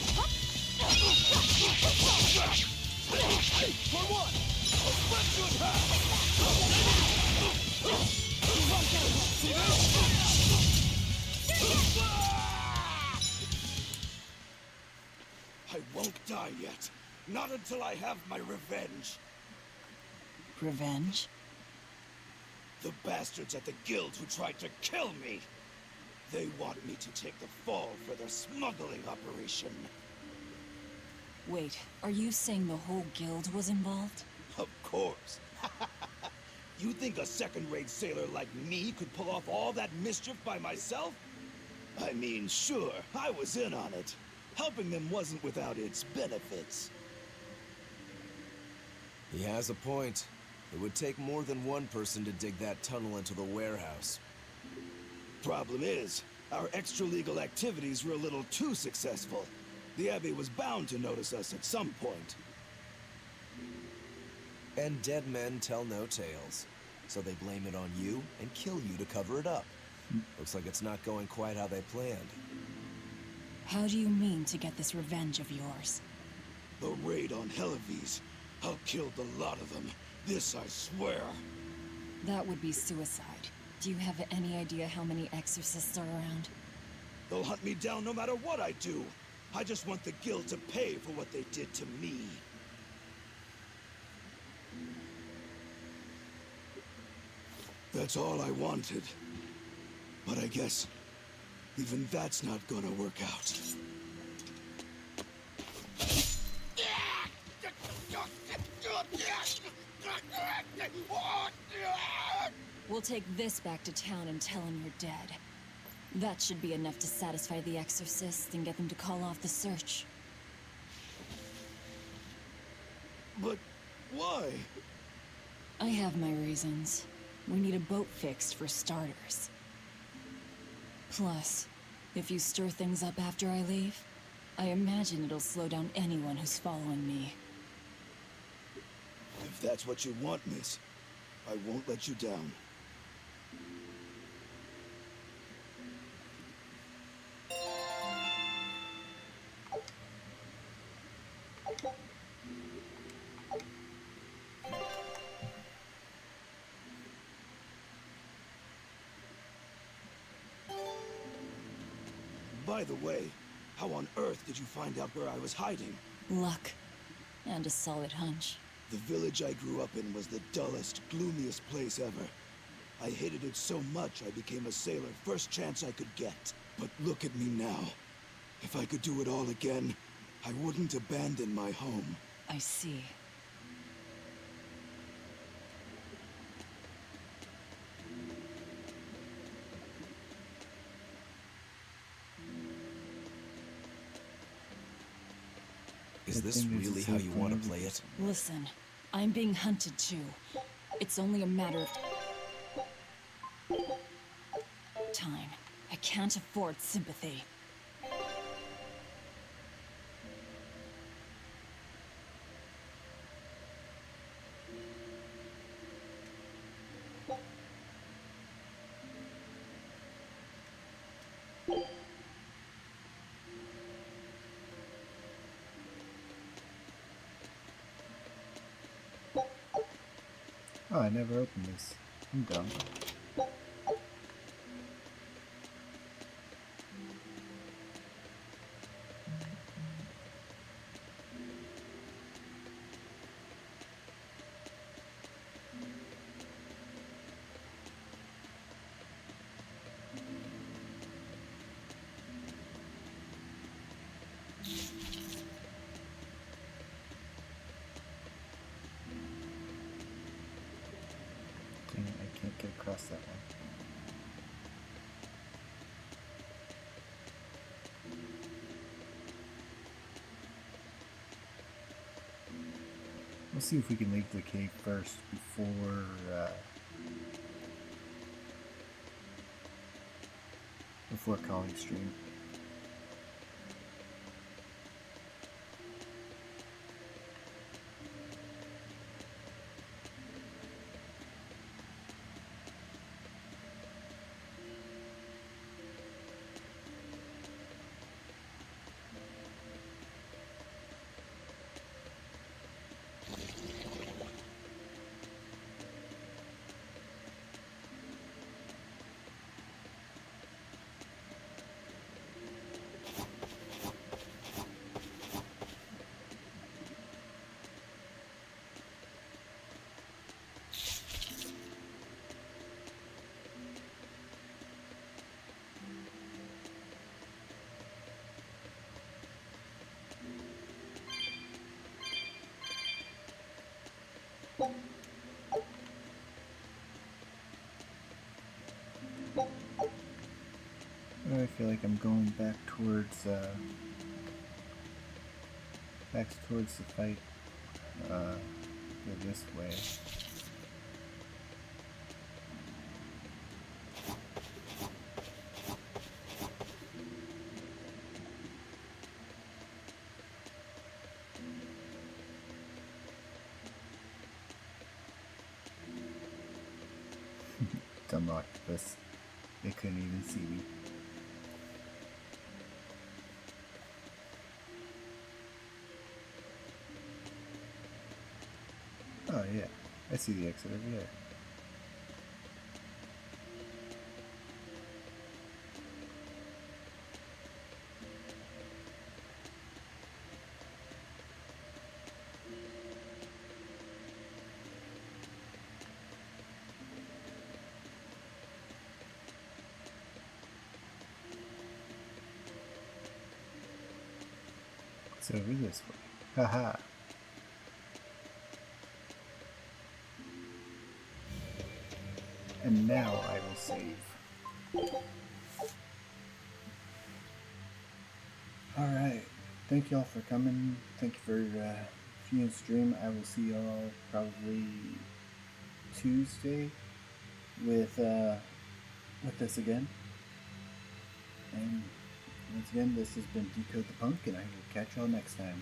For one! I'll split you in half! See this? I won't die yet. Not until I have my revenge. Revenge? The bastards at the guild who tried to kill me. They want me to take the fall for their smuggling operation. Wait, are you saying the whole guild was involved? Of course. You think a second-rate sailor like me could pull off all that mischief by myself? I mean, sure, I was in on it. Helping them wasn't without its benefits. He has a point. It would take more than one person to dig that tunnel into the warehouse. Problem is, our extra-legal activities were a little too successful. The Abbey was bound to notice us at some point. And dead men tell no tales. So they blame it on you and kill you to cover it up. Looks like it's not going quite how they planned. How do you mean to get this revenge of yours? The raid on Helavis. I'll kill the lot of them. This I swear. That would be suicide. Do you have any idea how many exorcists are around? They'll hunt me down no matter what I do. I just want the guild to pay for what they did to me. That's all I wanted. But I guess even that's not gonna work out. We'll take this back to town and tell him you're dead. That should be enough to satisfy the exorcists and get them to call off the search. But why? I have my reasons. We need a boat fixed for starters. Plus, if you stir things up after I leave, I imagine it'll slow down anyone who's following me. If that's what you want, miss, I won't let you down. By the way, how on earth did you find out where I was hiding? Luck. And a solid hunch. The village I grew up in was the dullest, gloomiest place ever. I hated it so much I became a sailor first chance I could get. But look at me now. If I could do it all again, I wouldn't abandon my home. I see. Is this really how you want to play it? Listen, I'm being hunted too. It's only a matter of time. I can't afford sympathy. Oh, I never opened this. I'm dumb. I can't get across that one. We'll see if we can leave the cave first before calling stream. I feel like I'm going back towards the fight. Go this way. Dumb octopus. They couldn't even see me. Oh yeah, I see the exit over there. It's over this way. Haha. And now I will save. Alright. Thank y'all for coming. Thank you for viewing the stream. I will see y'all probably Tuesday with this again. And once again, this has been Decode the Punk, and I will catch y'all next time.